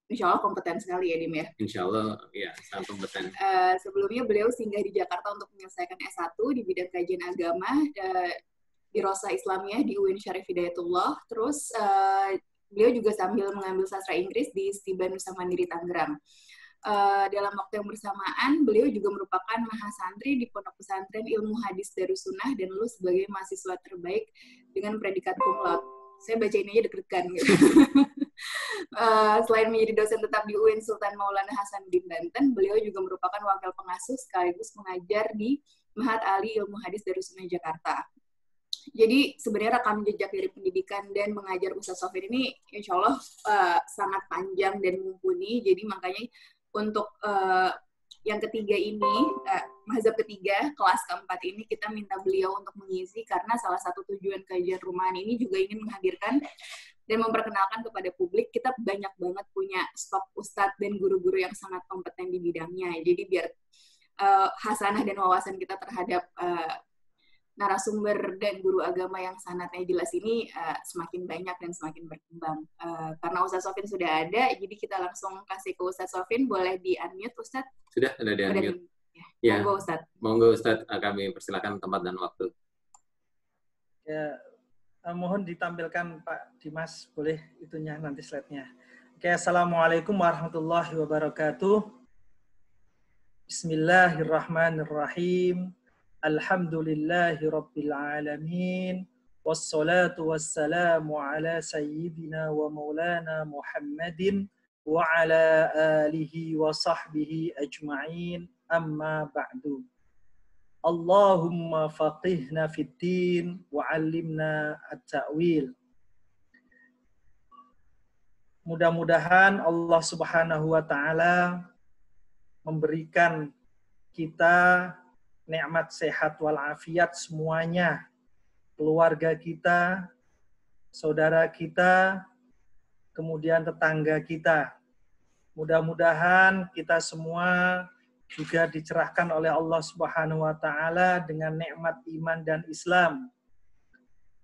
insya Allah kompeten sekali ya, Dim ya. Insya Allah, ya, sangat kompeten. Sebelumnya beliau singgah di Jakarta untuk menyelesaikan S1 di bidang kajian agama di Rosa Islamiyah di UIN Syarif Hidayatullah. Terus beliau juga sambil mengambil sastra Inggris di Stiban Nusa Mandiri Tangerang. Dalam waktu yang bersamaan, beliau juga merupakan mahasantri di Pondok Pesantren Ilmu Hadis Darussunnah dan lulus sebagai mahasiswa terbaik dengan predikat cum laude. Saya baca ini aja deg-degan gitu. Selain menjadi dosen tetap di UIN Sultan Maulana Hasanuddin Banten, beliau juga merupakan wakil pengasuh sekaligus pengajar di Mahat Ali Ilmu Hadis Darussunnah Jakarta. Jadi sebenarnya rekam jejak dari pendidikan dan mengajar Ustaz Sofyan ini insya Allah sangat panjang dan mumpuni. Jadi makanya untuk yang ketiga ini, mazhab ketiga, kelas keempat ini kita minta beliau untuk mengisi karena salah satu tujuan kajian rumahan ini juga ingin menghadirkan dan memperkenalkan kepada publik kita banyak banget punya stok ustadz dan guru-guru yang sangat kompeten di bidangnya. Jadi biar hasanah dan wawasan kita terhadap narasumber dan guru agama yang sanatnya jelas ini semakin banyak dan semakin berkembang. Karena Ustaz Sofyan sudah ada, jadi kita langsung kasih ke Ustaz Sofyan. Boleh di-unmute, Ustaz? Sudah di-unmute. Ya. Monggo, Ustaz. Monggo, Ustaz. Kami persilakan tempat dan waktu. Ya, mohon ditampilkan Pak Dimas, boleh itunya nanti slide-nya. Oke, Assalamualaikum warahmatullahi wabarakatuh. Bismillahirrahmanirrahim. Alhamdulillahi Rabbil Alamin. Wassalatu wassalamu ala sayyidina wa maulana Muhammadin wa ala alihi wa sahbihi ajma'in. Amma ba'du. Allahumma faqihna fid din wa 'allimna at-ta'wil. Mudah-mudahan Allah Subhanahu wa taala memberikan kita nikmat sehat walafiat semuanya, keluarga kita, saudara kita, kemudian tetangga kita. Mudah-mudahan kita semua juga dicerahkan oleh Allah Subhanahu wa taala dengan nikmat iman dan Islam.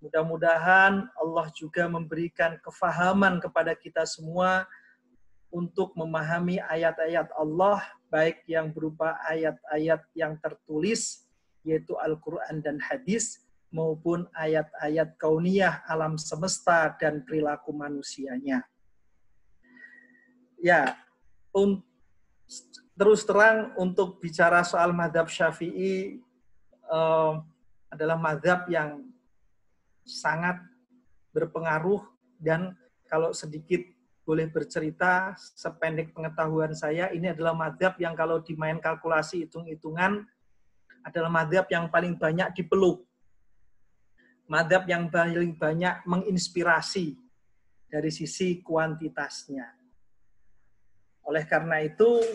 Mudah-mudahan Allah juga memberikan kefahaman kepada kita semua untuk memahami ayat-ayat Allah, baik yang berupa ayat-ayat yang tertulis, yaitu Al-Quran dan Hadis, maupun ayat-ayat kauniyah alam semesta dan perilaku manusianya. Ya, terus terang untuk bicara soal mazhab Syafi'i adalah mazhab yang sangat berpengaruh dan kalau sedikit boleh bercerita, sependek pengetahuan saya, ini adalah mazhab yang kalau dimain kalkulasi hitung-hitungan, adalah mazhab yang paling banyak dipeluk. Mazhab yang paling banyak menginspirasi dari sisi kuantitasnya. Oleh karena itu,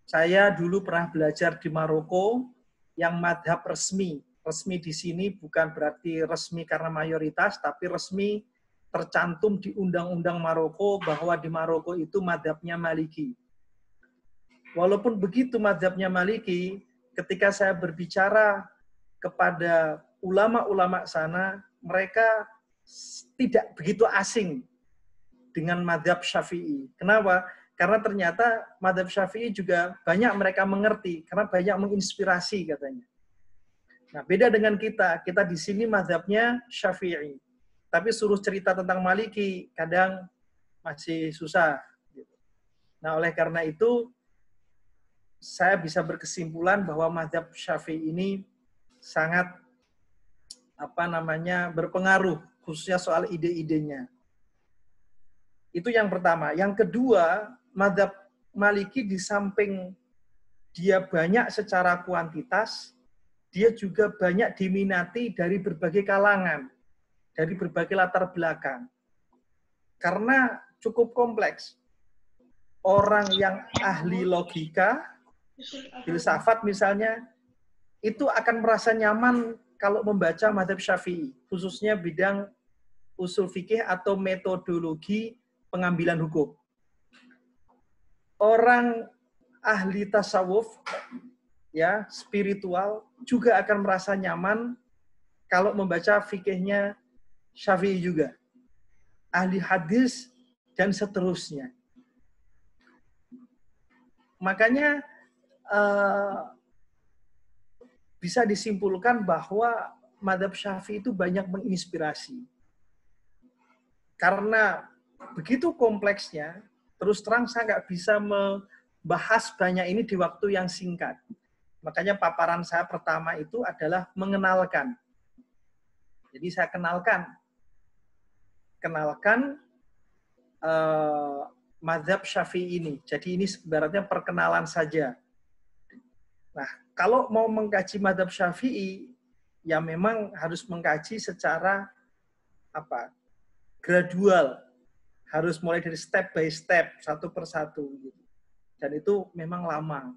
saya dulu pernah belajar di Maroko, yang mazhab resmi. Resmi di sini bukan berarti resmi karena mayoritas, tapi resmi tercantum di Undang-Undang Maroko bahwa di Maroko itu mazhabnya Maliki. Walaupun begitu mazhabnya Maliki, ketika saya berbicara kepada ulama-ulama sana, mereka tidak begitu asing dengan mazhab Syafi'i. Kenapa? Karena ternyata mazhab Syafi'i juga banyak mereka mengerti, karena banyak menginspirasi katanya. Nah, beda dengan kita di sini mazhabnya Syafi'i. Tapi suruh cerita tentang Maliki, kadang masih susah. Nah, oleh karena itu, saya bisa berkesimpulan bahwa mazhab Syafi'i ini sangat berpengaruh, khususnya soal ide-idenya. Itu yang pertama. Yang kedua, mazhab Maliki di samping dia banyak secara kuantitas, dia juga banyak diminati dari berbagai kalangan, dari berbagai latar belakang. Karena cukup kompleks. Orang yang ahli logika, filsafat misalnya, itu akan merasa nyaman kalau membaca mazhab Syafi'i, khususnya bidang usul fikih atau metodologi pengambilan hukum. Orang ahli tasawuf, ya, spiritual, juga akan merasa nyaman kalau membaca fikihnya Syafi'i juga. Ahli hadis dan seterusnya. makanya bisa disimpulkan bahwa mazhab Syafi'i itu banyak menginspirasi. Karena begitu kompleksnya, terus terang saya nggak bisa membahas banyak ini di waktu yang singkat. Makanya paparan saya pertama itu adalah mengenalkan. Jadi saya kenalkan mazhab Syafi'i ini. Jadi ini sebenarnya perkenalan saja. Nah, kalau mau mengkaji mazhab Syafi'i, ya memang harus mengkaji secara gradual. Harus mulai dari step by step, satu persatu. Dan itu memang lama.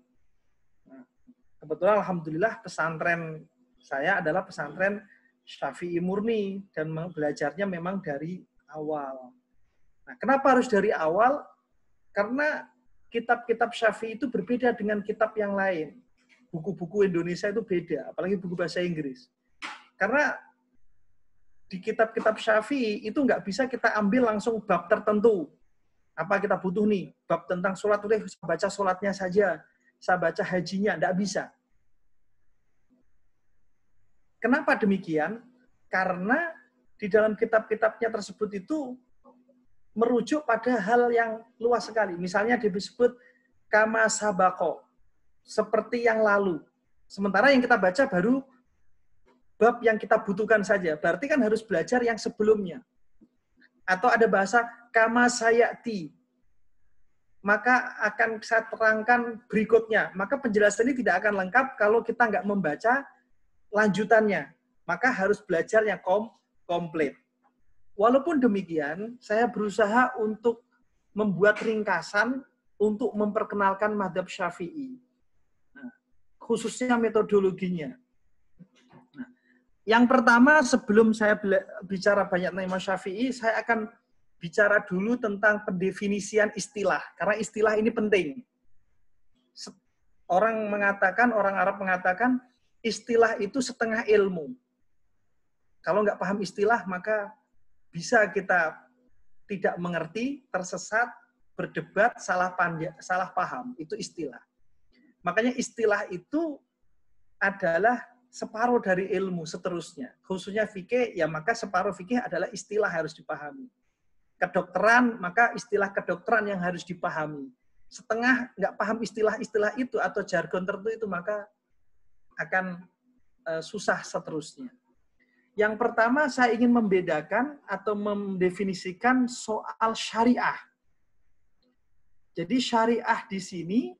Nah, kebetulan alhamdulillah pesantren saya adalah pesantren Syafi'i murni dan belajarnya memang dari awal. Nah, kenapa harus dari awal? Karena kitab-kitab Syafi'i itu berbeda dengan kitab yang lain. Buku-buku Indonesia itu beda, apalagi buku bahasa Inggris. Karena di kitab-kitab Syafi'i itu nggak bisa kita ambil langsung bab tertentu. Apa kita butuh nih? Bab tentang sholat, udah saya baca sholatnya saja. Saya baca hajinya, nggak bisa. Kenapa demikian? Karena di dalam kitab-kitabnya tersebut itu merujuk pada hal yang luas sekali. Misalnya disebut kama sabako, seperti yang lalu. Sementara yang kita baca baru bab yang kita butuhkan saja. Berarti kan harus belajar yang sebelumnya. Atau ada bahasa kama sayati, maka akan saya terangkan berikutnya. Maka penjelasan ini tidak akan lengkap kalau kita nggak membaca lanjutannya. Maka harus belajar yang komplit. Walaupun demikian, saya berusaha untuk membuat ringkasan untuk memperkenalkan mazhab Syafi'i. Nah, khususnya metodologinya. Nah, yang pertama, sebelum saya bicara banyak tentang Imam Syafi'i, saya akan bicara dulu tentang pendefinisian istilah. Karena istilah ini penting. Orang Arab mengatakan, istilah itu setengah ilmu. Kalau nggak paham istilah, maka bisa kita tidak mengerti, tersesat, berdebat, salah paham. Itu istilah. Makanya istilah itu adalah separuh dari ilmu seterusnya. Khususnya fikih, ya maka separuh fikih adalah istilah harus dipahami. Kedokteran, maka istilah kedokteran yang harus dipahami. Setengah nggak paham istilah-istilah itu atau jargon tertentu itu, maka akan susah seterusnya. Yang pertama, saya ingin membedakan atau mendefinisikan soal syariah. Jadi syariah di sini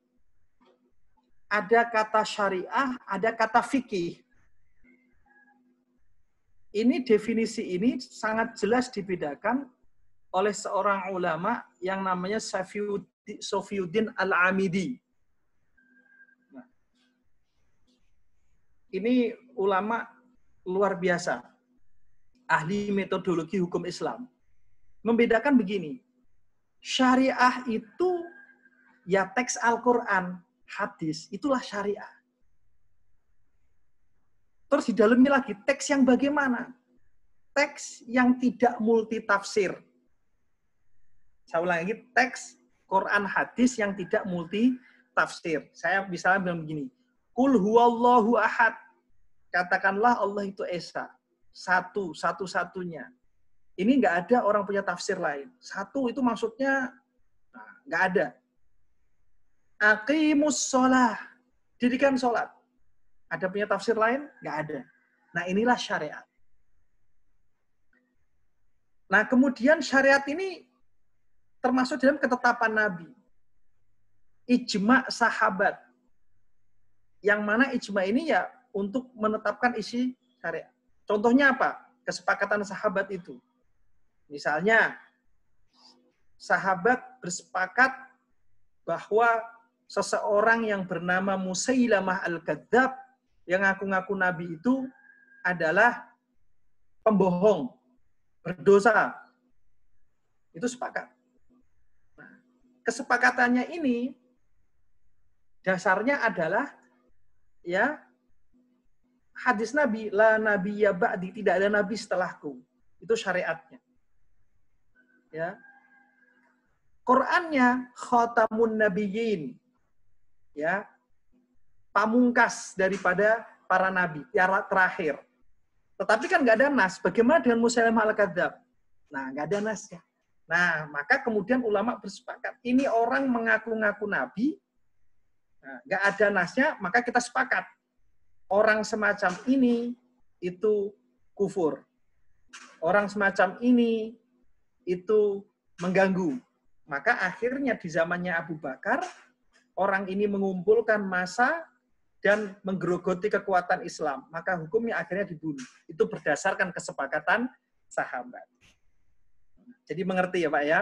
ada kata syariah, ada kata fikih. Ini definisi ini sangat jelas dibedakan oleh seorang ulama yang namanya Sofiyuddin Al-Amidi. Nah, ini ulama luar biasa, ahli metodologi hukum Islam. Membedakan begini, syariah itu ya teks Al-Quran, hadis, itulah syariah. Terus di dalamnya lagi, teks yang bagaimana? Teks yang tidak multitafsir. Saya ulang lagi, teks Quran hadis yang tidak multitafsir. Saya misalnya bilang begini, Qul huwallahu ahad. Katakanlah Allah itu esa. Satu-satunya. Ini nggak ada orang punya tafsir lain. Satu itu maksudnya nggak ada. Aqimus sholah. Dirikan sholat. Ada punya tafsir lain? Nggak ada. Nah inilah syariat. Nah kemudian syariat ini termasuk dalam ketetapan Nabi. Ijma' sahabat. Yang mana ijma' ini ya untuk menetapkan isi syariat. Contohnya apa? Kesepakatan sahabat itu. Misalnya, sahabat bersepakat bahwa seseorang yang bernama Musailamah Al-Kadzab yang ngaku-ngaku Nabi itu adalah pembohong, berdosa. Itu sepakat. Nah, kesepakatannya ini dasarnya adalah ya hadis Nabi, la nabiyya ba'di, tidak ada nabi setelahku. Itu syariatnya. Ya. Qur'annya khatamun nabiyyin. ya, pamungkas daripada para nabi, terakhir. Tetapi kan nggak ada nas. Bagaimana dengan Musailamah al-Kadzdzab? Nah, nggak ada nasnya. Nah, maka kemudian ulama bersepakat, ini orang mengaku-ngaku nabi, nah, nggak ada nasnya, maka kita sepakat. Orang semacam ini itu kufur. Orang semacam ini itu mengganggu. Maka akhirnya di zamannya Abu Bakar, orang ini mengumpulkan massa dan menggerogoti kekuatan Islam. Maka hukumnya akhirnya dibunuh. Itu berdasarkan kesepakatan sahabat. Jadi mengerti ya Pak ya.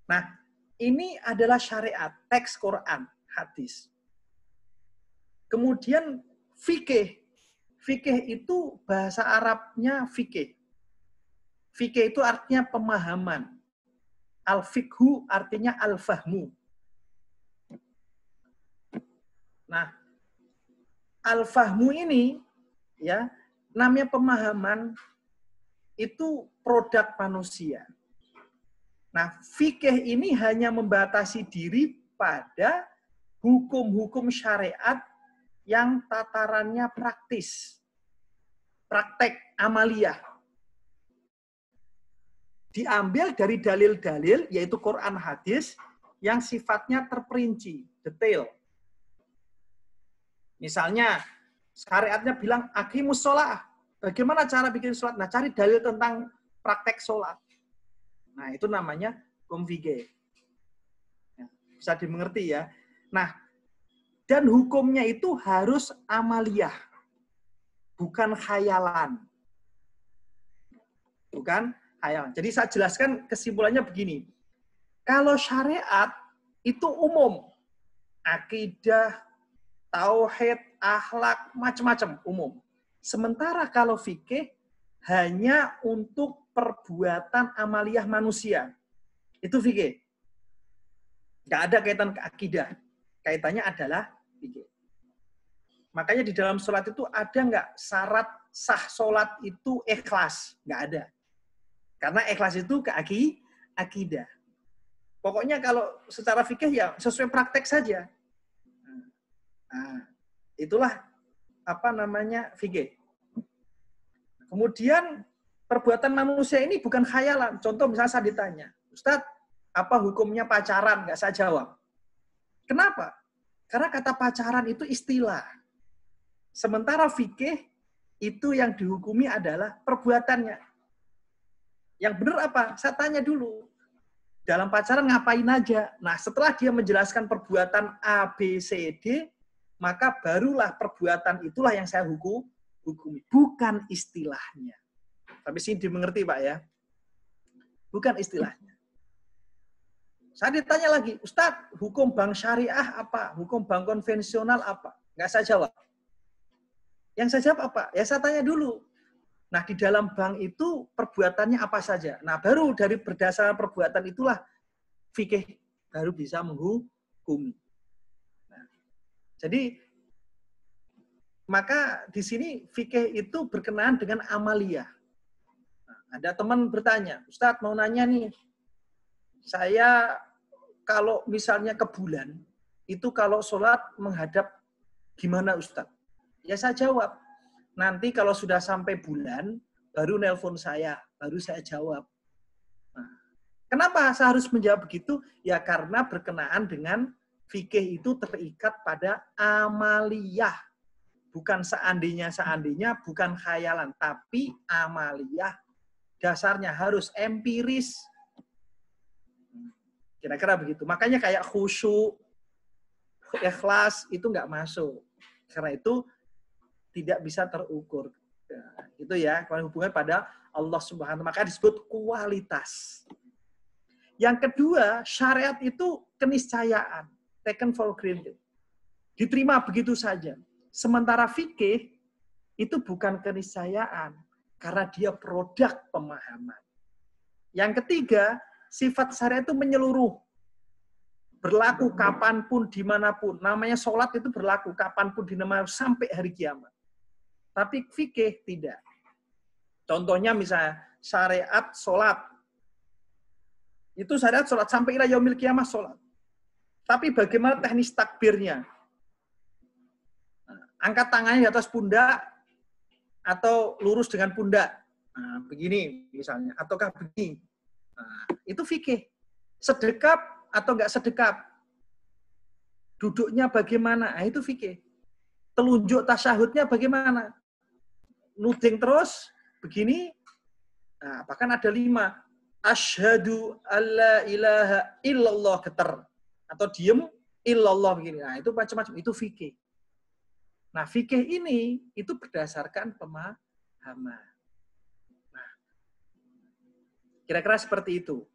Nah, ini adalah syariat, teks Quran, hadis. Kemudian fikih. Fikih itu bahasa Arabnya fikih. Fikih itu artinya pemahaman. Al-fikhu artinya al-fahmu. Nah, al-fahmu ini ya, namanya pemahaman itu produk manusia. Nah, fikih ini hanya membatasi diri pada hukum-hukum syariat yang tatarannya praktis. Praktek amaliyah. Diambil dari dalil-dalil, yaitu Quran hadis, yang sifatnya terperinci, detail. Misalnya, syariatnya bilang, aqimus sholat. Bagaimana cara bikin sholat? Nah, cari dalil tentang praktek sholat. Nah, itu namanya hukum fikih. Bisa dimengerti ya. Nah, dan hukumnya itu harus amaliyah. Bukan khayalan. Bukan khayalan. Jadi saya jelaskan kesimpulannya begini. Kalau syariat itu umum. Akidah, tauhid, akhlak, macam-macam umum. Sementara kalau fikih hanya untuk perbuatan amaliyah manusia. Itu fikih. Nggak ada kaitan ke akidah. Kaitannya adalah fikih. Makanya di dalam sholat itu ada nggak syarat sah sholat itu ikhlas? Nggak ada. Karena ikhlas itu ke akidah. Pokoknya kalau secara fikih ya sesuai praktek saja. Nah, itulah apa namanya fikih. Kemudian perbuatan manusia ini bukan khayalan. Contoh misalnya saya ditanya, Ustadz, apa hukumnya pacaran? Nggak saya jawab. Kenapa? Karena kata pacaran itu istilah. Sementara fikih itu yang dihukumi adalah perbuatannya. Yang benar apa? Saya tanya dulu. Dalam pacaran ngapain aja? Nah, setelah dia menjelaskan perbuatan A, B, C, D, maka barulah perbuatan itulah yang saya hukumi. Bukan istilahnya. Sampai sini dimengerti, Pak ya? Bukan istilahnya. Saya ditanya lagi, Ustadz, hukum bank syariah apa? Hukum bank konvensional apa? Nggak saya jawab. Yang saya jawab apa? Ya saya tanya dulu. Nah, di dalam bank itu perbuatannya apa saja? Nah, baru dari berdasarkan perbuatan itulah fikih baru bisa menghukumi. Nah, jadi maka di sini fikih itu berkenaan dengan amaliyah. Nah, ada teman bertanya, Ustadz mau nanya nih, saya kalau misalnya ke bulan, itu kalau sholat menghadap gimana Ustadz? Ya saya jawab, nanti kalau sudah sampai bulan, baru nelpon saya, baru saya jawab. Nah, kenapa saya harus menjawab begitu? Ya karena berkenaan dengan fikih itu terikat pada amaliyah. Bukan seandainya, bukan khayalan, tapi amaliyah. Dasarnya harus empiris. Kira-kira begitu. Makanya kayak khusyuk, ikhlas, itu nggak masuk. Karena itu tidak bisa terukur. Nah, itu ya, kalau hubungan pada Allah Subhanahu wa ta'ala. Maka disebut kualitas. Yang kedua, syariat itu keniscayaan. Taken for granted. Diterima begitu saja. Sementara fikih itu bukan keniscayaan. Karena dia produk pemahaman. Yang ketiga, sifat syariat itu menyeluruh. Berlaku kapanpun, dimanapun. Namanya sholat itu berlaku kapanpun, dimanapun, sampai hari kiamat. Tapi fikih tidak. Contohnya misalnya syariat sholat. Itu syariat sholat sampai ila yaumil kiamah sholat. Tapi bagaimana teknis takbirnya? angkat tangannya di atas pundak atau lurus dengan pundak. Nah, begini misalnya, ataukah begini. Nah, itu fikih. Sedekap atau enggak sedekap. Duduknya bagaimana? Nah, itu fikih. Telunjuk tasyahudnya bagaimana? Nuding terus, begini. Nah, bahkan ada 5. Asyhadu alla ilaha illallah, getar. Atau diem, illallah begini. Nah, itu macam-macam. Itu fikih. Nah, fikih ini itu berdasarkan pemahaman. Nah, kira-kira seperti itu.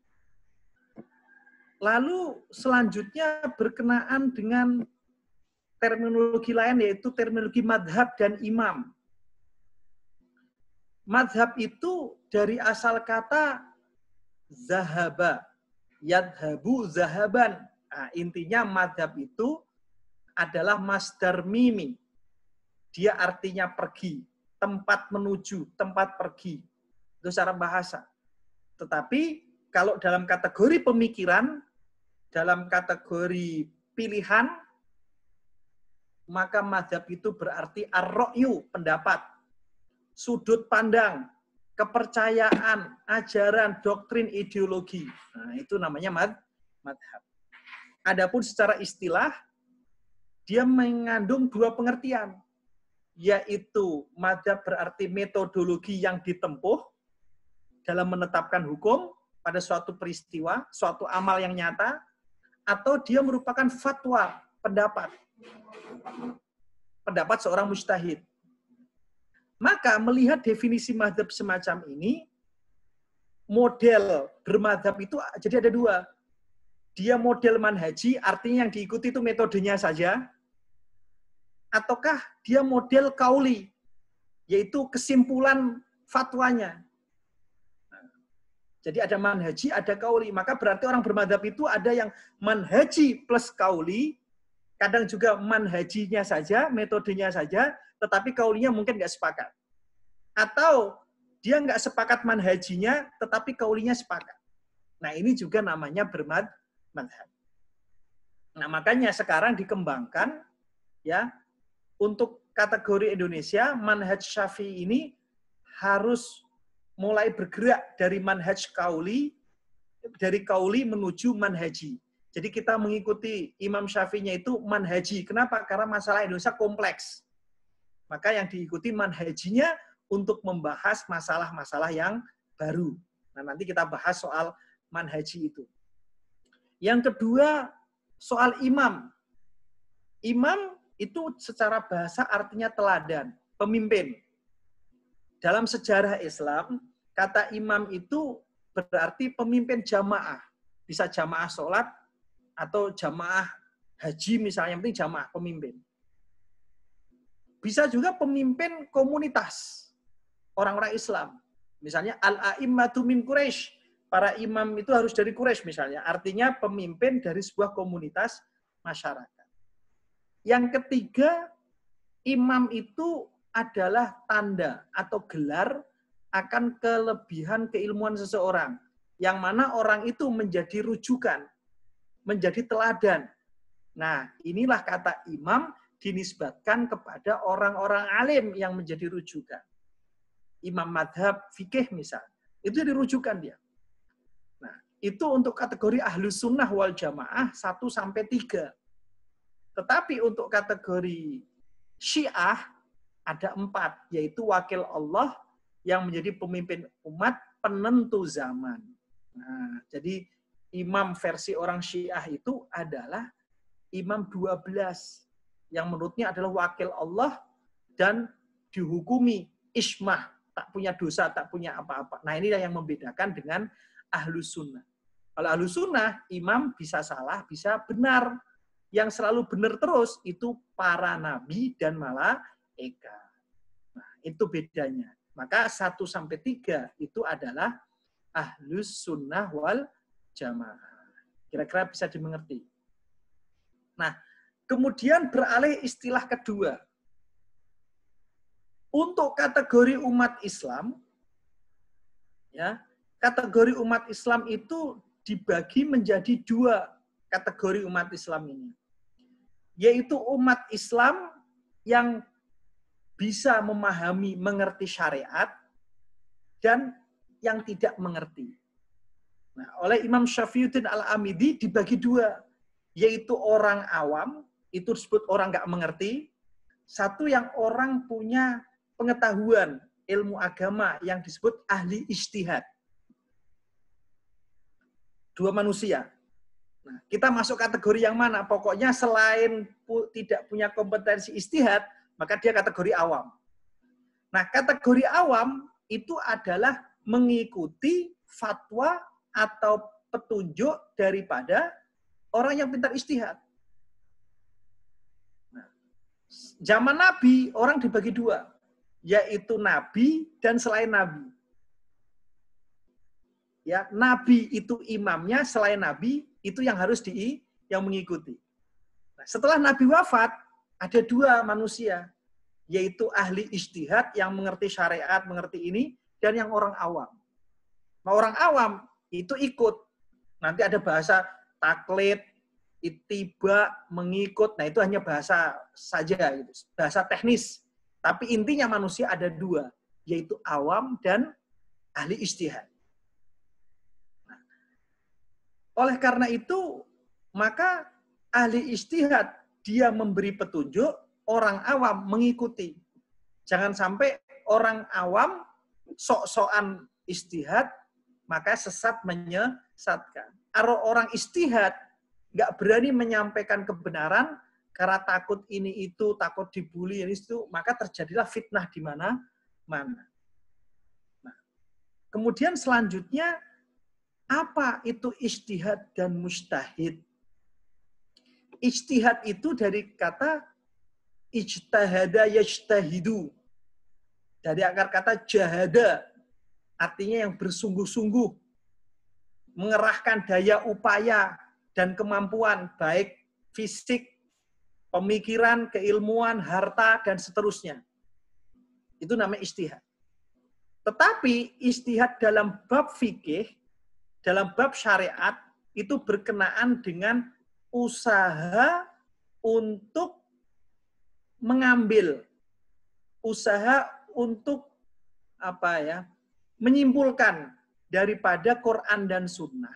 Lalu selanjutnya berkenaan dengan terminologi lain, yaitu terminologi madhab dan imam. Madhab itu dari asal kata zahaba, yadhabu zahaban. Nah, intinya madhab itu adalah masdar mimi. Dia artinya pergi, tempat menuju, tempat pergi. Itu secara bahasa. Tetapi kalau dalam kategori pemikiran, dalam kategori pilihan, maka madhab itu berarti ar-ra'yu, pendapat, sudut pandang, kepercayaan, ajaran, doktrin, ideologi. Nah, itu namanya madhab. Adapun secara istilah, dia mengandung 2 pengertian, yaitu madhab berarti metodologi yang ditempuh dalam menetapkan hukum pada suatu peristiwa, suatu amal yang nyata, atau dia merupakan fatwa, pendapat seorang mujtahid. Maka melihat definisi madhab semacam ini, model bermadhab itu jadi ada 2. Dia model manhaji, artinya yang diikuti itu metodenya saja, ataukah dia model kauli, yaitu kesimpulan fatwanya. Jadi ada manhaji, ada kauli. Maka berarti orang bermadhab itu ada yang manhaji plus kauli, kadang juga manhajinya saja, metodenya saja, tetapi kaulinya mungkin nggak sepakat. Atau dia nggak sepakat manhajinya, tetapi kaulinya sepakat. Nah, ini juga namanya bermadhab. Nah, makanya sekarang dikembangkan, ya, untuk kategori Indonesia, manhaj Syafi'i ini harus mulai bergerak dari manhaj kauli, dari kauli menuju manhaji. Jadi kita mengikuti Imam Syafi'inya itu manhaji. Kenapa? Karena masalah Indonesia kompleks. Maka yang diikuti manhajinya untuk membahas masalah-masalah yang baru. Nah, nanti kita bahas soal manhaji itu. Yang kedua, soal imam. Imam itu secara bahasa artinya teladan, pemimpin. Dalam sejarah Islam, kata imam itu berarti pemimpin jamaah. Bisa jamaah sholat atau jamaah haji misalnya, yang penting jamaah, pemimpin. Bisa juga pemimpin komunitas orang-orang Islam. Misalnya al-a'immatu min Quraisy. Para imam itu harus dari Quraisy misalnya. Artinya pemimpin dari sebuah komunitas masyarakat. Yang ketiga, imam itu adalah tanda atau gelar akan kelebihan keilmuan seseorang. Yang mana orang itu menjadi rujukan, menjadi teladan. Nah, inilah kata imam dinisbatkan kepada orang-orang alim yang menjadi rujukan. Imam madhab fikih misalnya, itu dirujukan dia. Nah, itu untuk kategori ahlus sunnah wal jamaah 1-3. Tetapi untuk kategori Syiah ada 4, yaitu wakil Allah yang menjadi pemimpin umat penentu zaman. Nah, jadi imam versi orang Syiah itu adalah imam 12 yang menurutnya adalah wakil Allah dan dihukumi ismah, tak punya dosa, tak punya apa-apa. Nah, inilah yang membedakan dengan ahlus sunnah. Kalau ahlus sunnah, imam bisa salah, bisa benar. Yang selalu benar terus itu para nabi dan malaikat. Nah, itu bedanya. Maka 1-3 itu adalah ahlus sunnah wal jamaah. Kira-kira bisa dimengerti. Nah, kemudian beralih istilah kedua. Untuk kategori umat Islam, ya, kategori umat Islam itu dibagi menjadi 2 kategori umat Islam ini. Yaitu umat Islam yang bisa memahami, mengerti syariat, dan yang tidak mengerti. Nah, oleh Imam Syafiuddin Al-Amidi dibagi dua, yaitu orang awam, itu disebut orang nggak mengerti, satu yang orang punya pengetahuan ilmu agama yang disebut ahli ijtihad. Dua manusia. Nah, kita masuk kategori yang mana? Pokoknya selain tidak punya kompetensi ijtihad, maka dia kategori awam. Nah, kategori awam itu adalah mengikuti fatwa atau petunjuk daripada orang yang pintar ijtihad. Nah, zaman Nabi, orang dibagi dua, yaitu Nabi dan selain Nabi. Ya, Nabi itu imamnya, selain Nabi itu yang harus yang mengikuti. Nah, setelah Nabi wafat, ada dua manusia, yaitu ahli ijtihad yang mengerti syariat, mengerti ini, dan yang orang awam. Nah, orang awam itu ikut. Nanti ada bahasa taklid, ittiba, mengikut. Nah, itu hanya bahasa saja, gitu. Bahasa teknis. Tapi intinya manusia ada dua, yaitu awam dan ahli ijtihad. Nah, oleh karena itu, maka ahli ijtihad dia memberi petunjuk, orang awam mengikuti. Jangan sampai orang awam sok-sokan ijtihad, maka sesat menyesatkan. Kalau orang ijtihad nggak berani menyampaikan kebenaran karena takut ini itu, takut dibully ini itu, maka terjadilah fitnah di mana-mana. Nah, kemudian selanjutnya apa itu ijtihad dan mujtahid? Ijtihad itu dari kata ijtahada yajtahidu. Dari akar kata jahada, artinya yang bersungguh-sungguh, mengerahkan daya upaya dan kemampuan, baik fisik, pemikiran, keilmuan, harta, dan seterusnya. Itu namanya ijtihad. Tetapi ijtihad dalam bab fikih, dalam bab syariat, itu berkenaan dengan usaha untuk mengambil, usaha untuk menyimpulkan daripada Quran dan Sunnah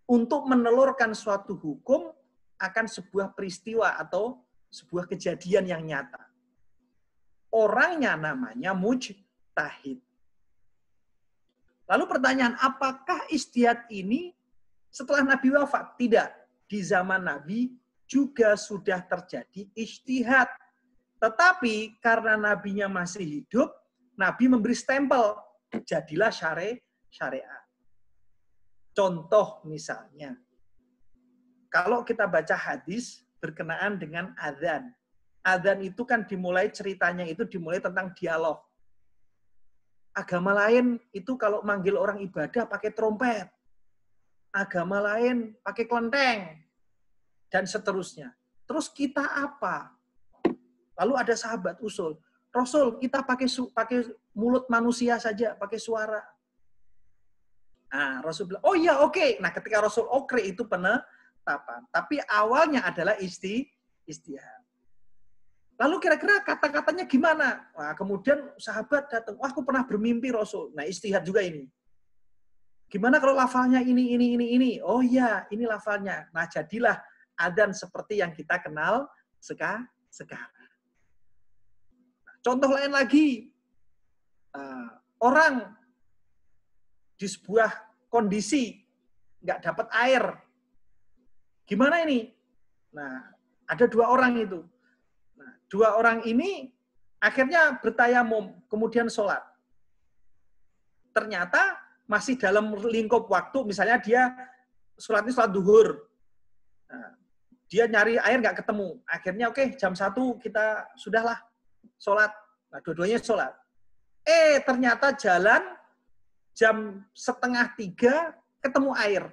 untuk menelurkan suatu hukum akan sebuah peristiwa atau sebuah kejadian yang nyata. Orangnya namanya mujtahid. Lalu pertanyaan, apakah ijtihad ini setelah Nabi wafat? Tidak. Di zaman Nabi juga sudah terjadi ijtihad. Tetapi karena nabinya masih hidup, Nabi memberi stempel, jadilah syariat. Contoh misalnya, kalau kita baca hadis berkenaan dengan adzan. Adzan itu kan ceritanya itu dimulai tentang dialog. Agama lain itu kalau manggil orang ibadah pakai trompet. Agama lain pakai kelenteng. Dan seterusnya. Terus kita apa? Lalu ada sahabat usul, Rasul kita pakai mulut manusia saja, pakai suara. Nah, Rasul bilang, oh iya oke. Nah, ketika Rasul oke itu penetapan. Tapi awalnya adalah ijtihad. Lalu kira-kira kata-katanya gimana? Nah, kemudian sahabat datang, wah aku pernah bermimpi Rasul. Nah, ijtihad juga ini. Gimana kalau lafalnya ini? Oh iya, ini lafalnya. Nah, jadilah adzan seperti yang kita kenal sekarang. Contoh lain lagi, orang di sebuah kondisi nggak dapat air. Gimana ini? Nah, ada dua orang itu. Nah, dua orang ini akhirnya bertayamum, kemudian sholat. Ternyata masih dalam lingkup waktu, misalnya dia sholatnya sholat duhur. Nah, dia nyari air nggak ketemu. Akhirnya oke, jam 1 kita sudahlah sholat. Nah, dua-duanya sholat. Ternyata jalan jam 2:30 ketemu air.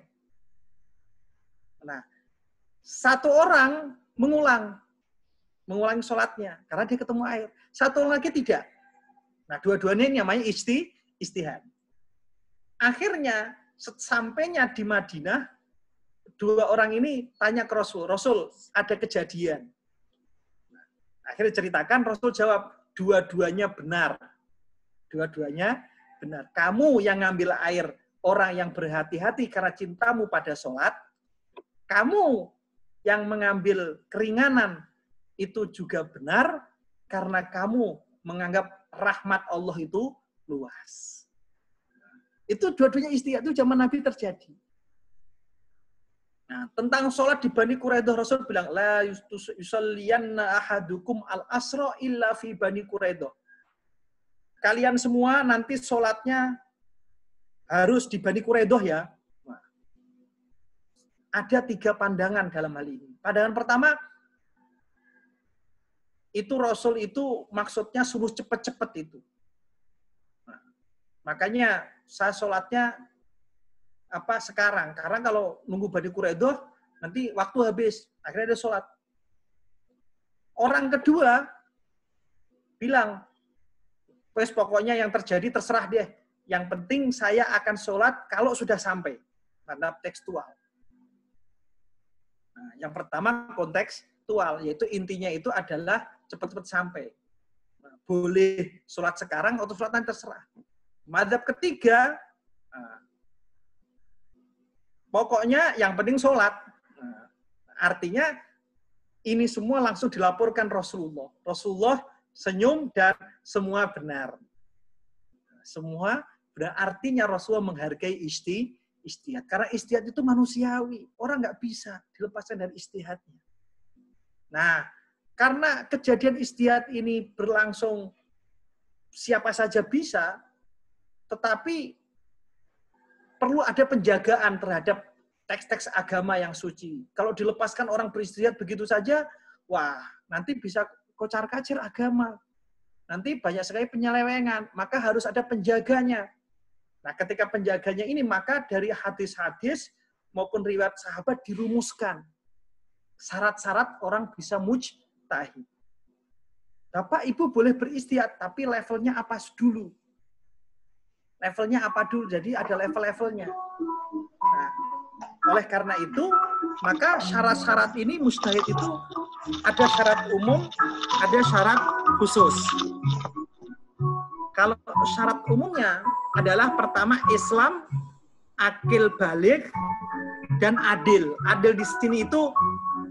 Nah, satu orang mengulangi sholatnya karena dia ketemu air. Satu orang lagi tidak. Nah, dua-duanya ini namanya ijtihad. Akhirnya, sampainya di Madinah, dua orang ini tanya ke Rasul, Rasul, ada kejadian. Akhirnya ceritakan, Rasul jawab, dua-duanya benar. Dua-duanya benar. Kamu yang ngambil air, orang yang berhati-hati karena cintamu pada sholat, kamu yang mengambil keringanan, itu juga benar, karena kamu menganggap rahmat Allah itu luas. Itu dua-duanya istihad, itu zaman Nabi terjadi. Nah, tentang sholat di Bani Quraidah, Rasul bilang, la yusalliyanna ahadukum al-asra illa fi Bani Quraidah. Kalian semua nanti sholatnya harus di Bani Quraidah ya. Nah, ada 3 pandangan dalam hal ini. Pandangan pertama, itu Rasul itu maksudnya suruh cepet-cepet itu. Nah, makanya saya sholatnya sekarang. Karena kalau nunggu Bani Quraidah, nanti waktu habis. Akhirnya ada sholat. Orang kedua bilang, wes pokoknya yang terjadi terserah deh. Yang penting saya akan sholat kalau sudah sampai. Madhab tekstual. Nah, yang pertama kontekstual, yaitu intinya itu adalah cepat-cepat sampai. Nah, boleh sholat sekarang atau sholat nanti terserah. Madhab ketiga, pokoknya yang penting sholat. Nah, artinya ini semua langsung dilaporkan Rasulullah. Rasulullah senyum dan semua benar. Semua benar. Artinya Rasulullah menghargai istihad. Karena istihad itu manusiawi. Orang nggak bisa dilepaskan dari istihadnya. Nah, karena kejadian istihad ini berlangsung siapa saja bisa, tetapi perlu ada penjagaan terhadap teks-teks agama yang suci. Kalau dilepaskan orang beristihad begitu saja, wah, nanti bisa kocar-kacir agama. Nanti banyak sekali penyelewengan, maka harus ada penjaganya. Nah, ketika penjaganya ini, maka dari hadis-hadis maupun riwayat sahabat dirumuskan syarat-syarat orang bisa mujtahid. Bapak, Ibu boleh beristihad, tapi levelnya apa dulu? Levelnya apa dulu? Jadi ada level-levelnya. Nah, oleh karena itu, maka syarat-syarat ini mujtahid itu ada syarat umum, ada syarat khusus. Kalau syarat umumnya adalah pertama Islam, akil balik, dan adil. Adil di sini itu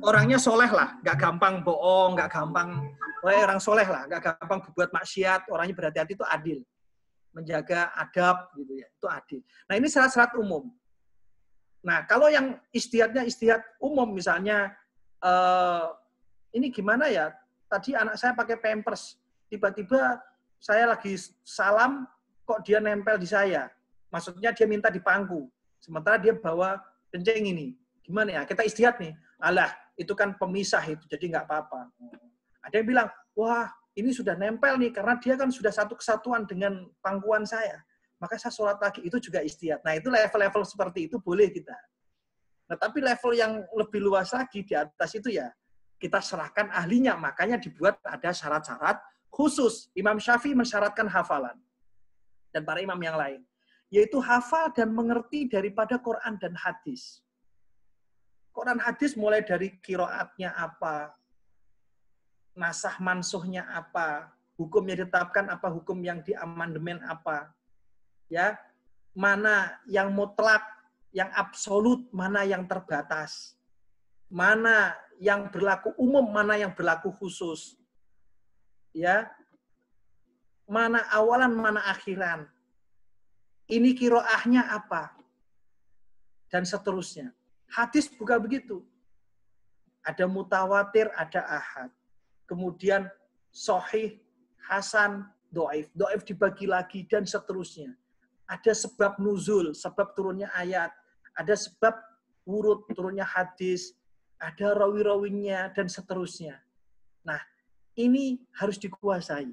orangnya soleh lah, nggak gampang bohong, nggak gampang, orang soleh lah, nggak gampang berbuat maksiat, orangnya berhati-hati itu adil. Menjaga adab gitu ya, itu adil. Nah, ini syarat-syarat umum. Nah, kalau yang istihadnya istihad umum misalnya ini gimana ya? Tadi anak saya pakai Pampers, tiba-tiba saya lagi salam kok dia nempel di saya. Maksudnya dia minta dipangku. Sementara dia bawa kencing ini. Gimana ya? Kita istihad nih. Alah, itu kan pemisah itu, jadi nggak apa-apa. Ada yang bilang, wah, ini sudah nempel nih, karena dia kan sudah satu kesatuan dengan pangkuan saya. Maka saya sholat lagi, itu juga istihad. Nah, itu level-level seperti itu boleh kita. Nah, tapi level yang lebih luas lagi di atas itu ya, kita serahkan ahlinya. Makanya dibuat ada syarat-syarat khusus. Imam Syafi'i mensyaratkan hafalan. Dan para imam yang lain. Yaitu hafal dan mengerti daripada Quran dan hadis. Quran hadis mulai dari qiraatnya apa, nasah mansuhnya apa, hukum yang ditetapkan apa, hukum yang diamandemen apa, ya, mana yang mutlak, yang absolut, mana yang terbatas, mana yang berlaku umum, mana yang berlaku khusus, ya, mana awalan, mana akhiran, ini qiraahnya apa, dan seterusnya. Hadis bukan begitu. Ada mutawatir, ada ahad. Kemudian sahih, hasan, do'if. Do'if dibagi lagi, dan seterusnya. Ada sebab nuzul, sebab turunnya ayat. Ada sebab urut turunnya hadis. Ada rawi-rawinya, dan seterusnya. Nah, ini harus dikuasai.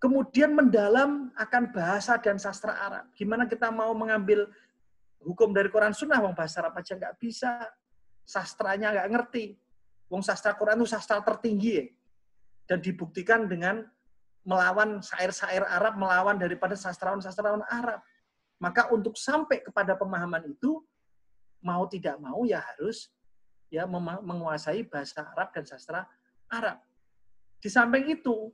Kemudian mendalam akan bahasa dan sastra Arab. Gimana kita mau mengambil hukum dari Quran Sunnah, wong bahasa Arab aja nggak bisa. Sastranya nggak ngerti. Wong sastra Quran itu sastra tertinggi ya. Dan dibuktikan dengan melawan syair-syair Arab, melawan daripada sastrawan-sastrawan Arab. Maka untuk sampai kepada pemahaman itu, mau tidak mau ya harus ya menguasai bahasa Arab dan sastra Arab. Di samping itu,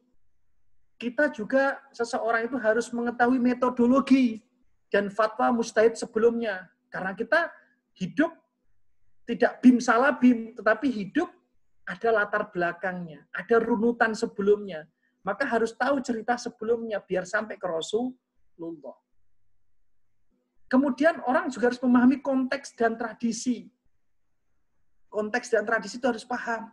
kita juga seseorang itu harus mengetahui metodologi dan fatwa mujtahid sebelumnya. Karena kita hidup tidak bim salah bim, tetapi hidup ada latar belakangnya, ada runutan sebelumnya. Maka harus tahu cerita sebelumnya biar sampai ke Rasulullah. Kemudian orang juga harus memahami konteks dan tradisi. Konteks dan tradisi itu harus paham.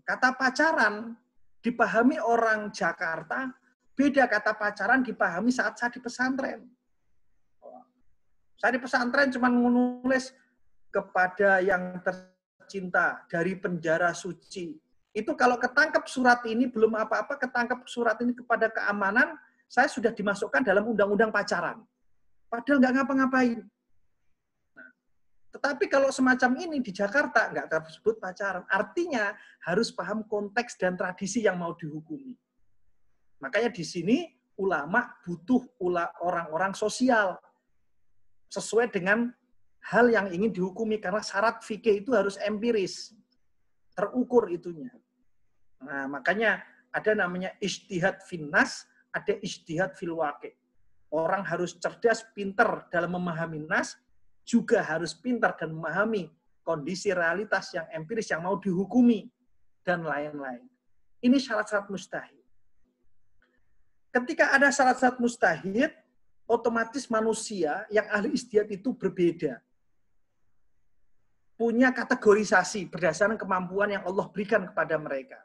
Kata pacaran dipahami orang Jakarta, beda kata pacaran dipahami saat saya di pesantren. Saya di pesantren cuma menulis kepada yang tercinta dari penjara suci. Itu kalau ketangkep surat ini, belum apa-apa, ketangkep surat ini kepada keamanan, saya sudah dimasukkan dalam undang-undang pacaran. Padahal nggak ngapa-ngapain. Nah, tetapi kalau semacam ini di Jakarta nggak tersebut pacaran. Artinya harus paham konteks dan tradisi yang mau dihukumi. Makanya di sini ulama butuh orang-orang sosial sesuai dengan hal yang ingin dihukumi, karena syarat fikih itu harus empiris, terukur itunya. Nah, makanya ada namanya ijtihad finnas, ada ijtihad fil waqi'. Orang harus cerdas, pintar dalam memahami nas, juga harus pintar dan memahami kondisi realitas yang empiris yang mau dihukumi, dan lain-lain. Ini syarat-syarat mustahid. Ketika ada syarat-syarat mustahid, otomatis manusia yang ahli ijtihad itu berbeda. Punya kategorisasi berdasarkan kemampuan yang Allah berikan kepada mereka.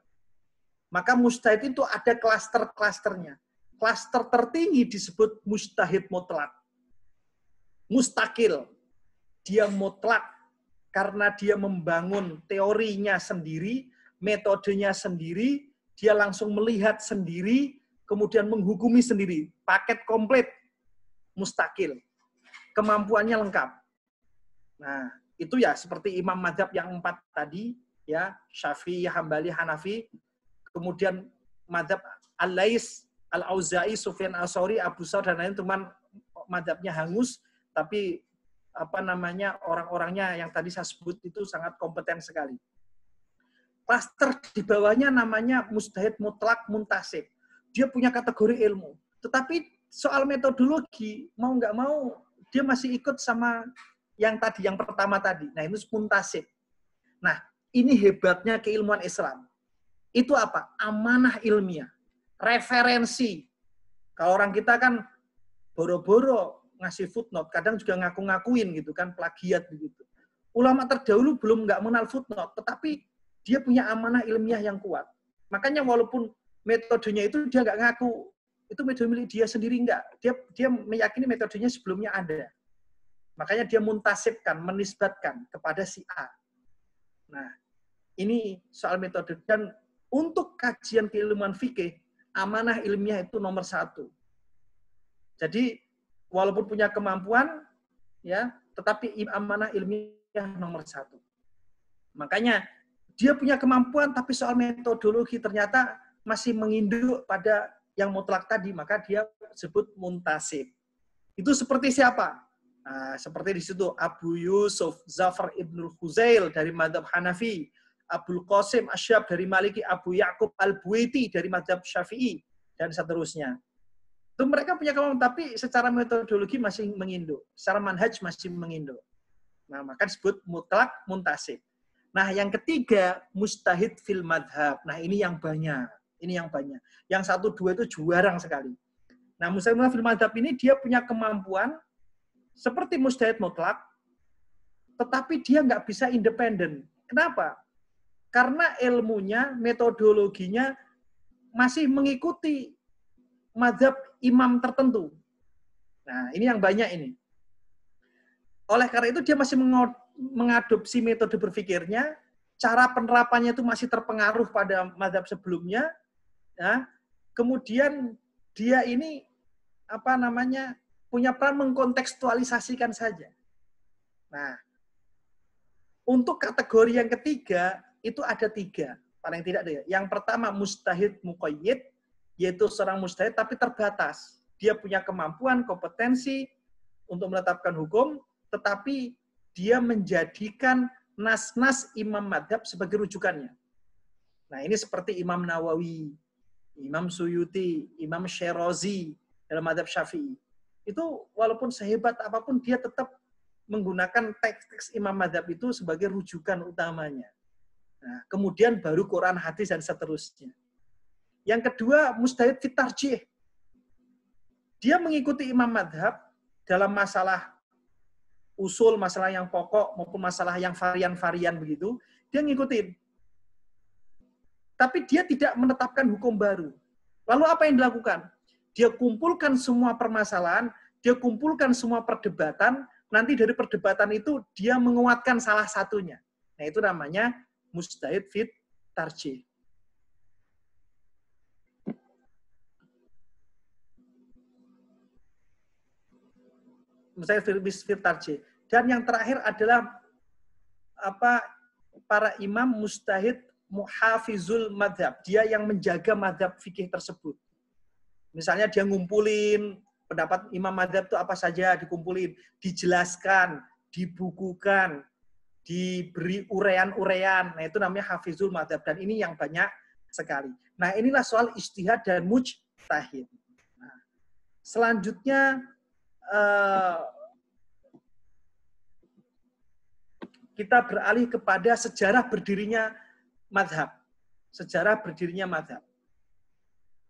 Maka mustahid itu ada klaster-klasternya. Klaster tertinggi disebut mustahid mutlak. Mustakil. Dia mutlak karena dia membangun teorinya sendiri, metodenya sendiri, dia langsung melihat sendiri, kemudian menghukumi sendiri. Paket komplit mustakil. Kemampuannya lengkap. Nah, itu ya seperti imam mazhab yang 4 tadi, ya, Syafi'i, Hambali, Hanafi, kemudian mazhab Al-Lais, Al-Auza'i, Sufyan Al-Thawri, Abu Thawr dan lain, teman mazhabnya hangus, tapi orang-orangnya yang tadi saya sebut itu sangat kompeten sekali. Klaster di bawahnya namanya mustahid mutlak muntasib. Dia punya kategori ilmu, tetapi soal metodologi mau nggak mau dia masih ikut sama yang tadi, yang pertama tadi. Nah, itu muntasib. Nah, ini hebatnya keilmuan Islam. Itu apa? Amanah ilmiah. Referensi. Kalau orang kita kan boro-boro ngasih footnote, kadang juga ngaku-ngakuin gitu kan, plagiat begitu. Ulama terdahulu belum nggak mengenal footnote, tetapi dia punya amanah ilmiah yang kuat. Makanya walaupun metodenya itu dia nggak ngaku, itu metode milik dia sendiri enggak. Dia meyakini metodenya sebelumnya ada. Makanya dia muntasibkan, menisbatkan kepada si A. Nah, ini soal metode. Dan untuk kajian keilmuan fikih, amanah ilmiah itu nomor 1. Jadi, walaupun punya kemampuan, ya, tetapi amanah ilmiah nomor 1. Makanya, dia punya kemampuan, tapi soal metodologi ternyata masih menginduk pada yang mutlak tadi, maka dia sebut muntasib. Itu seperti siapa? Nah, seperti di situ Abu Yusuf Zafar Ibnul Khuzail dari madhab Hanafi, Abul Qasim Asyab dari Maliki, Abu Ya'qub Al-Buwaiti dari madhab Syafi'i, dan seterusnya. Itu mereka punya kemampuan, tapi secara metodologi masih menginduk, secara manhaj masih menginduk. Nah, maka disebut mutlak muntasib. Nah, yang ketiga, mustahid fil madhab. Nah, ini yang banyak. Ini yang banyak. Yang 1, 2 itu jarang sekali. Nah, mustahid fil madhab ini dia punya kemampuan seperti mustahid mutlak, tetapi dia nggak bisa independen. Kenapa? Karena ilmunya, metodologinya masih mengikuti mazhab imam tertentu. Nah, ini yang banyak ini. Oleh karena itu dia masih mengadopsi metode berpikirnya, cara penerapannya itu masih terpengaruh pada mazhab sebelumnya. Ya. Kemudian dia ini punya peran mengkontekstualisasikan saja. Nah, untuk kategori yang ketiga itu ada 3, paling tidak ada. Yang pertama mustahid muqayyid, yaitu seorang mustahid tapi terbatas. Dia punya kemampuan, kompetensi untuk menetapkan hukum, tetapi dia menjadikan nas-nas imam madhab sebagai rujukannya. Nah, ini seperti Imam Nawawi, Imam Suyuti, Imam Syirazi dalam mazhab Syafi'i. Itu walaupun sehebat apapun dia tetap menggunakan teks-teks imam mazhab itu sebagai rujukan utamanya. Nah, kemudian baru Quran, hadis, dan seterusnya. Yang kedua, mujtahid fit tarjih. Dia mengikuti imam mazhab dalam masalah usul, masalah yang pokok, maupun masalah yang varian-varian begitu. Dia ngikutin. Tapi dia tidak menetapkan hukum baru. Lalu apa yang dilakukan? Dia kumpulkan semua permasalahan, dia kumpulkan semua perdebatan, nanti dari perdebatan itu dia menguatkan salah satunya. Nah, itu namanya mujtahid fit tarjih. Mujtahid fit tarjih. Dan yang terakhir adalah para imam mujtahid muhafizul madhab. Dia yang menjaga madhab fikih tersebut. Misalnya dia ngumpulin pendapat imam madhab itu apa saja, dikumpulin, dijelaskan, dibukukan, diberi urean-urean. Nah, itu namanya hafizul madhab. Dan ini yang banyak sekali. Nah, inilah soal ijtihad dan mujtahid. Nah, selanjutnya, kita beralih kepada sejarah berdirinya madhab. Sejarah berdirinya madhab.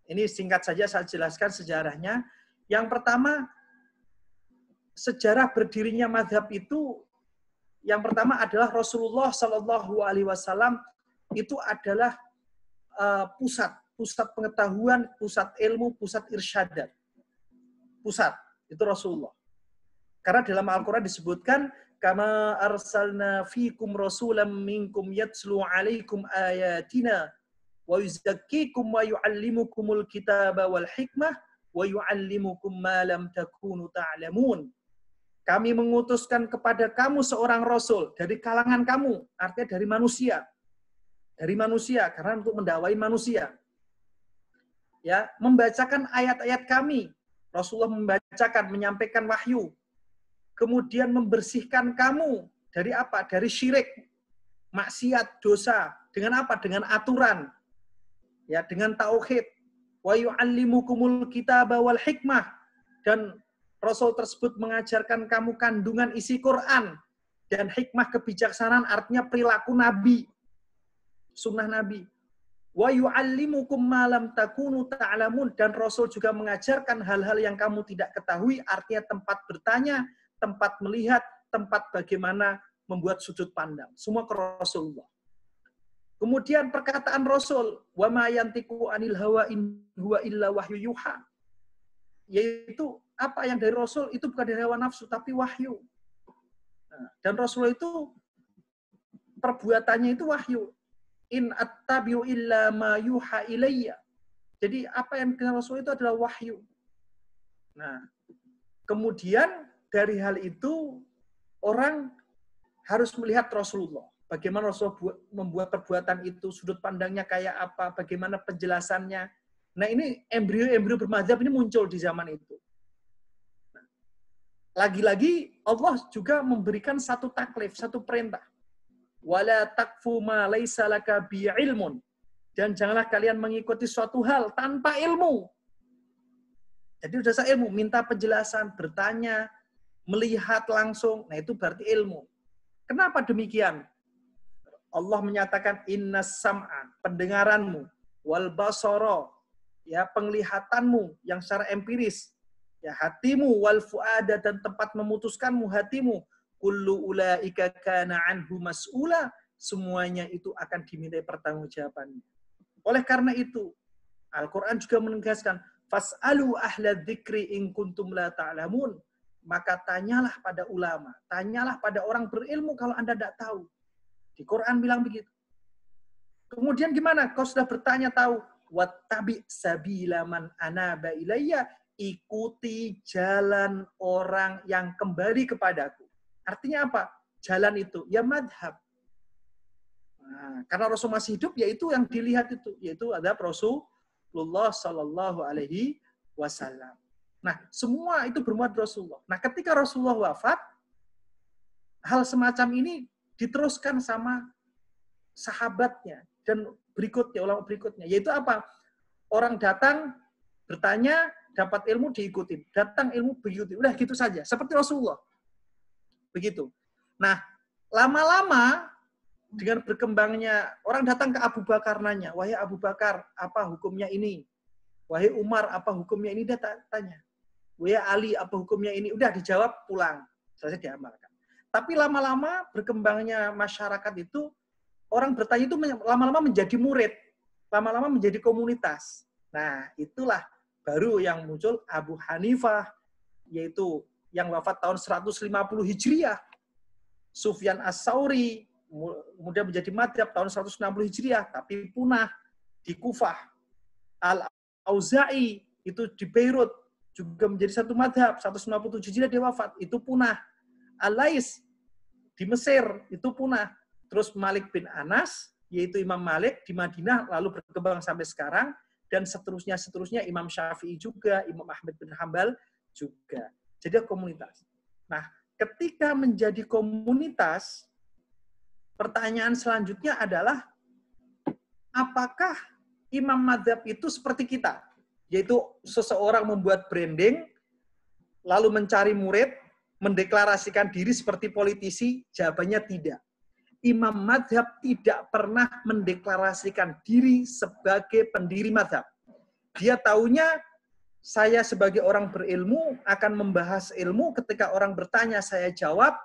Ini singkat saja saya jelaskan sejarahnya. Yang pertama, sejarah berdirinya madhab itu, yang pertama adalah Rasulullah Shallallahu Alaihi Wasallam itu adalah pusat pengetahuan, pusat ilmu, pusat irsyadat. Pusat, itu Rasulullah. Karena dalam Al-Quran disebutkan, kama arsalna fikum rasulam minkum yatslu alaikum ayatina wa yuzakkikum wa yu'allimukumul kitaba wal hikmah wa yu'allimukum ma lam takunu ta'lamun. Kami mengutuskan kepada kamu seorang rasul dari kalangan kamu, artinya dari manusia. Dari manusia, karena untuk mendakwai manusia. Ya, membacakan ayat-ayat kami. Rasulullah membacakan, menyampaikan wahyu. Kemudian membersihkan kamu dari apa? Dari syirik, maksiat, dosa. Dengan apa? Dengan aturan. Ya, dengan tauhid. Wa yu'allimukumul kitaba wal hikmah. Dan Rasul tersebut mengajarkan kamu kandungan isi Quran. Dan hikmah kebijaksanaan artinya perilaku Nabi. Sunnah Nabi. Wa yu'allimukum ma lam takunu ta'lamun. Dan Rasul juga mengajarkan hal-hal yang kamu tidak ketahui. Artinya tempat bertanya, tempat melihat, tempat bagaimana membuat sudut pandang. Semua ke Rasulullah. Kemudian perkataan Rasul, wa ma yantiqu anil hawa in huwa illa wahyu yuha. Yaitu apa yang dari Rasul itu bukan dari hawa nafsu tapi wahyu. Dan Rasul itu perbuatannya itu wahyu. In attabi'u illa ma yuha ilayya. Jadi apa yang dari Rasul itu adalah wahyu. Nah, kemudian dari hal itu orang harus melihat Rasulullah. Bagaimana Rasulullah membuat perbuatan itu, sudut pandangnya kayak apa, bagaimana penjelasannya. Nah, ini embrio-embrio bermadzhab ini muncul di zaman itu. Lagi-lagi Allah juga memberikan satu taklif, satu perintah. Wala takfu ma laisa laka bi ilmun. Dan janganlah kalian mengikuti suatu hal tanpa ilmu. Jadi udah saya ilmu, minta penjelasan, bertanya, melihat langsung. Nah, itu berarti ilmu. Kenapa demikian? Allah menyatakan innas sam'a, pendengaranmu, wal basara, ya penglihatanmu yang secara empiris, ya hatimu, wal fuada, dan tempat memutuskanmu hatimu, kullu ulaika kana anhu mas'ula, semuanya itu akan dimintai pertanggungjawabannya. Oleh karena itu, Al-Qur'an juga menegaskan fas'alu ahla dzikri in kuntum la ta'lamun, maka tanyalah pada ulama, tanyalah pada orang berilmu kalau Anda tidak tahu. Di Quran bilang begitu. Kemudian gimana? Kau sudah bertanya tahu. Wattabi sabila man anaba ilayya. Ikuti jalan orang yang kembali kepadaku. Artinya apa? Jalan itu. Ya madhab. Nah, karena Rasul masih hidup, yaitu yang dilihat itu. Yaitu ada Rasulullah Sallallahu Alaihi Wasallam. Nah, semua itu bermuat Rasulullah. Nah, ketika Rasulullah wafat, hal semacam ini diteruskan sama sahabatnya. Dan berikutnya. Yaitu apa? Orang datang, bertanya, dapat ilmu, diikutin. Datang ilmu, diikutin. Udah gitu saja. Seperti Rasulullah. Begitu. Nah, lama-lama, dengan berkembangnya, orang datang ke Abu Bakar nanya, wahai Abu Bakar, apa hukumnya ini? Wahai Umar, apa hukumnya ini? Dia tanya. Wahai Ali, apa hukumnya ini? Udah dijawab, pulang. Selesai diamalkan. Tapi lama-lama berkembangnya masyarakat itu, orang bertanya itu lama-lama menjadi murid. Lama-lama menjadi komunitas. Nah, itulah baru yang muncul Abu Hanifah, yaitu yang wafat tahun 150 Hijriah. Sufyan As-Sauri, kemudian menjadi madhab tahun 160 Hijriah, tapi punah di Kufah. Al-Auza'i, itu di Beirut, juga menjadi satu madhab, 197 Hijriah dia wafat, itu punah. Al-Lais, di Mesir, itu punah. Terus Malik bin Anas, yaitu Imam Malik, di Madinah, lalu berkembang sampai sekarang, dan seterusnya Imam Syafi'i juga, Imam Ahmad bin Hambal juga. Jadi komunitas. Nah, ketika menjadi komunitas, pertanyaan selanjutnya adalah, apakah imam madzhab itu seperti kita? Yaitu seseorang membuat branding, lalu mencari murid, mendeklarasikan diri seperti politisi? Jawabannya tidak. Imam madzhab tidak pernah mendeklarasikan diri sebagai pendiri madzhab. Dia taunya, saya sebagai orang berilmu akan membahas ilmu, ketika orang bertanya saya jawab,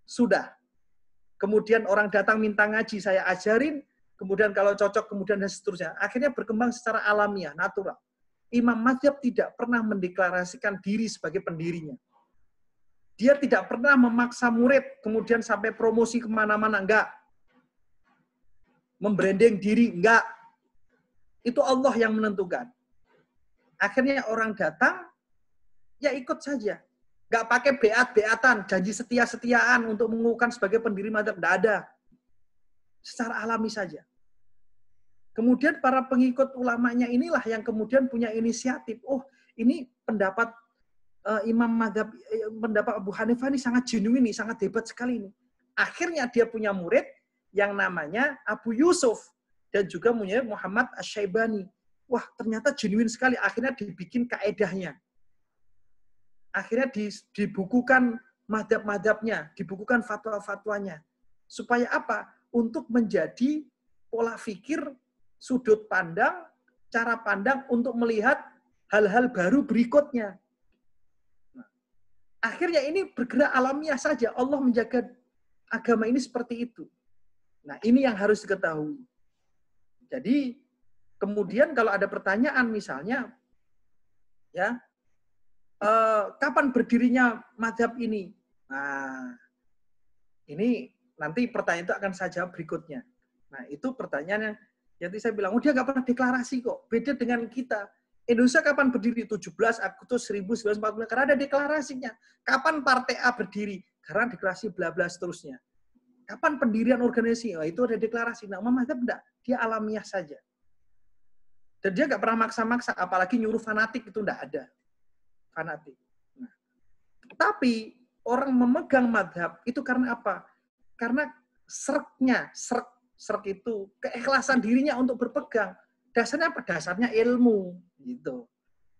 sudah. Kemudian orang datang minta ngaji, saya ajarin, kemudian kalau cocok, kemudian dan seterusnya. Akhirnya berkembang secara alamiah, natural. Imam madzhab tidak pernah mendeklarasikan diri sebagai pendirinya. Dia tidak pernah memaksa murid, kemudian sampai promosi kemana-mana, enggak. Membranding diri, enggak. Itu Allah yang menentukan. Akhirnya orang datang, ya ikut saja. Nggak pakai beat-beatan, janji setia-setiaan untuk mengukuhkan sebagai pendiri madzhab. Nggak ada. Secara alami saja. Kemudian para pengikut ulamanya inilah yang kemudian punya inisiatif. Oh, ini pendapat Imam madzhab, pendapat Abu Hanifah ini sangat genuine, ini sangat hebat sekali ini. Akhirnya dia punya murid yang namanya Abu Yusuf. Dan juga punya Muhammad Asy-Syaibani. Wah, ternyata genuine sekali. Akhirnya dibikin kaedahnya. Akhirnya dibukukan madhab-madhabnya, dibukukan fatwa-fatwanya. Supaya apa? Untuk menjadi pola fikir, sudut pandang, cara pandang untuk melihat hal-hal baru berikutnya. Nah, akhirnya ini bergerak alamiah saja. Allah menjaga agama ini seperti itu. Nah, ini yang harus diketahui. Jadi, kemudian kalau ada pertanyaan misalnya, ya, kapan berdirinya mazhab ini? Nah, ini nanti pertanyaan itu akan saya jawab berikutnya. Nah, itu pertanyaannya. Jadi saya bilang, dia nggak pernah deklarasi kok. Beda dengan kita. Indonesia kapan berdiri? 17 Agustus 1945. Karena ada deklarasinya. Kapan Partai A berdiri? Karena deklarasi bla bla seterusnya. Kapan pendirian organisasi? Oh, itu ada deklarasi. Nah, mazhab enggak. Dia alamiah saja. Dan dia nggak pernah maksa-maksa. Apalagi nyuruh fanatik, itu enggak ada. Fanatik. Nah, tapi orang memegang mazhab itu karena apa? Karena serk itu keikhlasan dirinya untuk berpegang. Dasarnya apa? Dasarnya ilmu, gitu.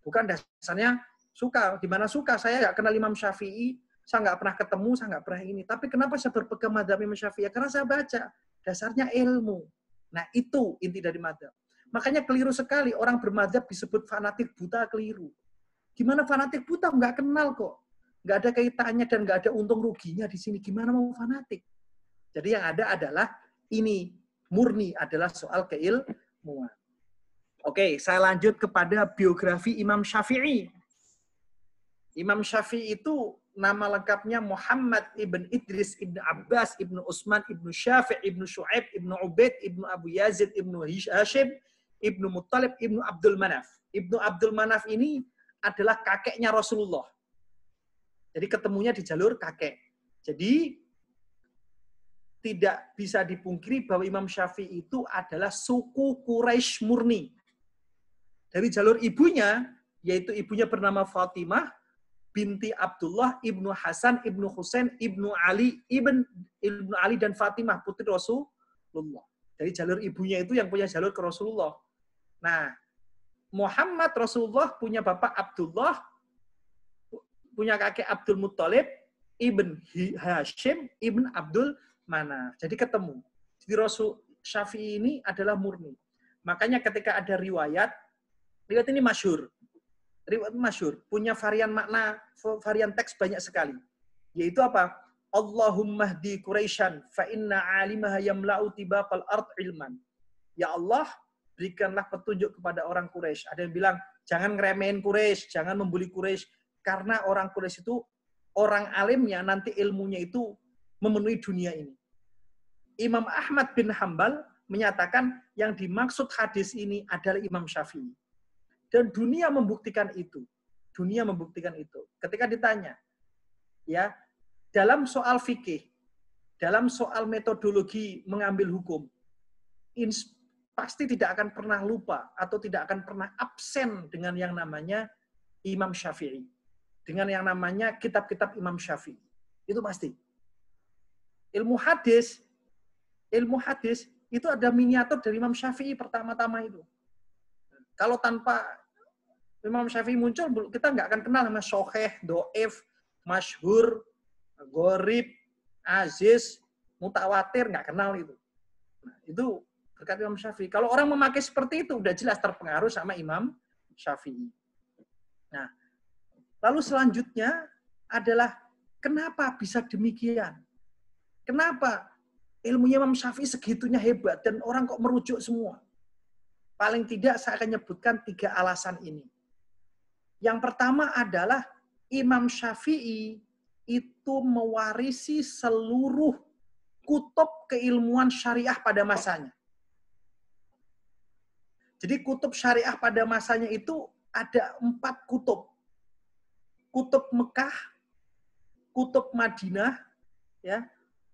Bukan dasarnya suka. Di mana suka? Saya nggak kenal Imam Syafi'i, saya nggak pernah ketemu, saya nggak pernah ini. Tapi kenapa saya berpegang mazhab Imam Syafi'i? Karena saya baca. Dasarnya ilmu. Nah, itu inti dari mazhab. Makanya keliru sekali orang bermazhab disebut fanatik buta, keliru. Gimana fanatik buta? Nggak kenal kok. Nggak ada kaitannya dan nggak ada untung ruginya di sini. Gimana mau fanatik? Jadi yang ada adalah ini murni adalah soal keilmuan. Oke, saya lanjut kepada biografi Imam Syafi'i. Imam Syafi'i itu nama lengkapnya Muhammad ibn Idris ibn Abbas ibn Utsman ibn Syafi' ibn Syu'aib ibn Ubaid ibn Abu Yazid ibn Hashim ibn Muttalib ibn Abdul Manaf. Ibnu Abdul Manaf ini adalah kakeknya Rasulullah. Jadi ketemunya di jalur kakek. Jadi tidak bisa dipungkiri bahwa Imam Syafi'i itu adalah suku Quraisy murni. Dari jalur ibunya, yaitu ibunya bernama Fatimah binti Abdullah ibnu Hasan ibnu Husain ibnu Ali dan Fatimah putri Rasulullah. Dari jalur ibunya itu yang punya jalur ke Rasulullah. Nah, Muhammad Rasulullah punya bapak Abdullah, punya kakek Abdul Muttalib, Ibn Hashim, Ibn Abdul Manaf. Jadi ketemu. Jadi Rasul Syafi'i ini adalah murni. Makanya ketika ada riwayat ini masyhur. Riwayat masyhur, punya varian makna, varian teks banyak sekali. Yaitu apa? Allahumma hdi Quraisyan fa inna alimaha yamla'u tibaqal ard ilman. Ya Allah, berikanlah petunjuk kepada orang Quraisy. Ada yang bilang, jangan ngeremehin Quraisy, jangan membuli Quraisy, karena orang Quraisy itu orang alimnya nanti ilmunya itu memenuhi dunia ini. Imam Ahmad bin Hambal menyatakan yang dimaksud hadis ini adalah Imam Syafi'i. Dan dunia membuktikan itu. Dunia membuktikan itu. Ketika ditanya, ya, dalam soal fikih, dalam soal metodologi mengambil hukum, pasti tidak akan pernah lupa atau tidak akan pernah absen dengan yang namanya Imam Syafi'i. Dengan yang namanya kitab-kitab Imam Syafi'i. Itu pasti. Ilmu hadis itu ada miniatur dari Imam Syafi'i pertama-tama itu. Kalau tanpa Imam Syafi'i muncul, kita nggak akan kenal nama Soheh, Do'if, Masyhur, Gorib, Aziz, Mutawatir, nggak kenal itu. Nah, itu berkat Imam Syafi'i. Kalau orang memakai seperti itu, udah jelas terpengaruh sama Imam Syafi'i. Nah, lalu selanjutnya adalah kenapa bisa demikian? Kenapa ilmunya Imam Syafi'i segitunya hebat dan orang kok merujuk semua? Paling tidak saya akan menyebutkan 3 alasan ini. Yang pertama adalah Imam Syafi'i itu mewarisi seluruh kutub keilmuan syariah pada masanya. Jadi kutub syariah pada masanya itu ada 4 kutub. Kutub Mekah, kutub Madinah, ya,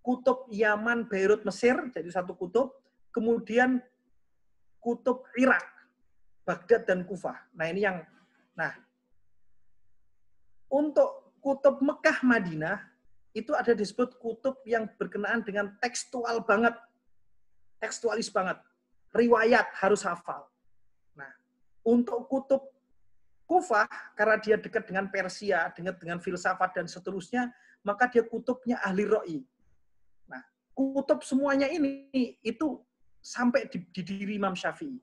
kutub Yaman, Beirut, Mesir, jadi satu kutub. Kemudian kutub Irak, Baghdad dan Kufah. Nah ini yang, untuk kutub Mekah, Madinah, itu ada disebut kutub yang berkenaan dengan tekstual banget. Tekstualis banget. Riwayat harus hafal. Nah, untuk kutub Kufah, karena dia dekat dengan Persia, dengan filsafat dan seterusnya, maka dia kutubnya ahli ro'i. Nah, kutub semuanya ini, itu sampai di diri Imam Syafi'i.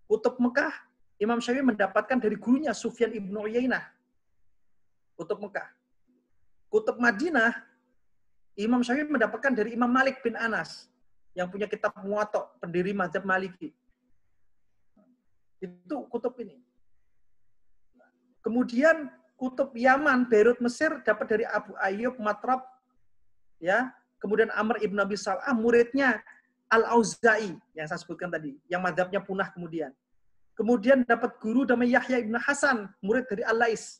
Kutub Mekah, Imam Syafi'i mendapatkan dari gurunya Sufyan ibn Uyainah. Kutub Mekah. Kutub Madinah, Imam Syafi'i mendapatkan dari Imam Malik bin Anas, yang punya kitab Muwatta, pendiri mazhab Maliki. Itu kutub ini. Kemudian kutub Yaman, Beirut, Mesir dapat dari Abu Ayyub Matrab, ya. Kemudian Amr ibn Abi Sal'ah, muridnya Al-Auza'i yang saya sebutkan tadi, yang mazhabnya punah kemudian. Kemudian dapat guru namanya Yahya ibn Hasan, murid dari Al-Lais.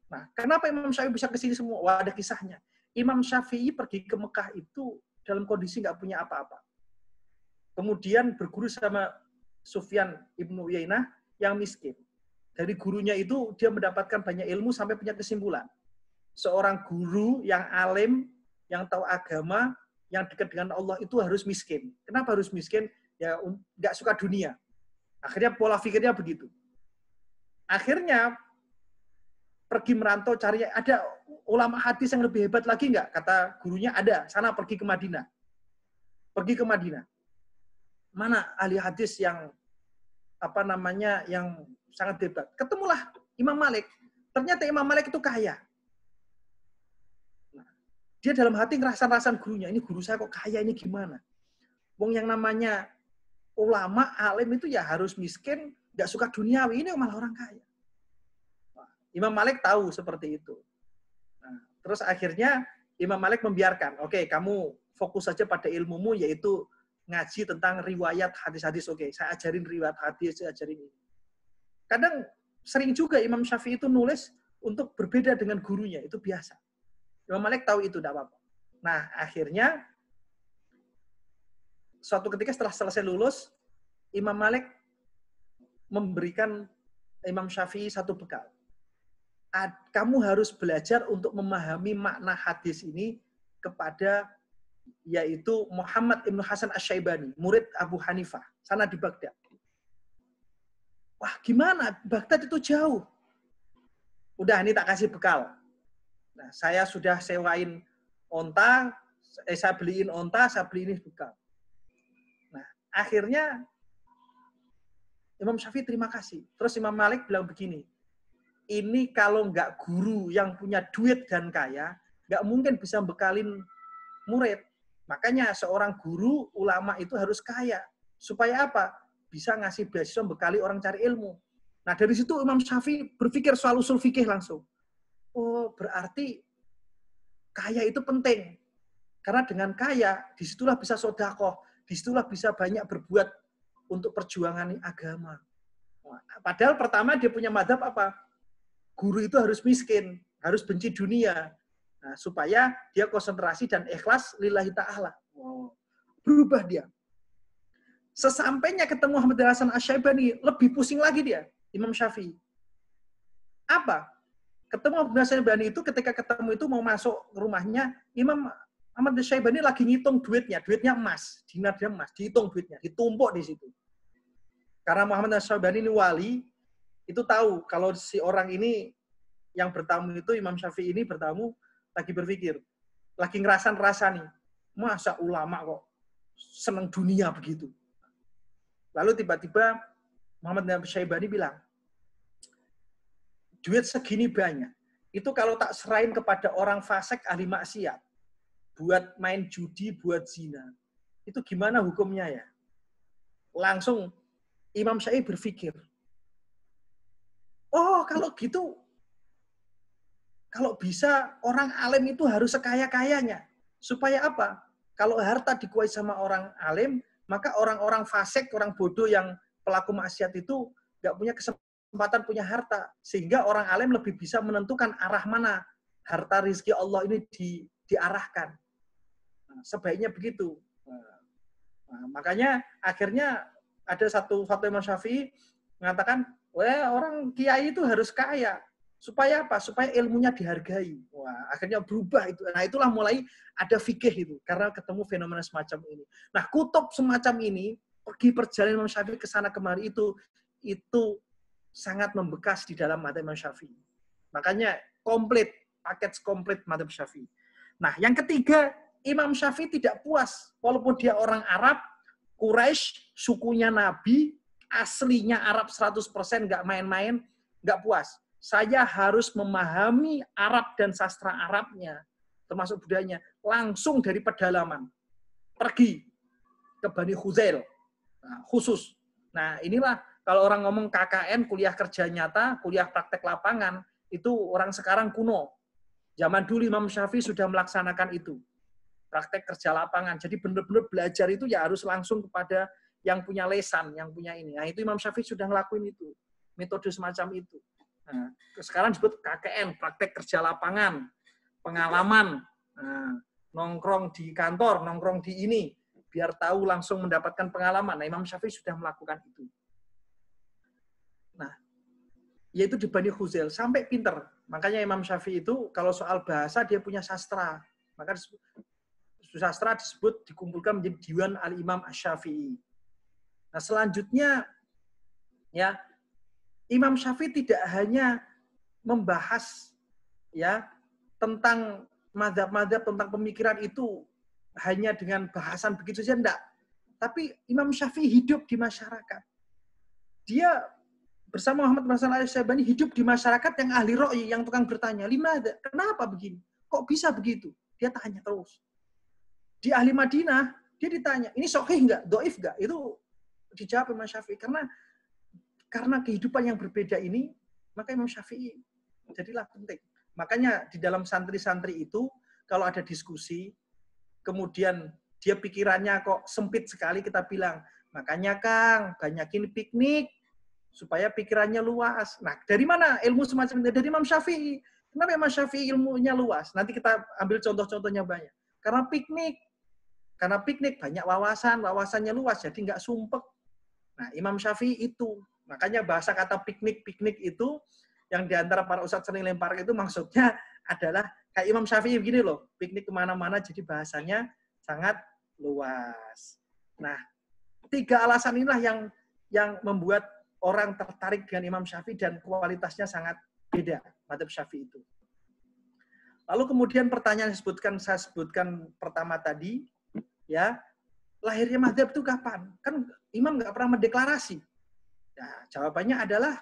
Nah, kenapa Imam Syafi'i bisa ke sini semua? Wah, ada kisahnya. Imam Syafi'i pergi ke Mekah itu dalam kondisi nggak punya apa-apa. Kemudian berguru sama Sufyan ibn Uyainah yang miskin. Dari gurunya itu dia mendapatkan banyak ilmu sampai punya kesimpulan. Seorang guru yang alim, yang tahu agama, yang dekat dengan Allah itu harus miskin. Kenapa harus miskin? Ya nggak suka dunia. Akhirnya pola pikirnya begitu. Akhirnya pergi merantau cari, ada ulama hadis yang lebih hebat lagi nggak? Kata gurunya ada, sana pergi ke Madinah. Pergi ke Madinah. Mana ahli hadis yang yang sangat hebat? Ketemulah Imam Malik. Ternyata Imam Malik itu kaya. Nah, dia dalam hati ngerasan-rasan gurunya, ini guru saya kok kaya, ini gimana? Wong yang namanya ulama, alim itu ya harus miskin, nggak suka duniawi, ini malah orang kaya. Imam Malik tahu seperti itu. Nah, terus akhirnya Imam Malik membiarkan, oke, kamu fokus saja pada ilmumu, yaitu ngaji tentang riwayat hadis-hadis. Oke, saya ajarin riwayat hadis, saya ajarin ini. Kadang sering juga Imam Syafi'i itu nulis untuk berbeda dengan gurunya, itu biasa. Imam Malik tahu itu, tidak apa-apa. Nah, akhirnya suatu ketika setelah selesai lulus, Imam Malik memberikan Imam Syafi'i satu bekal. Kamu harus belajar untuk memahami makna hadis ini kepada yaitu Muhammad Ibnu Hasan Asy-Syaibani, murid Abu Hanifah, sana di Baghdad. Wah, gimana? Baghdad itu jauh. Udah, ini tak kasih bekal. Nah, saya sudah sewain onta, saya beliin onta, saya beli ini bekal. Nah, akhirnya Imam Syafi'i terima kasih. Terus Imam Malik bilang begini, ini kalau nggak guru yang punya duit dan kaya, nggak mungkin bisa bekalin murid. Makanya seorang guru, ulama itu harus kaya. Supaya apa? Bisa ngasih beasiswa bekali orang cari ilmu. Nah, dari situ Imam Syafi'i berpikir soal usul fikih langsung. Oh, berarti kaya itu penting. Karena dengan kaya, disitulah bisa sedekah, disitulah bisa banyak berbuat untuk perjuangan agama. Padahal pertama dia punya mazhab apa? Guru itu harus miskin, harus benci dunia. Nah, supaya dia konsentrasi dan ikhlas lillahi ta'ala. Wow. Berubah dia. Sesampainya ketemu Muhammad Hasan Asy-Syaibani, lebih pusing lagi dia, Imam Syafi'i. Apa? Ketemu Muhammad Hasan Asy-Syaibani itu, ketika ketemu itu mau masuk rumahnya, Imam Muhammad Asy-Syaibani lagi ngitung duitnya emas, dinarnya emas, dihitung duitnya, ditumpuk di situ. Karena Muhammad Asy-Syaibani ini wali, itu tahu kalau si orang ini yang bertamu itu, Imam Syafi'i ini bertamu, lagi berpikir, lagi ngerasa nih, masa ulama kok seneng dunia begitu. Lalu tiba-tiba Muhammad Asy-Syaibani bilang, duit segini banyak, itu kalau tak serahin kepada orang fasik ahli maksiat, buat main judi, buat zina, itu gimana hukumnya ya? Langsung Imam Syafi'i berpikir, oh kalau gitu, kalau bisa orang alim itu harus sekaya-kayanya. Supaya apa? Kalau harta dikuasai sama orang alim, maka orang-orang fasik, orang bodoh yang pelaku maksiat itu nggak punya kesempatan punya harta. Sehingga orang alim lebih bisa menentukan arah mana harta rizki Allah ini diarahkan. Nah, sebaiknya begitu. Nah, makanya akhirnya ada satu Imam Syafi'i mengatakan, wah orang kiai itu harus kaya. Supaya apa? Supaya ilmunya dihargai. Wah, akhirnya berubah itu. Nah, itulah mulai ada fikih itu. Karena ketemu fenomena semacam ini. Nah, kutub semacam ini, pergi perjalanan Imam Syafi'i ke sana kemari itu sangat membekas di dalam mazhab Imam Syafi'i. Makanya paket komplit mazhab Syafi'i. Nah, yang ketiga, Imam Syafi'i tidak puas. Walaupun dia orang Arab, Quraisy, sukunya Nabi, aslinya Arab 100%, nggak main-main, nggak puas. Saya harus memahami Arab dan sastra Arabnya, termasuk budayanya, langsung dari pedalaman. Pergi ke Bani Khuzail, khusus. Nah, inilah kalau orang ngomong KKN, kuliah kerja nyata, kuliah praktek lapangan, itu orang sekarang kuno. Zaman dulu Imam Syafi'i sudah melaksanakan itu. Praktek kerja lapangan. Jadi benar-benar belajar itu ya harus langsung kepada yang punya lesan, yang punya ini. Nah, itu Imam Syafi'i sudah ngelakuin itu. Metode semacam itu. Nah, sekarang disebut KKN, praktek kerja lapangan, pengalaman, nongkrong di kantor, nongkrong di ini, biar tahu langsung mendapatkan pengalaman. Nah, Imam Syafi'i sudah melakukan itu. Nah, yaitu di Bani Khuzail, sampai pinter. Makanya Imam Syafi'i itu, kalau soal bahasa, dia punya sastra. Maka sastra disebut, dikumpulkan menjadi Diwan Al-Imam Asy-Syafi'i. Nah, selanjutnya, ya, Imam Syafi'i tidak hanya membahas ya tentang mazhab-mazhab, tentang pemikiran itu hanya dengan bahasan begitu saja, enggak. Tapi Imam Syafi'i hidup di masyarakat. Dia bersama Muhammad Hasan Asy-Syaibani hidup di masyarakat yang ahli ra'yi, yang tukang bertanya, "Limada? Kenapa begini? Kok bisa begitu?" Dia tanya terus. Di ahli Madinah, dia ditanya, "Ini sahih enggak? Dhaif enggak?" Itu dijawab Imam Syafi'i karena kehidupan yang berbeda ini, maka Imam Syafi'i jadilah penting. Makanya di dalam santri-santri itu, kalau ada diskusi, kemudian dia pikirannya kok sempit sekali, kita bilang, makanya Kang, banyakin piknik, supaya pikirannya luas. Nah, dari mana ilmu semacam ini? Dari Imam Syafi'i. Kenapa Imam Syafi'i ilmunya luas? Nanti kita ambil contoh-contohnya banyak. Karena piknik banyak wawasannya luas, jadi nggak sumpek. Nah, Imam Syafi'i itu. Makanya bahasa kata piknik itu yang diantara para ustadz sering lempar itu maksudnya adalah kayak Imam Syafi'i begini loh, piknik kemana-mana jadi bahasanya sangat luas. Nah, 3 alasan inilah yang membuat orang tertarik dengan Imam Syafi'i dan kualitasnya sangat beda mazhab Syafi'i itu. Lalu kemudian pertanyaan yang saya sebutkan pertama tadi, ya, lahirnya mazhab itu kapan? Kan Imam nggak pernah mendeklarasi. Nah, jawabannya adalah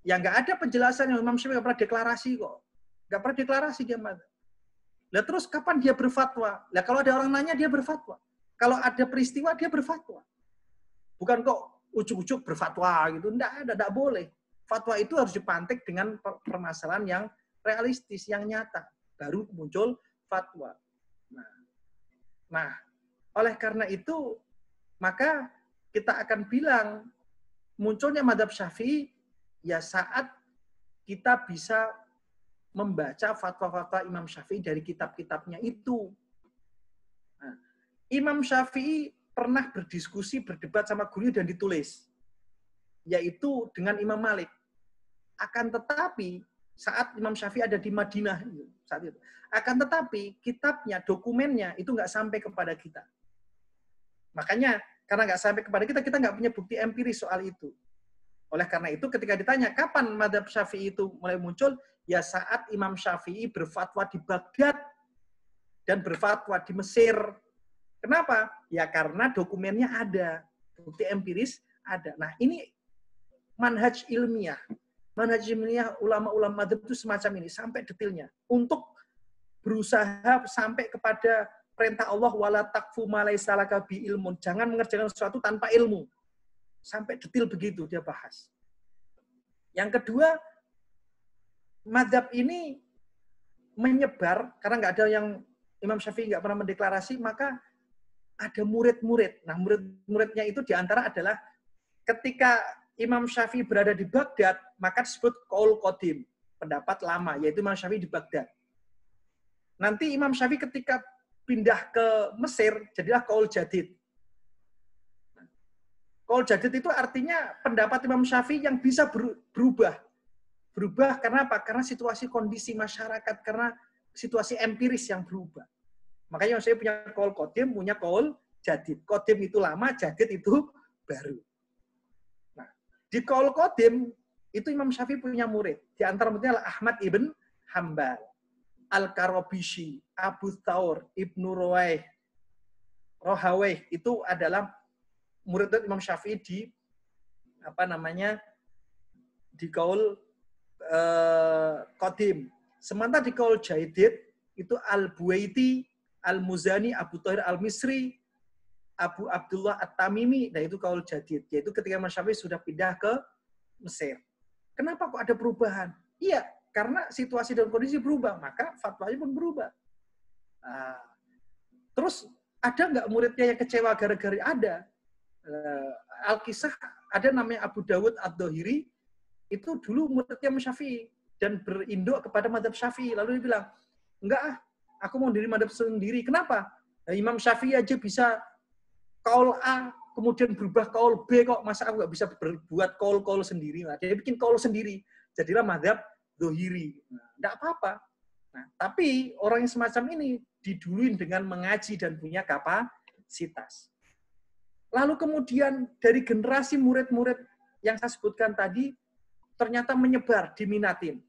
ya nggak ada penjelasan yang Imam Syafi'i nggak pernah deklarasi kok. Nggak pernah deklarasi dia mazhab. Lah terus kapan dia berfatwa? Lah kalau ada orang nanya dia berfatwa. Kalau ada peristiwa dia berfatwa. Bukan kok ujuk-ujuk berfatwa gitu. Enggak boleh. Fatwa itu harus dipantik dengan permasalahan yang realistis, yang nyata. Baru muncul fatwa. Nah, oleh karena itu, maka kita akan bilang munculnya mazhab Syafi'i ya saat kita bisa membaca fatwa-fatwa Imam Syafi'i dari kitab-kitabnya itu. Nah, Imam Syafi'i pernah berdiskusi, berdebat sama gurunya dan ditulis, yaitu dengan Imam Malik. Akan tetapi saat Imam Syafi'i ada di Madinah saat itu, akan tetapi kitabnya, dokumennya itu nggak sampai kepada kita. Makanya karena nggak sampai kepada kita, kita nggak punya bukti empiris soal itu. Oleh karena itu, ketika ditanya kapan mazhab Syafi'i itu mulai muncul, ya saat Imam Syafi'i berfatwa di Baghdad dan berfatwa di Mesir. Kenapa? Ya karena dokumennya ada, bukti empiris ada. Nah ini manhaj ilmiah. Manhaj ilmiah ulama-ulama mazhab itu semacam ini, sampai detailnya. Untuk berusaha sampai kepada perintah Allah, wala taqfu ma laysa laka bi ilmun. Jangan mengerjakan sesuatu tanpa ilmu. Sampai detail begitu dia bahas. Yang kedua, mazhab ini menyebar, karena nggak ada yang Imam Syafi'i nggak pernah mendeklarasi, maka ada murid-murid. Nah, murid-muridnya itu diantara adalah ketika Imam Syafi'i berada di Baghdad, maka disebut qaul qadim, pendapat lama, yaitu Imam Syafi'i di Baghdad. Nanti Imam Syafi'i ketika pindah ke Mesir, jadilah qaul jadid. Qaul jadid itu artinya pendapat Imam Syafi'i yang bisa berubah. Berubah karena apa? Karena situasi kondisi masyarakat, karena situasi empiris yang berubah. Makanya saya punya qaul qadim, punya qaul jadid. Qadim itu lama, jadid itu baru. Nah, di qaul qadim itu Imam Syafi'i punya murid. Di antara muridnya adalah Ahmad ibn Hanbal, Al-Karabishi, Abu Thawr, Ibnu Rohaweh, itu adalah murid Imam Syafi'i di di qaul qadim. Sementara di qaul jadid itu Al-Buwaiti, Al-Muzani, Abu Thahir Al-Misri, Abu Abdullah At-Tamimi, nah itu qaul jadid, yaitu ketika Imam Syafi'i sudah pindah ke Mesir. Kenapa kok ada perubahan? Iya, karena situasi dan kondisi berubah, maka fatwanya pun berubah. Terus ada nggak muridnya yang kecewa gara-gara ada? Al-Kisah ada namanya Abu Dawud Ad-Dhahiri, itu dulu muridnya Imam Syafi'i dan berinduk kepada mazhab Syafi'i. Lalu dia bilang, enggak aku mau diri mazhab sendiri. Kenapa? Nah, Imam Syafi'i aja bisa qaul A, kemudian berubah qaul B, kok masa aku nggak bisa berbuat qaul sendiri? Nah, dia bikin qaul sendiri. Jadilah mazhab Dhahiri. Nah, enggak apa-apa. Nah, tapi orang yang semacam ini diduluin dengan mengaji dan punya kapasitas. Lalu kemudian dari generasi murid-murid yang saya sebutkan tadi, ternyata menyebar, diminatin.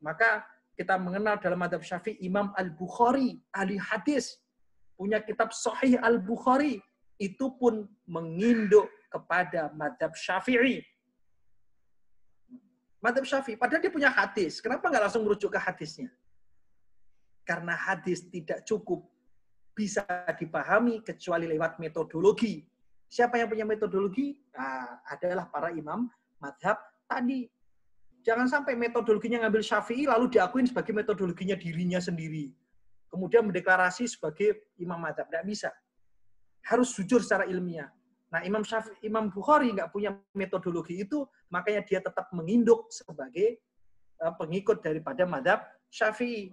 Maka kita mengenal dalam mazhab Syafi'i Imam Al-Bukhari, ahli hadis, punya kitab Sahih Al-Bukhari, itu pun menginduk kepada mazhab Syafi'i. Mazhab Syafi'i, padahal dia punya hadis. Kenapa nggak langsung merujuk ke hadisnya? Karena hadis tidak cukup bisa dipahami kecuali lewat metodologi. Siapa yang punya metodologi? Nah, adalah para imam mazhab tadi. Jangan sampai metodologinya ngambil Syafi'i lalu diakuin sebagai metodologinya dirinya sendiri. Kemudian mendeklarasi sebagai imam mazhab. Tidak bisa. Harus jujur secara ilmiah. Nah, Imam Bukhari nggak punya metodologi itu, makanya dia tetap menginduk sebagai pengikut daripada mazhab Syafi'i.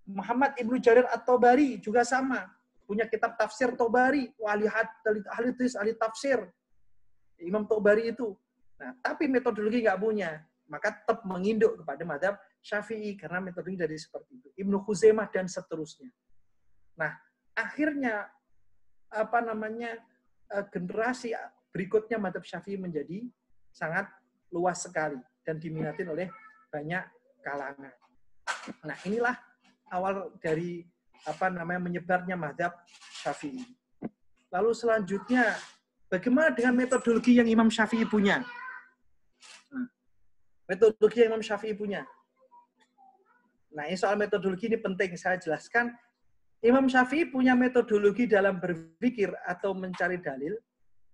Muhammad Ibnu Jarir At-Tabari juga sama. Punya kitab tafsir Tabari, ahli tafsir. Imam Tabari itu. Nah, tapi metodologi nggak punya. Maka tetap menginduk kepada mazhab Syafi'i karena metodologi dari seperti itu. Ibnu Khuzaimah dan seterusnya. Nah, akhirnya generasi berikutnya mazhab Syafi'i menjadi sangat luas sekali dan diminatin oleh banyak kalangan. Nah, inilah awal dari menyebarnya mazhab Syafi'i. Lalu selanjutnya, bagaimana dengan metodologi yang Imam Syafi'i punya? Metodologi yang Imam Syafi'i punya. Nah, ini soal metodologi ini penting saya jelaskan. Imam Syafi'i punya metodologi dalam berpikir atau mencari dalil,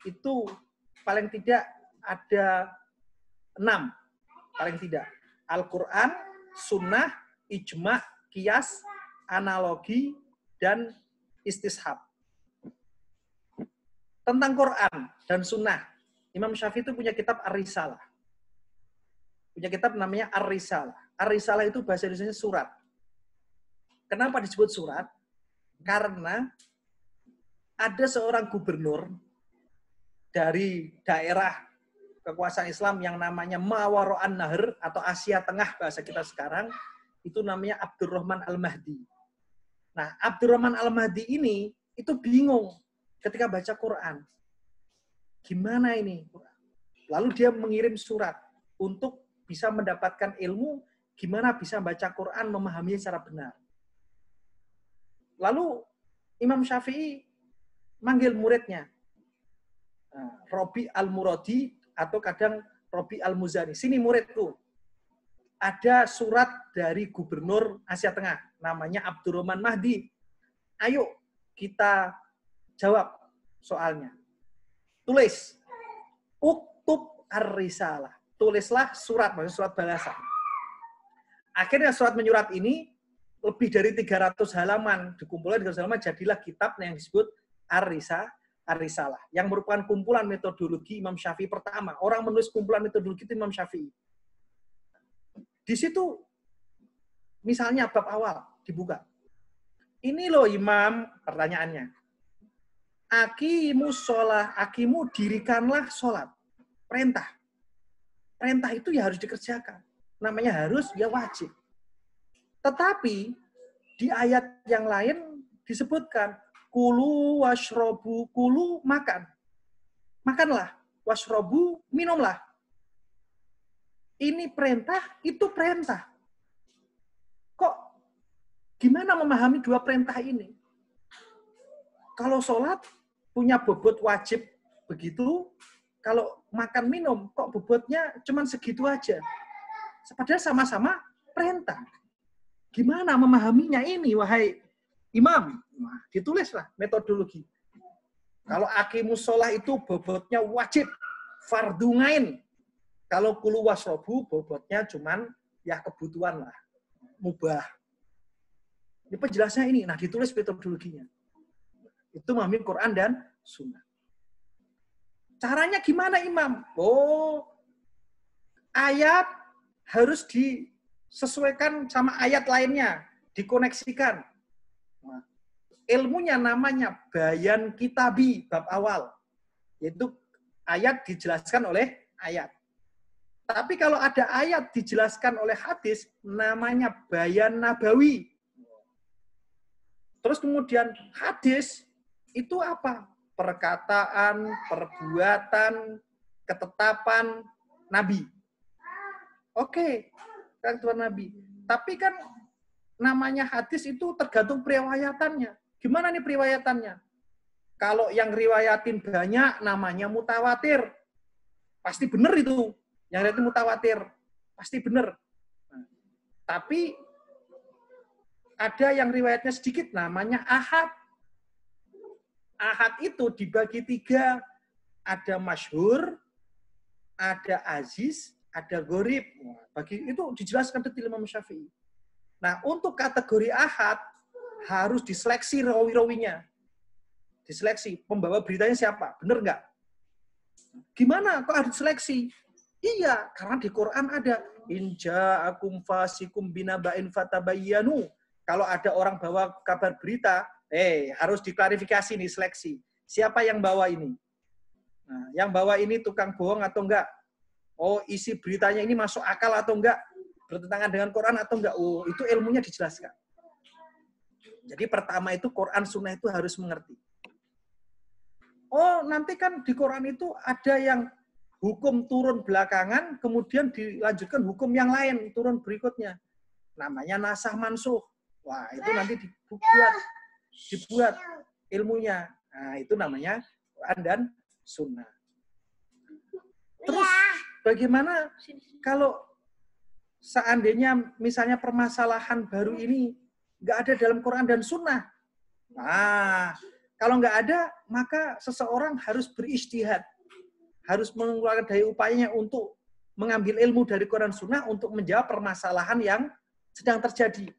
itu paling tidak ada 6. Paling tidak. Al-Quran, Sunnah, Ijma', Qiyas, Analogi, dan Istishab. Tentang Quran dan Sunnah, Imam Syafi'i itu punya kitab Ar-Risalah. Punya kitab namanya Ar-Risalah. Ar-Risalah itu bahasa Indonesianya surat. Kenapa disebut surat? Karena ada seorang gubernur dari daerah kekuasaan Islam yang namanya Mawaro'an Nahr atau Asia Tengah bahasa kita sekarang, itu namanya Abdurrahman Al-Mahdi. Nah, Abdurrahman Al-Mahdi ini itu bingung ketika baca Quran. Gimana ini? Lalu dia mengirim surat untuk bisa mendapatkan ilmu, gimana bisa baca Quran, memahaminya secara benar. Lalu Imam Syafi'i manggil muridnya, Robi Al-Muradi atau kadang Robi Al-Muzani. Sini muridku. Ada surat dari gubernur Asia Tengah, namanya Abdurrahman Mahdi. Ayo kita jawab soalnya. Tulis. Uktub Ar-Risalah. Tulislah surat, maksudnya surat balasan. Akhirnya surat menyurat ini lebih dari 300 halaman, dikumpulkan 300 halaman, jadilah kitab yang disebut Ar-Risalah, yang merupakan kumpulan metodologi Imam Syafi'i pertama. Orang menulis kumpulan metodologi itu Imam Syafi'i. Di situ, misalnya bab awal dibuka. Ini loh Imam, pertanyaannya. Akimu dirikanlah sholat. Perintah. Perintah itu ya harus dikerjakan. Namanya harus, ya wajib. Tetapi di ayat yang lain disebutkan kulu washrobu, kulu makan. Makanlah, washrobu minumlah. Ini perintah, itu perintah. Kok gimana memahami dua perintah ini? Kalau sholat punya bobot wajib begitu, kalau makan minum kok bobotnya cuma segitu aja. Padahal sama-sama perintah. Gimana memahaminya ini, wahai Imam? Nah, ditulislah metodologi. Kalau aqimus sholah itu bobotnya wajib, fardhu ngain. Kalau kulu wasrobu bobotnya cuman ya kebutuhan lah, mubah. Ini penjelasannya ini. Nah, ditulis metodologinya. Itu memahami Quran dan Sunnah. Caranya gimana, Imam? Oh, ayat harus disesuaikan sama ayat lainnya, dikoneksikan. Nah, ilmunya namanya bayan kitabi, bab awal. Yaitu ayat dijelaskan oleh ayat. Tapi kalau ada ayat dijelaskan oleh hadis, namanya bayan nabawi. Terus kemudian hadis itu apa? Perkataan, perbuatan, ketetapan Nabi. Oke, ketetapan Nabi. Tapi kan namanya hadis itu tergantung periwayatannya. Gimana nih periwayatannya? Kalau yang riwayatin banyak, namanya mutawatir. Pasti benar itu. Yang riwayatin mutawatir. Pasti benar. Tapi ada yang riwayatnya sedikit, namanya ahad. Ahad itu dibagi 3. Ada masyhur, ada aziz, ada gharib. Bagi itu dijelaskan detail Imam Syafi'i. Nah, untuk kategori ahad harus diseleksi rawi-rawinya. Diseleksi. Pembawa beritanya siapa? Benar nggak? Gimana kok harus diseleksi? Iya, karena di Quran ada in ja'akum fasikum binaba'in fatabayyanu. Kalau ada orang bawa kabar berita, harus diklarifikasi nih, seleksi. Siapa yang bawa ini? Nah, yang bawa ini tukang bohong atau enggak? Oh, isi beritanya ini masuk akal atau enggak? Bertentangan dengan Quran atau enggak? Oh, itu ilmunya dijelaskan. Jadi pertama itu Quran Sunnah itu harus mengerti. Oh, nanti kan di Quran itu ada yang hukum turun belakangan, kemudian dilanjutkan hukum yang lain turun berikutnya. Namanya nasah mansuh. Wah, itu nanti dibuat ilmunya. Nah, itu namanya Quran dan Sunnah. Terus bagaimana kalau seandainya misalnya permasalahan baru ini nggak ada dalam Quran dan Sunnah? Nah, kalau nggak ada, maka seseorang harus berijtihad. Harus mengeluarkan daya upayanya untuk mengambil ilmu dari Quran Sunnah untuk menjawab permasalahan yang sedang terjadi.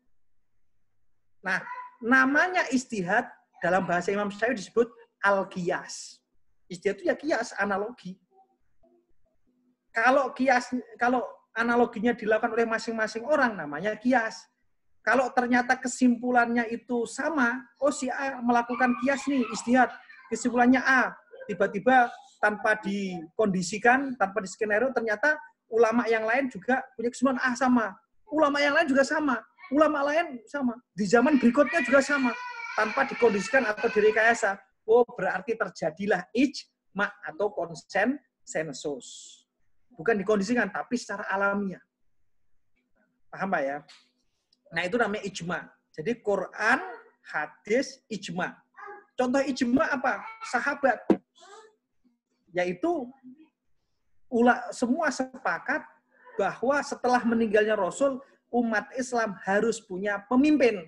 Nah, namanya ijtihad dalam bahasa Imam Syafi'i disebut al-qiyas. Ijtihad itu ya qiyas, analogi. Kalau analoginya dilakukan oleh masing-masing orang, namanya qiyas. Kalau ternyata kesimpulannya itu sama, oh si A melakukan qiyas nih, ijtihad. Kesimpulannya A, tiba-tiba tanpa dikondisikan, tanpa diskenario, ternyata ulama yang lain juga punya kesimpulan A sama. Ulama yang lain juga sama. Ulama lain sama. Di zaman berikutnya juga sama. Tanpa dikondisikan atau direkayasa. Oh, berarti terjadilah ijma atau konsensus. Bukan dikondisikan, tapi secara alamiah. Paham Pak ya? Nah, itu namanya ijma. Jadi Quran, hadis, ijma. Contoh ijma apa? Sahabat. Yaitu semua sepakat bahwa setelah meninggalnya Rasul, umat Islam harus punya pemimpin.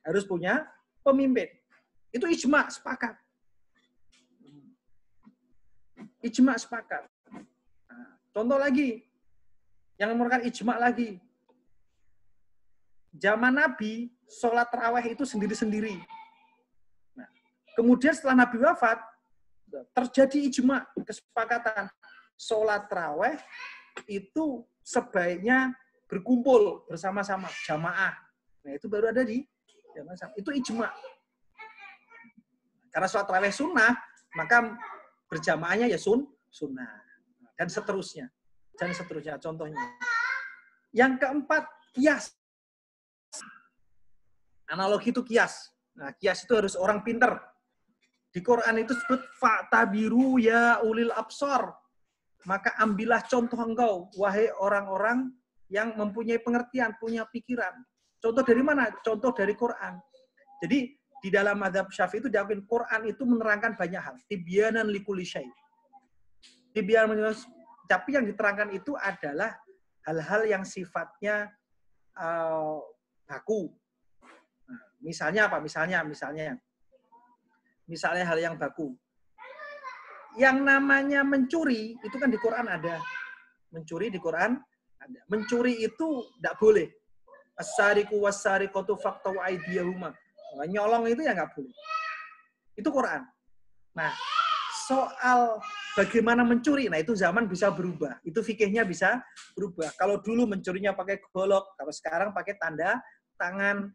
Harus punya pemimpin. Itu ijma, sepakat. Ijma, sepakat. Nah, contoh lagi, yang merupakan ijma lagi. Zaman Nabi, sholat tarawih itu sendiri-sendiri. Nah, kemudian setelah Nabi wafat, terjadi ijma, kesepakatan. Sholat tarawih itu sebaiknya berkumpul bersama-sama, jamaah. Nah, itu baru ada di jamaah. Itu ijma. Karena sholat tarawih sunnah, maka berjamaahnya ya sunnah. Dan seterusnya. Dan seterusnya, contohnya. Yang keempat, qiyas. Analogi itu qiyas. Nah, qiyas itu harus orang pinter. Di Quran itu disebut fa'tabiru ya ulil absar. Maka ambillah contoh engkau, wahai orang-orang yang mempunyai pengertian, punya pikiran. Contoh dari mana? Contoh dari Quran. Jadi di dalam mazhab Syafi'i itu diakui Quran itu menerangkan banyak hal. Tibyanan likulli syai'. Tapi yang diterangkan itu adalah hal-hal yang sifatnya baku. Nah, misalnya apa? Misalnya hal yang baku. Yang namanya mencuri itu kan di Quran ada. Mencuri di Quran ada. Mencuri itu tidak boleh. As-sariqu was-sariqatu faqta'u aydiyahuma. Nyolong itu ya nggak boleh. Itu Quran. Nah, soal bagaimana mencuri, nah itu zaman bisa berubah. Itu fikihnya bisa berubah. Kalau dulu mencurinya pakai golok, kalau sekarang pakai tanda tangan,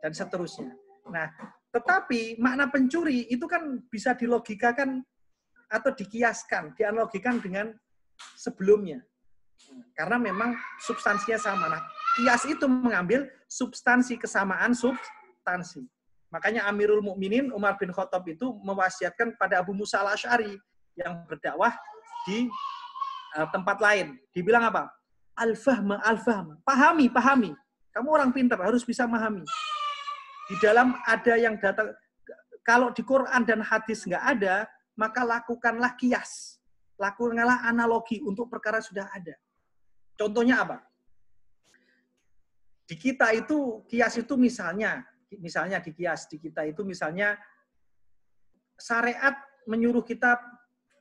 dan seterusnya. Nah, tetapi makna pencuri itu kan bisa dilogikakan atau dikiaskan, dianalogikan dengan sebelumnya. Karena memang substansinya sama. Nah, kias itu mengambil substansi, kesamaan substansi. Makanya Amirul Mukminin Umar bin Khattab itu mewasiatkan pada Abu Musa al-Asy'ari yang berdakwah di tempat lain. Dibilang apa? Al-fahma, al-fahma. Pahami. Kamu orang pintar, harus bisa memahami. Di dalam ada yang datang, kalau di Quran dan hadis nggak ada, maka lakukanlah kias. Lakukanlah analogi untuk perkara sudah ada. Contohnya apa? Di kita itu, kias itu misalnya di kias, di kita itu misalnya syariat menyuruh kita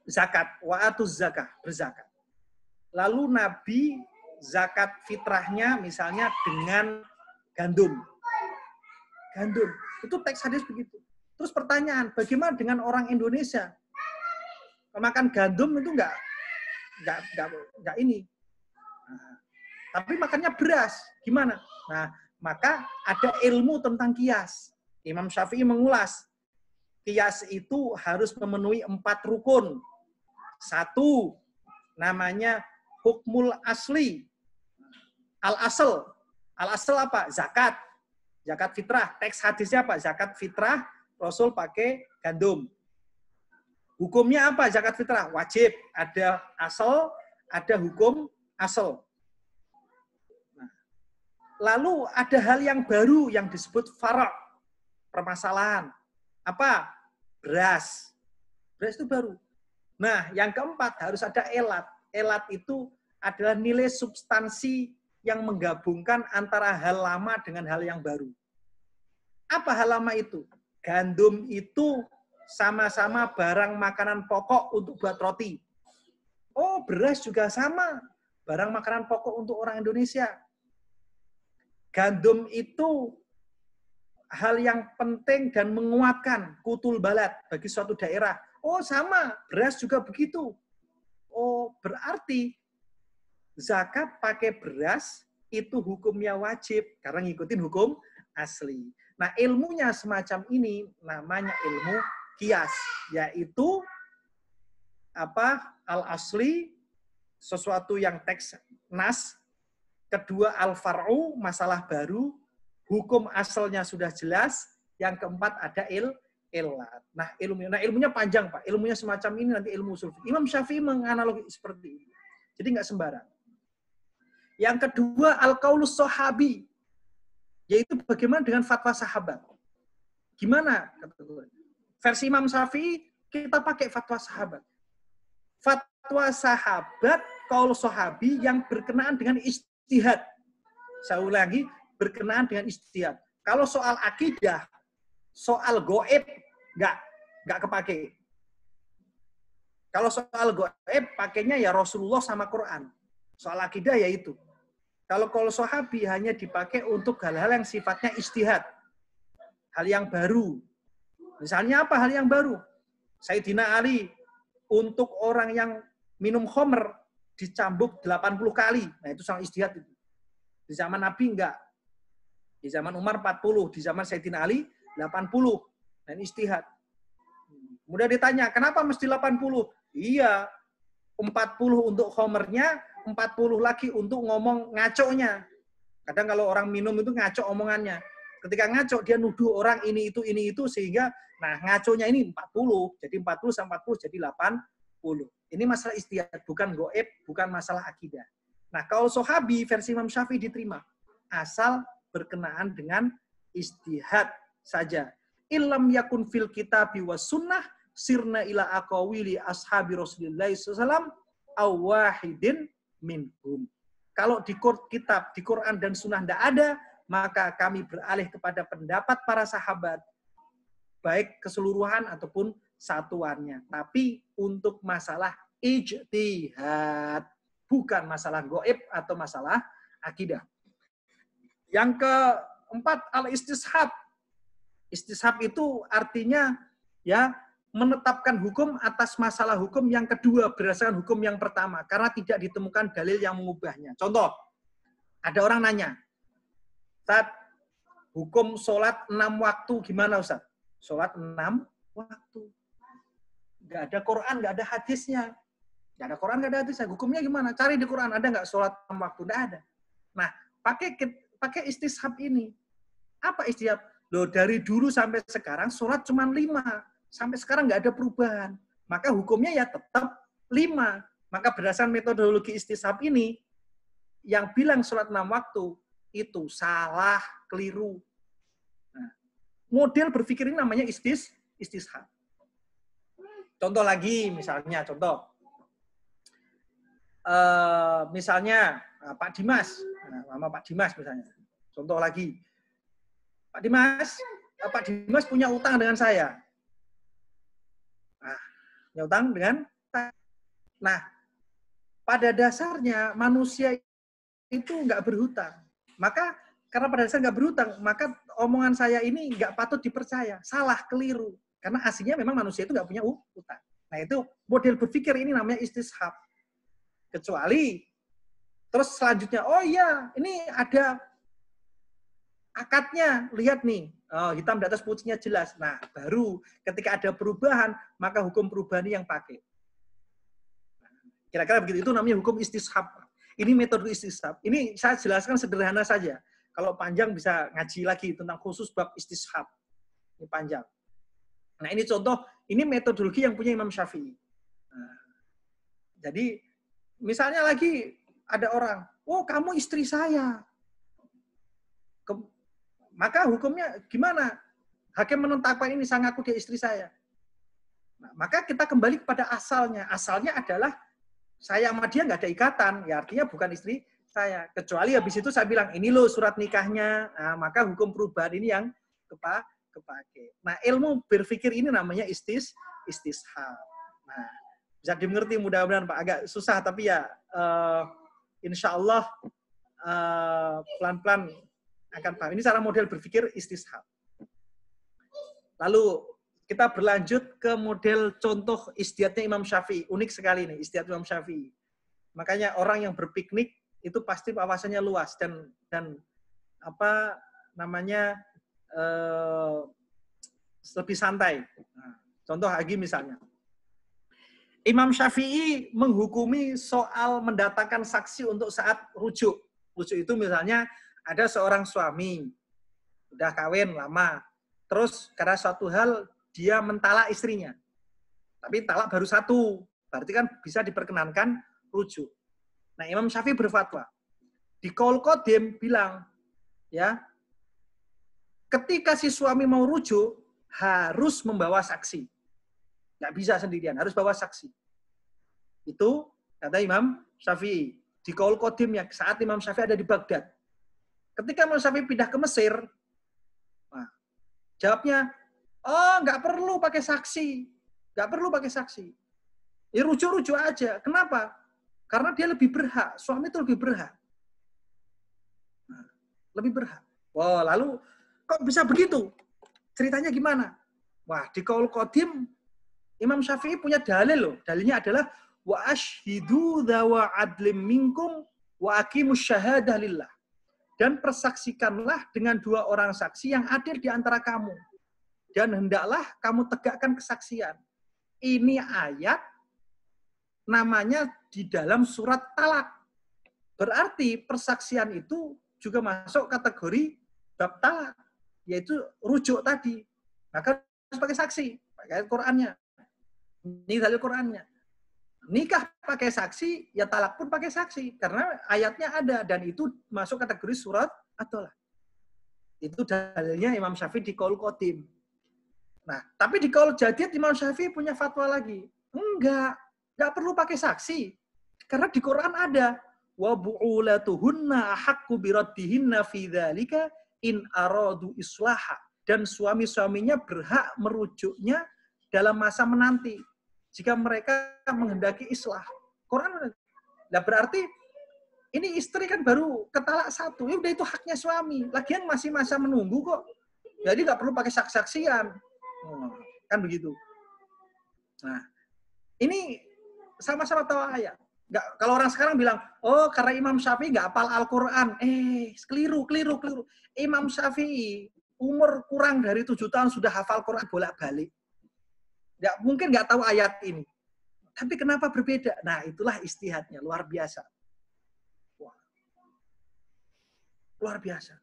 zakat, wa'atuz zakah, berzakat. Lalu Nabi zakat fitrahnya misalnya dengan gandum. Itu teks hadis begitu. Terus pertanyaan, bagaimana dengan orang Indonesia? Makan gandum itu enggak ini. Nah, tapi makannya beras, gimana? Nah, maka ada ilmu tentang kias. Imam Syafi'i mengulas. Kias itu harus memenuhi 4 rukun. 1, namanya hukmul asli. Al-asl. Al-asl apa? Zakat. Zakat fitrah, teks hadisnya apa? Zakat fitrah, Rasul pakai gandum. Hukumnya apa zakat fitrah? Wajib. Ada asal, ada hukum asal. Nah, lalu ada hal yang baru yang disebut fara', permasalahan. Apa? Beras. Beras itu baru. Nah, yang keempat harus ada elat. Elat itu adalah nilai substansi yang menggabungkan antara hal lama dengan hal yang baru. Apa hal lama itu? Gandum itu sama-sama barang makanan pokok untuk buat roti. Oh, beras juga sama. Barang makanan pokok untuk orang Indonesia. Gandum itu hal yang penting dan menguatkan kutul balad bagi suatu daerah. Oh, sama. Beras juga begitu. Oh, berarti zakat pakai beras itu hukumnya wajib karena ngikutin hukum asli. Nah, ilmunya semacam ini namanya ilmu kias, yaitu apa? Al-asli, sesuatu yang teks nas. Kedua, al-far'u, masalah baru. Hukum asalnya sudah jelas. Yang keempat ada illat. Nah, ilmunya panjang, Pak. Ilmunya semacam ini nanti ilmu usul fiqh. Imam Syafi'i menganalogi seperti ini. Jadi nggak sembarang. Yang kedua, al-qaulus sahabi, yaitu bagaimana dengan fatwa sahabat. Gimana? Versi Imam Syafi'i, kita pakai fatwa sahabat. Fatwa sahabat, qaul sahabi yang berkenaan dengan ijtihad. Saya ulangi, berkenaan dengan ijtihad. Kalau soal akidah, soal goib, nggak kepake. Kalau soal goib, pakainya ya Rasulullah sama Quran. Soal akidah ya itu. Kalau sahabi hanya dipakai untuk hal-hal yang sifatnya ijtihad. Hal yang baru. Misalnya apa hal yang baru? Sayyidina Ali untuk orang yang minum khamr dicambuk 80 kali. Nah, itu soal ijtihad itu. Di zaman Nabi enggak. Di zaman Umar 40, di zaman Sayyidina Ali 80. Dan ijtihad. Kemudian ditanya, kenapa mesti 80? Iya, 40 untuk khamrnya, 40 lagi untuk ngomong ngaconya. Kadang kalau orang minum itu ngaco omongannya. Ketika ngaco, dia nuduh orang ini itu, sehingga nah ngaconya ini 40. Jadi 40 sama 40 jadi 80. Ini masalah ijtihad, bukan goib, bukan masalah akidah. Nah, kalau sahabi versi Imam Syafi'i diterima. Asal berkenaan dengan ijtihad saja. Illam yakun fil kitabi was sunnah sirna ila aqawili ashabi Rasulillah SAW awahidin minhum. Kalau di kitab, di Quran dan sunnah tidak ada, maka kami beralih kepada pendapat para sahabat, baik keseluruhan ataupun satuannya. Tapi untuk masalah ijtihad, bukan masalah goib atau masalah akidah. Yang keempat, al-istishab. Istishab itu artinya ya menetapkan hukum atas masalah hukum yang kedua berdasarkan hukum yang pertama karena tidak ditemukan dalil yang mengubahnya. Contoh, ada orang nanya, Ustaz, hukum sholat 6 waktu gimana Ustaz? Sholat 6 waktu. Nggak ada Quran, nggak ada hadisnya. Nggak ada Quran, nggak ada hadisnya. Hukumnya gimana? Cari di Quran, ada nggak sholat 6 waktu? Nggak ada. Nah, pakai istishab ini. Apa istishab? Loh, dari dulu sampai sekarang sholat cuma 5. Sampai sekarang nggak ada perubahan. Maka hukumnya ya tetap 5. Maka berdasarkan metodologi istishab ini, yang bilang sholat 6 waktu, itu salah, keliru. Nah, model berpikir ini namanya istishab. Contoh lagi, misalnya, misalnya Pak Dimas, nama Pak Dimas misalnya. Contoh lagi, Pak Dimas punya utang dengan saya. Punya utang dengan saya. Nah, pada dasarnya manusia itu nggak berhutang. Maka karena pada dasarnya nggak berhutang, maka omongan saya ini nggak patut dipercaya, salah, keliru. Karena aslinya memang manusia itu nggak punya utang. Nah, itu model berpikir ini namanya istishab. Kecuali terus selanjutnya, oh iya, ini ada akadnya, lihat nih, hitam di atas putihnya jelas. Nah, baru ketika ada perubahan, maka hukum perubahan yang pakai. Kira-kira begitu, itu namanya hukum istishab. Ini metode istishab. Ini saya jelaskan sederhana saja. Kalau panjang bisa ngaji lagi tentang khusus bab istishab. Ini panjang. Nah, ini contoh, ini metodologi yang punya Imam Syafi'i. Nah, jadi, misalnya lagi ada orang, oh kamu istri saya. Maka hukumnya gimana? Hakim menetapkan ini, saya ngaku dia istri saya. Nah, maka kita kembali kepada asalnya. Asalnya adalah saya sama dia nggak ada ikatan, ya artinya bukan istri saya. Kecuali habis itu saya bilang, ini loh surat nikahnya. Nah, maka hukum perubahan ini yang kepake. Nah, ilmu berpikir ini namanya istishab. Nah, bisa dimengerti mudah-mudahan Pak. Agak susah, tapi ya insya Allah pelan-pelan akan paham. Ini cara model berpikir istishab. Lalu kita berlanjut ke model contoh istihadnya Imam Syafi'i. Unik sekali nih istihad Imam Syafi'i. Makanya orang yang berpiknik itu pasti wawasannya luas dan apa namanya lebih santai. Nah, contoh lagi misalnya, Imam Syafi'i menghukumi soal mendatangkan saksi untuk saat rujuk. Rujuk itu misalnya ada seorang suami, udah kawin lama, terus karena suatu hal dia mentalak istrinya. Tapi talak baru satu, berarti kan bisa diperkenankan rujuk. Nah, Imam Syafi'i berfatwa. Di Qaul Qadim bilang, ya, ketika si suami mau rujuk, harus membawa saksi. Nggak bisa sendirian, harus bawa saksi. Itu kata Imam Syafi'i. Di Qaul Qadim ya, saat Imam Syafi'i ada di Baghdad. Ketika Imam Syafi'i pindah ke Mesir, nah, jawabnya, oh nggak perlu pakai saksi. Nggak perlu pakai saksi. Ya rujuk-rujuk aja. Kenapa? Karena dia lebih berhak. Suami itu lebih berhak. Nah, lebih berhak. Wow, lalu kok bisa begitu? Ceritanya gimana? Wah, di Qaul Qadim Imam Syafi'i punya dalil loh. Dalilnya adalah wa ashhidu dzawa adlim minkum wa aqimus syahadah lillah. Dan persaksikanlah dengan 2 orang saksi yang adil di antara kamu. Dan hendaklah kamu tegakkan kesaksian. Ini ayat namanya di dalam surat talak. Berarti persaksian itu juga masuk kategori bab talak, yaitu rujuk tadi. Maka harus pakai saksi, pakai Qur'annya. Ini dalil Qur'annya. Nikah pakai saksi, ya talak pun pakai saksi. Karena ayatnya ada, dan itu masuk kategori surat at-talaq. Itu dalilnya Imam Syafi'i di Qaul Qadim. Nah, tapi di Qaul Jadid Imam Syafi'i punya fatwa lagi. Enggak perlu pakai saksi. Karena di Quran ada. Wa bu'ulatuhunna ahaqqu biraddihinna fi dzalika in aradu islaha. Dan suami-suaminya berhak merujuknya dalam masa menanti jika mereka menghendaki islah. Quran. Nah, berarti ini istri kan baru ketalak 1. Ya udah itu haknya suami. Lagian masih masa menunggu kok. Jadi nggak perlu pakai saksian. Kan begitu. Nah, ini sama-sama tahu ayat. Nggak, kalau orang sekarang bilang, oh karena Imam Syafi'i nggak hafal Al-Quran. Keliru. Imam Syafi'i umur kurang dari 7 tahun sudah hafal Quran bolak-balik. Nggak, mungkin nggak tahu ayat ini. Tapi kenapa berbeda? Nah, itulah istihadnya. Luar biasa. Wah. Luar biasa.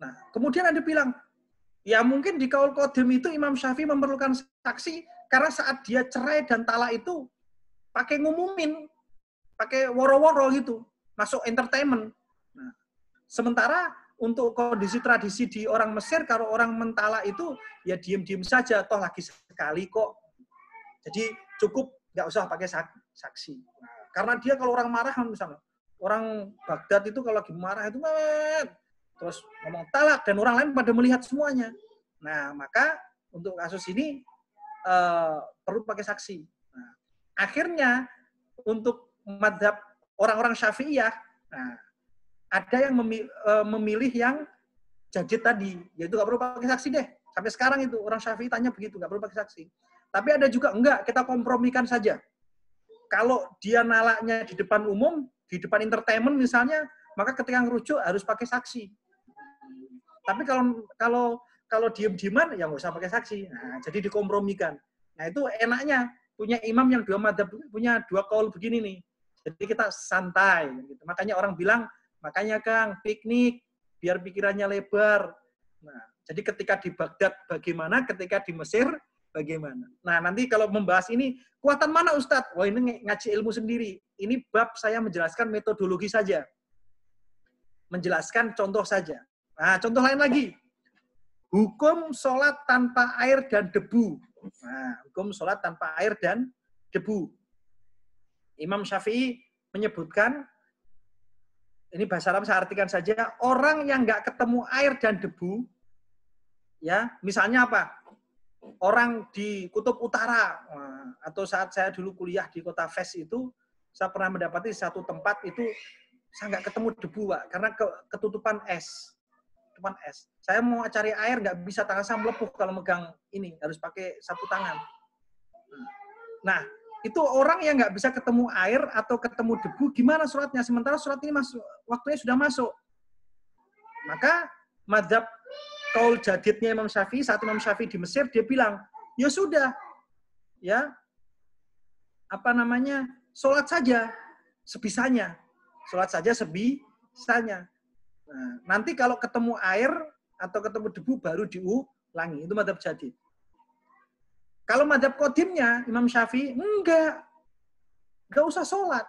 Nah, kemudian Anda bilang, ya mungkin di Qaul Qadim itu Imam Syafi'i memerlukan saksi karena saat dia cerai dan talak itu pakai ngumumin, pakai woro-woro gitu, masuk entertainment. Nah, sementara untuk kondisi tradisi di orang Mesir, kalau orang mentalak itu ya diem-diem saja, toh lagi sekali kok. Jadi cukup nggak usah pakai saksi. Nah, karena dia kalau orang marah misalnya, orang Baghdad itu kalau lagi marah itu terus ngomong talak dan orang lain pada melihat semuanya. Nah, maka untuk kasus ini perlu pakai saksi. Nah, akhirnya untuk mazhab orang-orang Syafi'iyah, nah, ada yang memilih yang jadid tadi, yaitu nggak perlu pakai saksi deh. Sampai sekarang itu orang Syafi'i tanya begitu, nggak perlu pakai saksi. Tapi ada juga enggak, kita kompromikan saja. Kalau dia nalaknya di depan umum, di depan entertainment misalnya, maka ketika ngerujuk harus pakai saksi. Tapi kalau diem-dieman, ya nggak usah pakai saksi. Nah, jadi dikompromikan. Nah, itu enaknya punya imam yang 2 madzhab, punya 2 qaul begini nih. Jadi kita santai. Gitu. Makanya orang bilang, makanya Kang, piknik biar pikirannya lebar. Nah, jadi ketika di Baghdad bagaimana, ketika di Mesir bagaimana. Nah, nanti kalau membahas ini, kekuatan mana Ustadz? Wah, ini ngaji ilmu sendiri. Ini bab saya menjelaskan metodologi saja. Menjelaskan contoh saja. Nah, contoh lain lagi. Hukum sholat tanpa air dan debu. Nah, hukum sholat tanpa air dan debu. Imam Syafi'i menyebutkan, ini bahasa Arab saya artikan saja, orang yang nggak ketemu air dan debu, ya, misalnya apa? Orang di Kutub Utara, atau saat saya dulu kuliah di kota Fes itu, saya pernah mendapati satu tempat itu, saya nggak ketemu debu, Pak, karena ketutupan es. Saya mau cari air, nggak bisa, tangan saya melepuh kalau megang ini, harus pakai sapu tangan. Nah, itu orang yang nggak bisa ketemu air atau ketemu debu, gimana sholatnya? Sementara sholat ini waktunya sudah masuk. Maka mazhab kaul jadidnya Imam Syafi'i, saat Imam Syafi'i di Mesir, dia bilang, ya sudah, ya, sholat saja sebisanya. Sholat saja sebisanya. Nah, nanti kalau ketemu air atau ketemu debu baru diulangi. Itu mazhab jadid. Kalau mazhab qadimnya Imam Syafi'i, enggak usah sholat.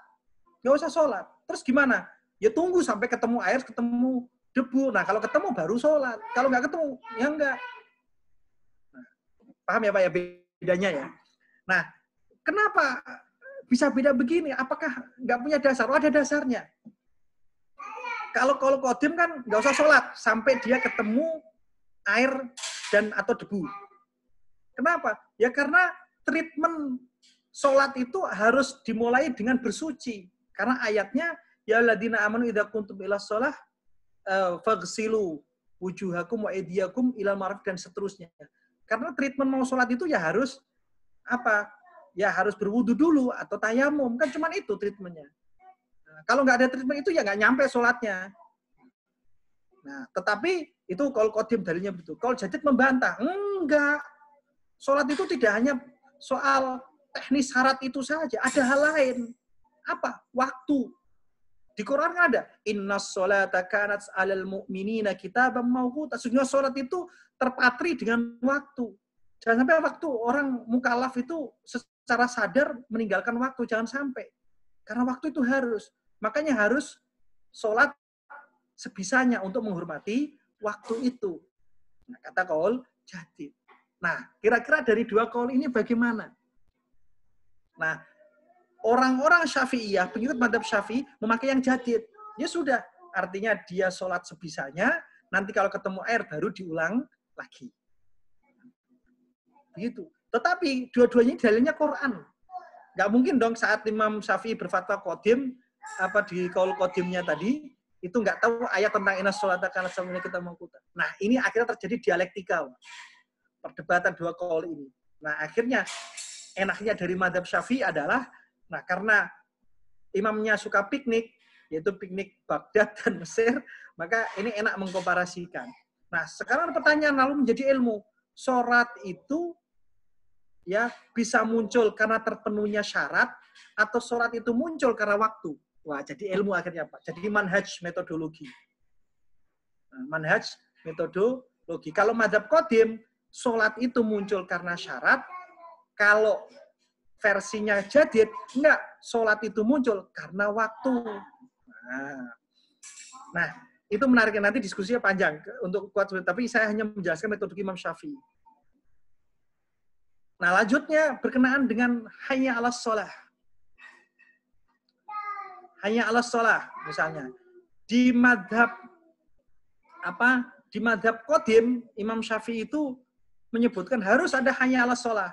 Terus gimana? Ya tunggu sampai ketemu air, ketemu debu. Nah, kalau ketemu baru sholat. Kalau nggak ketemu, ya enggak. Nah, paham ya Pak ya bedanya ya? Nah, kenapa bisa beda begini? Apakah nggak punya dasar? Oh, ada dasarnya. Kalau qadim kan nggak usah sholat sampai dia ketemu air dan atau debu. Kenapa? Ya karena treatment sholat itu harus dimulai dengan bersuci. Karena ayatnya, ya alladzina amanu idza kuntum ila shalah faghsilu wujuhakum wa aydiyakum ilal marafiq dan seterusnya. Karena treatment mau sholat itu ya harus apa? Ya harus berwudu dulu atau tayamum. Kan cuma itu treatmentnya. Nah, kalau nggak ada treatment itu ya nggak nyampe sholatnya. Nah, tetapi itu kalau qadim dalilnya betul. Kalau jadid membantah, enggak. Sholat itu tidak hanya soal teknis syarat itu saja, ada hal lain. Apa? Waktu. Di Quran kan ada, innas sholata kanat 'alal mu'minina kitaban mawquta. Sesungguhnya sholat itu terpatri dengan waktu. Jangan sampai waktu orang mukallaf itu secara sadar meninggalkan waktu, jangan sampai. Karena waktu itu harus. Makanya harus sholat sebisanya untuk menghormati waktu itu. Nah, kata qaul jadid. Nah, kira-kira dari dua qaul ini bagaimana? Nah, orang-orang Syafi'iyah, pengikut mazhab Syafi'i, memakai yang jadid. Ya sudah, artinya dia sholat sebisanya, nanti kalau ketemu air baru diulang lagi. Begitu. Tetapi dua-duanya dalilnya Quran. Nggak mungkin dong saat Imam Syafi'i berfatwa qadim, apa di qaul qadimnya tadi, itu nggak tahu ayat tentang inna sholata kanat 'alal mu'minina kitaban mawquta. Nah, ini akhirnya terjadi dialektika. Perdebatan dua qaul ini. Nah, akhirnya enaknya dari mazhab Syafi'i adalah, nah karena imamnya suka piknik, yaitu piknik Baghdad dan Mesir, maka ini enak mengkomparasikan. Nah, sekarang pertanyaan lalu menjadi ilmu. Sholat itu ya bisa muncul karena terpenuhnya syarat, atau sholat itu muncul karena waktu. Wah, jadi ilmu akhirnya Pak. Jadi manhaj metodologi. Nah, manhaj metodologi. Kalau mazhab qadim, sholat itu muncul karena syarat. Kalau versinya jadid, enggak. Sholat itu muncul karena waktu. Nah, itu menarik. Nanti diskusinya panjang untuk kuat. Tapi saya hanya menjelaskan metodologi Imam Syafi'i. Nah, lanjutnya berkenaan dengan hayya 'alas shalah. Hayya 'alas shalah, misalnya. Di madhab qadim, Imam Syafi'i itu menyebutkan harus ada hayya 'alas shalah.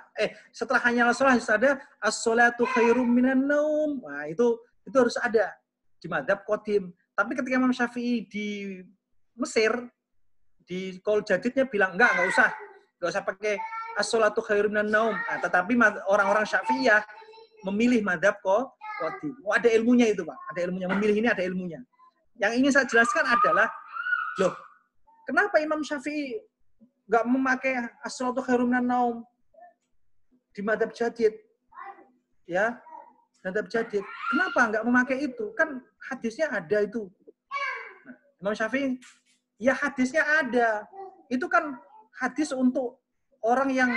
Setelah hayya 'alas shalah harus ada as-sholatu khairum minan naum. Nah, itu harus ada di madhab qadim. Tapi ketika Imam Syafi'i di Mesir, di qaul jadidnya bilang enggak usah pakai as-sholatu khairum minan naum. Nah, tetapi orang-orang Syafi'iyah memilih madhab qadim. Oh, ada ilmunya itu, Pak. Ada ilmunya. Memilih ini ada ilmunya. Yang ingin saya jelaskan adalah, loh, kenapa Imam Syafi'i nggak memakai as-sholatu khairum minan naum di madhab jadid? Ya, madhab jadid. Kenapa nggak memakai itu? Kan hadisnya ada itu. Nah, Imam Syafi'i Ya hadisnya ada. Itu kan hadis untuk orang yang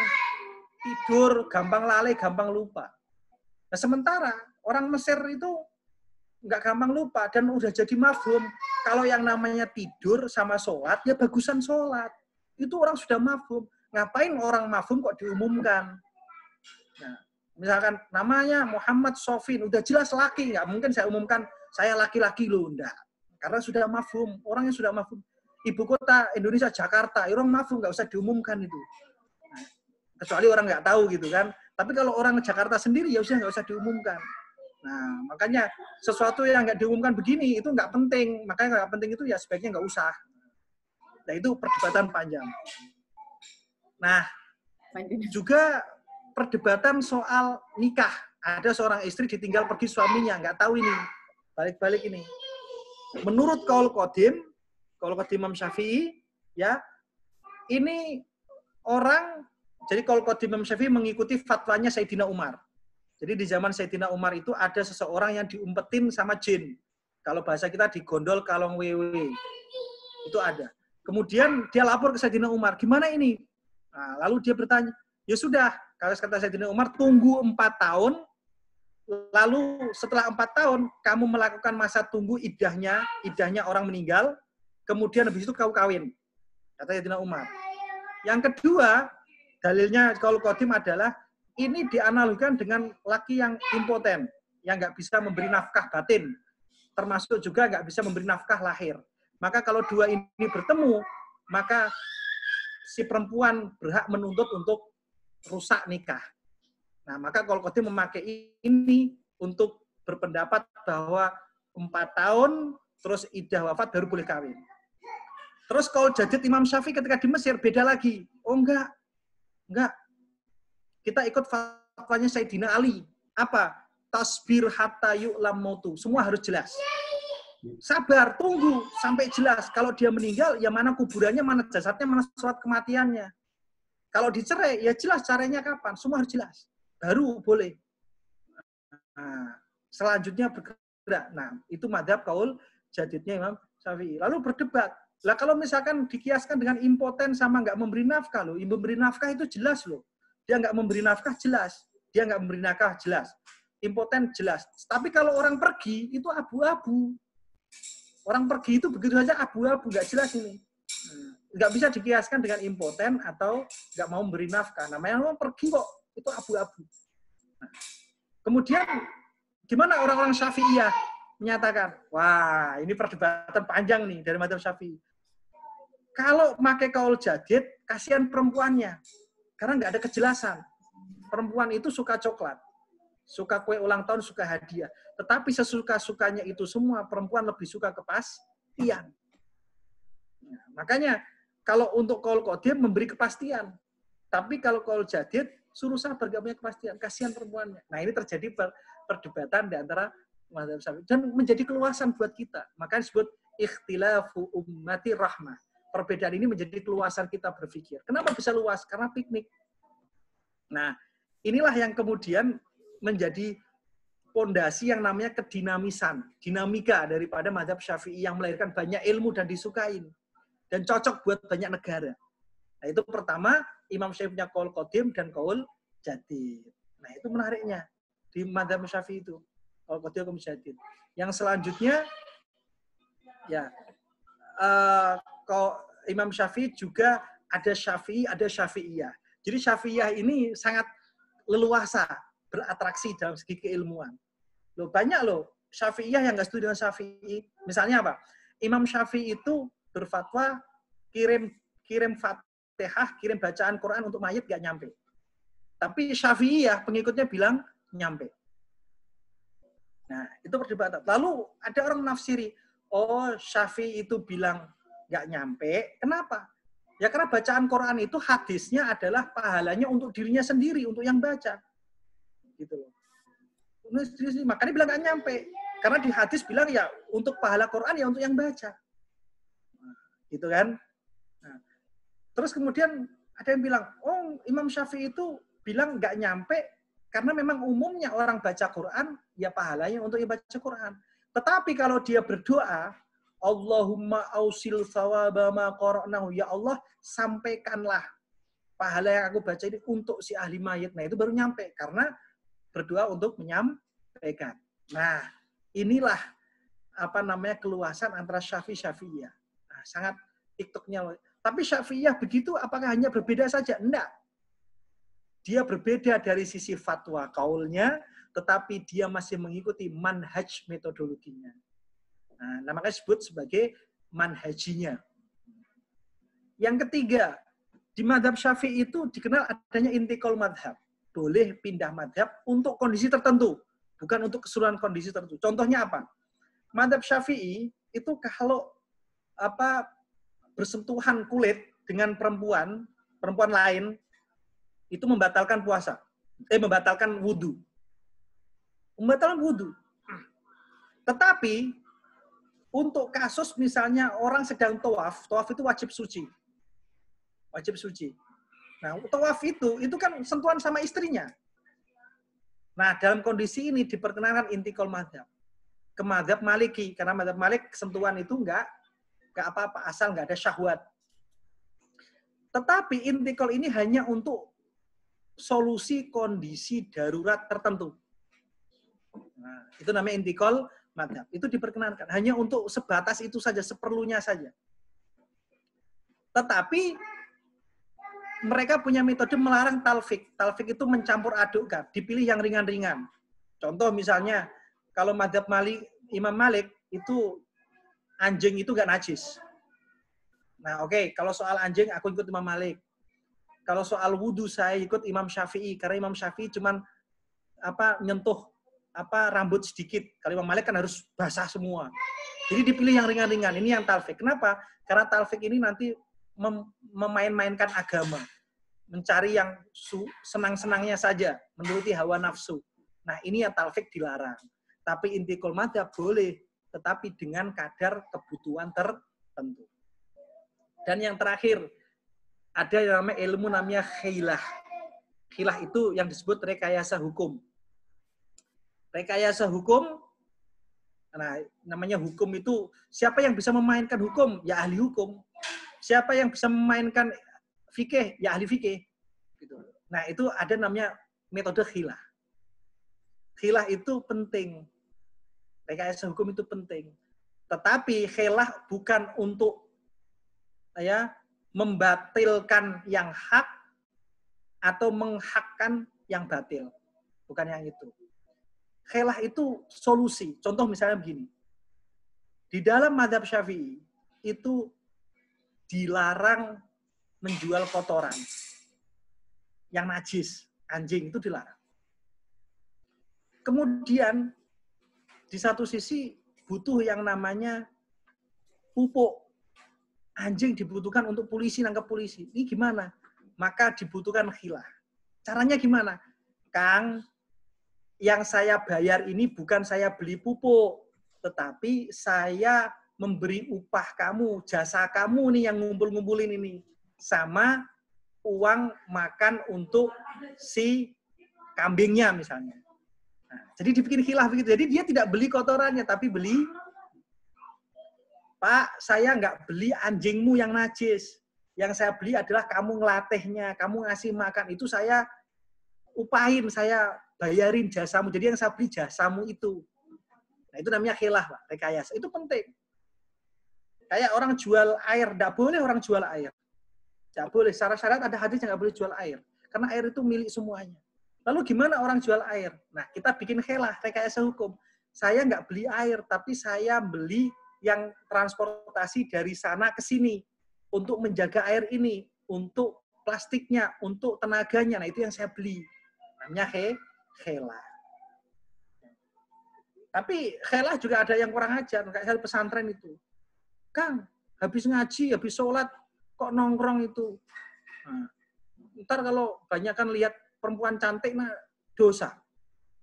tidur, gampang lalai, gampang lupa. Nah, sementara orang Mesir itu nggak gampang lupa dan udah jadi mafhum. Kalau yang namanya tidur sama sholat, ya bagusan sholat. Itu orang sudah mafhum. Ngapain orang mafhum kok diumumkan? Nah, misalkan namanya Muhammad Sofin, udah jelas laki, nggak mungkin saya umumkan saya laki-laki loh, enggak. Karena sudah mafhum, orangnya sudah mafhum. Ibu kota Indonesia Jakarta, orang mafhum, nggak usah diumumkan itu. Nah, kecuali orang nggak tahu gitu kan. Tapi kalau orang Jakarta sendiri ya nggak usah diumumkan. Nah, makanya sesuatu yang nggak diumumkan begini itu nggak penting. Makanya nggak penting itu ya sebaiknya nggak usah. Nah, itu perdebatan panjang. Nah, juga perdebatan soal nikah. Ada seorang istri ditinggal pergi suaminya, nggak tahu ini. Balik-balik ini. Menurut Qaul Qadim Imam Syafi'i, ya, ini orang, jadi Qaul Qadim Imam Syafi'i mengikuti fatwanya Sayyidina Umar. Jadi di zaman Sayyidina Umar itu ada seseorang yang diumpetin sama jin. Kalau bahasa kita digondol kalong wewe. Itu ada. Kemudian dia lapor ke Sayyidina Umar, gimana ini? Nah, lalu dia bertanya, ya sudah, kalau kata Sayyidina Umar, tunggu 4 tahun, lalu setelah 4 tahun, kamu melakukan masa tunggu idahnya orang meninggal, kemudian habis itu kau kawin. Kata Sayyidina Umar. Yang kedua, dalilnya Qaul Qadim adalah, ini dianalogikan dengan laki yang impoten, yang nggak bisa memberi nafkah batin, termasuk juga nggak bisa memberi nafkah lahir. Maka kalau dua ini bertemu, maka si perempuan berhak menuntut untuk rusak nikah. Nah, maka Qaul Qadim memakai ini untuk berpendapat bahwa 4 tahun, terus idah wafat baru boleh kawin. Terus Qaul Jadid Imam Syafi'i ketika di Mesir, beda lagi. Oh enggak. Kita ikut fatwanya Sayyidina Ali. Apa? Tasbir hatta yu'lam mautu. Semua harus jelas. Sabar, tunggu sampai jelas. Kalau dia meninggal, ya mana kuburannya, mana jasadnya, mana surat kematiannya. Kalau dicerai, ya jelas caranya kapan. Semua harus jelas. Baru boleh. Nah, selanjutnya bergerak. Nah, itu madhab Qaul Jadidnya Imam Syafi'i. Lalu berdebat. Lah kalau misalkan dikiaskan dengan impoten sama nggak memberi nafkah loh. Memberi nafkah itu jelas loh. Dia nggak memberi nafkah jelas. Dia nggak memberi nafkah jelas. Impoten jelas. Tapi kalau orang pergi itu abu-abu. Orang pergi itu begitu saja abu-abu, nggak jelas ini. Nggak bisa dikiaskan dengan impoten atau nggak mau memberi nafkah. Namanya orang pergi kok, itu abu-abu. Nah, kemudian gimana orang-orang Syafi'iyah menyatakan, wah ini perdebatan panjang nih dari mazhab Syafi'i. Kalau pakai Qaul Jadid, kasihan perempuannya. Karena nggak ada kejelasan. Perempuan itu suka coklat. Suka kue ulang tahun, suka hadiah. Tetapi sesuka-sukanya itu semua, perempuan lebih suka kepastian. Nah, makanya kalau untuk Qaul Qadim memberi kepastian. Tapi kalau Qaul Jadid, suruh sabar, gak punya kepastian. Kasihan perempuannya. Nah ini terjadi perdebatan di antara mazhab Syafi'i. Dan menjadi keluasan buat kita. Makanya disebut ikhtilafu ummati rahmah. Perbedaan ini menjadi keluasan kita berpikir. Kenapa bisa luas? Karena piknik. Nah, inilah yang kemudian menjadi pondasi yang namanya kedinamisan, dinamika daripada mazhab Syafi'i yang melahirkan banyak ilmu dan disukain dan cocok buat banyak negara. Nah, itu pertama Imam Syafi'i punya Qaul Qadim dan Qaul Jadid. Nah, itu menariknya di mazhab Syafi'i itu Qaul Qadim dan Jadid. Yang selanjutnya ya Imam Syafi'i juga ada Syafi'i, ada Syafi'iyah. Jadi Syafi'iyah ini sangat leluasa beratraksi dalam segi keilmuan. Loh, banyak loh Syafi'iyah yang nggak setuju dengan Syafi'i. Misalnya apa? Imam Syafi'i itu berfatwa kirim Fatihah, kirim bacaan Quran untuk mayit nggak nyampe. Tapi Syafi'iyah pengikutnya bilang nyampe. Nah, itu perdebatan. Lalu ada orang menafsiri, oh Syafi'i itu bilang nggak nyampe. Kenapa? Ya karena bacaan Quran itu hadisnya adalah pahalanya untuk dirinya sendiri, untuk yang baca. Gitu loh. Makanya bilang nggak nyampe. Karena di hadis bilang ya untuk pahala Quran ya untuk yang baca. Gitu kan. Nah, terus kemudian ada yang bilang, oh Imam Syafi'i itu bilang nggak nyampe karena memang umumnya orang baca Quran ya pahalanya untuk yang baca Quran. Tetapi kalau dia berdoa, Allahumma ausil thawaba ma qara'nahu. Ya Allah, sampaikanlah pahala yang aku baca ini untuk si ahli mayit. Nah, itu baru nyampe karena berdoa untuk menyampaikan. Nah, inilah keluasan antara Syafi'iyah. Nah, sangat TikToknya. Tapi Syafi'iyah begitu apakah hanya berbeda saja? Enggak. Dia berbeda dari sisi fatwa kaulnya, tetapi dia masih mengikuti manhaj metodologinya. Nah, namanya disebut sebagai manhajinya. Yang ketiga, di madhab Syafi'i itu dikenal adanya intikal madhab. Boleh pindah madhab untuk kondisi tertentu, bukan untuk keseluruhan kondisi tertentu. Contohnya apa? Madhab Syafi'i itu kalau bersentuhan kulit dengan perempuan lain, itu membatalkan puasa. Membatalkan wudhu. Membatalkan wudhu. Tetapi, untuk kasus misalnya orang sedang tawaf itu wajib suci. Wajib suci. Nah, tawaf itu kan sentuhan sama istrinya. Nah, dalam kondisi ini diperkenankan intikal madhab. Ke madhab Maliki. Karena madhab Malik sentuhan itu enggak apa-apa, asal enggak ada syahwat. Tetapi intikal ini hanya untuk solusi kondisi darurat tertentu. Nah, itu namanya intikal madhab. Itu diperkenankan. Hanya untuk sebatas itu saja, seperlunya saja. Tetapi mereka punya metode melarang talfik. Talfik itu mencampur adukkan. Dipilih yang ringan-ringan. Contoh misalnya, kalau madhab Imam Malik, itu anjing itu nggak najis. Nah, oke. Kalau soal anjing, aku ikut Imam Malik. Kalau soal wudhu saya ikut Imam Syafi'i karena Imam Syafi'i cuman nyentuh rambut sedikit. Kalau Imam Malik kan harus basah semua. Jadi dipilih yang ringan-ringan. Ini yang talfik. Kenapa? Karena talfik ini nanti memain-mainkan agama. Mencari yang senang-senangnya saja, menuruti hawa nafsu. Nah, ini yang talfik dilarang. Tapi intikal madhab boleh, tetapi dengan kadar kebutuhan tertentu. Dan yang terakhir, ada yang namanya ilmu namanya khilah. Khilah itu yang disebut rekayasa hukum. Rekayasa hukum, nah namanya hukum itu, siapa yang bisa memainkan hukum? Ya ahli hukum. Siapa yang bisa memainkan fikih? Ya ahli fikih. Gitu. Nah itu ada namanya metode khilah. Khilah itu penting. Rekayasa hukum itu penting. Tetapi khilah bukan untuk membatilkan yang hak atau menghakkan yang batil. Bukan yang itu. Khilah itu solusi. Contoh misalnya begini. Di dalam madhab Syafi'i itu dilarang menjual kotoran. Yang najis, anjing itu dilarang. Kemudian di satu sisi butuh yang namanya pupuk. Anjing dibutuhkan untuk polisi, nangkap polisi. Ini gimana? Maka dibutuhkan khilah. Caranya gimana? Kang, yang saya bayar ini bukan saya beli pupuk, tetapi saya memberi upah kamu, jasa kamu nih yang ngumpul-ngumpulin ini. Sama uang makan untuk si kambingnya misalnya. Nah, jadi dibikin khilah begitu. Jadi dia tidak beli kotorannya, tapi beli, Pak, saya nggak beli anjingmu yang najis. Yang saya beli adalah kamu ngelatihnya, kamu ngasih makan. Itu saya upahin, saya bayarin jasamu. Jadi yang saya beli jasamu itu. Nah, itu namanya khilah, Pak, rekayasa. Itu penting. Kayak orang jual air, nggak boleh orang jual air. Nggak boleh. Secara syariat ada hadis yang nggak boleh jual air. Karena air itu milik semuanya. Lalu gimana orang jual air? Nah, kita bikin khilah, rekayasa hukum. Saya nggak beli air, tapi saya beli yang transportasi dari sana ke sini untuk menjaga air ini, untuk plastiknya, untuk tenaganya. Nah, itu yang saya beli. Namanya khilah. Tapi khilah juga ada yang kurang ajar. Kayak saya pesantren itu. Kang, habis ngaji, habis sholat, kok nongkrong itu? Nah, ntar kalau banyak kan lihat perempuan cantik, nah dosa.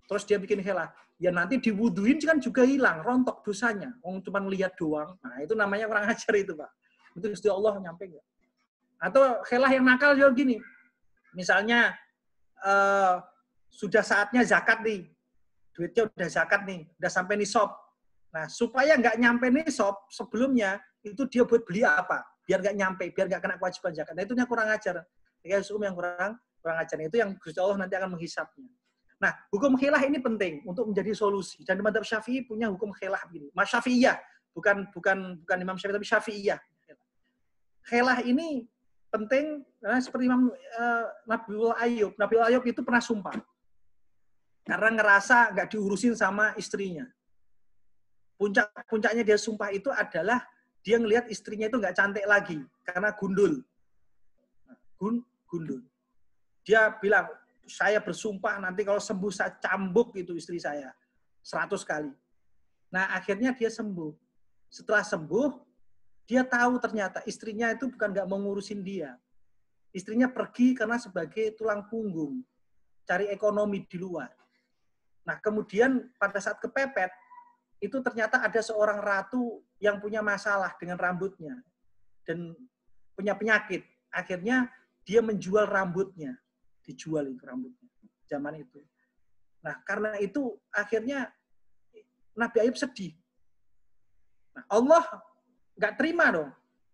Terus dia bikin khilah. Ya nanti diwuduin kan juga hilang, rontok dosanya. Orang cuma lihat doang. Nah itu namanya kurang ajar itu, Pak. Itu Gusti Allah nyampe nggak? Atau khilah yang nakal juga gini. Misalnya sudah saatnya zakat nih. Duitnya udah zakat nih, udah sampai nisab. Nah, supaya nggak nyampe nisab sebelumnya, itu dia buat beli apa? Biar nggak nyampe, biar nggak kena kewajiban zakat. Nah, itu yang kurang ajar. Kayak hukum yang kurang ajar. Itu yang Gusti Allah nanti akan menghisapnya. Nah, hukum khilah ini penting untuk menjadi solusi. Dan madzhab Syafi'i punya hukum khilah begini. Mas Syafi'iyah, bukan Imam Syafi'i, tapi Syafi'iyah. Khilah ini penting, karena seperti Imam Nabiul Ayub. Nabiul Ayub itu pernah sumpah. Karena ngerasa nggak diurusin sama istrinya. Puncaknya dia sumpah itu adalah dia ngelihat istrinya itu nggak cantik lagi karena gundul. Gundul. Dia bilang, saya bersumpah nanti kalau sembuh saya cambuk itu istri saya 100 kali. Nah, akhirnya dia sembuh. Setelah sembuh, dia tahu ternyata istrinya itu bukan nggak mau ngurusin dia. Istrinya pergi karena sebagai tulang punggung, cari ekonomi di luar. Nah, kemudian pada saat kepepet, itu ternyata ada seorang ratu yang punya masalah dengan rambutnya dan punya penyakit. Akhirnya dia menjual rambutnya, dijual itu rambutnya zaman itu. Nah, karena itu akhirnya Nabi Ayub sedih. Nah, Allah nggak terima dong.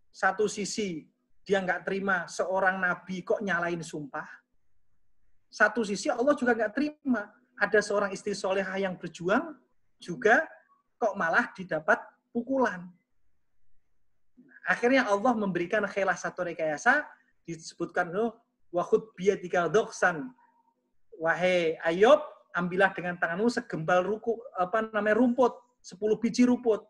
Satu sisi dia nggak terima seorang nabi kok nyalain sumpah. Satu sisi Allah juga nggak terima ada seorang istri solehah yang berjuang juga kok malah didapat pukulan. Akhirnya Allah memberikan khilah satu rekayasa, disebutkan wahud biyatika doksan, wahai Ayub, ambillah dengan tanganmu segempal rumput, 10 biji rumput.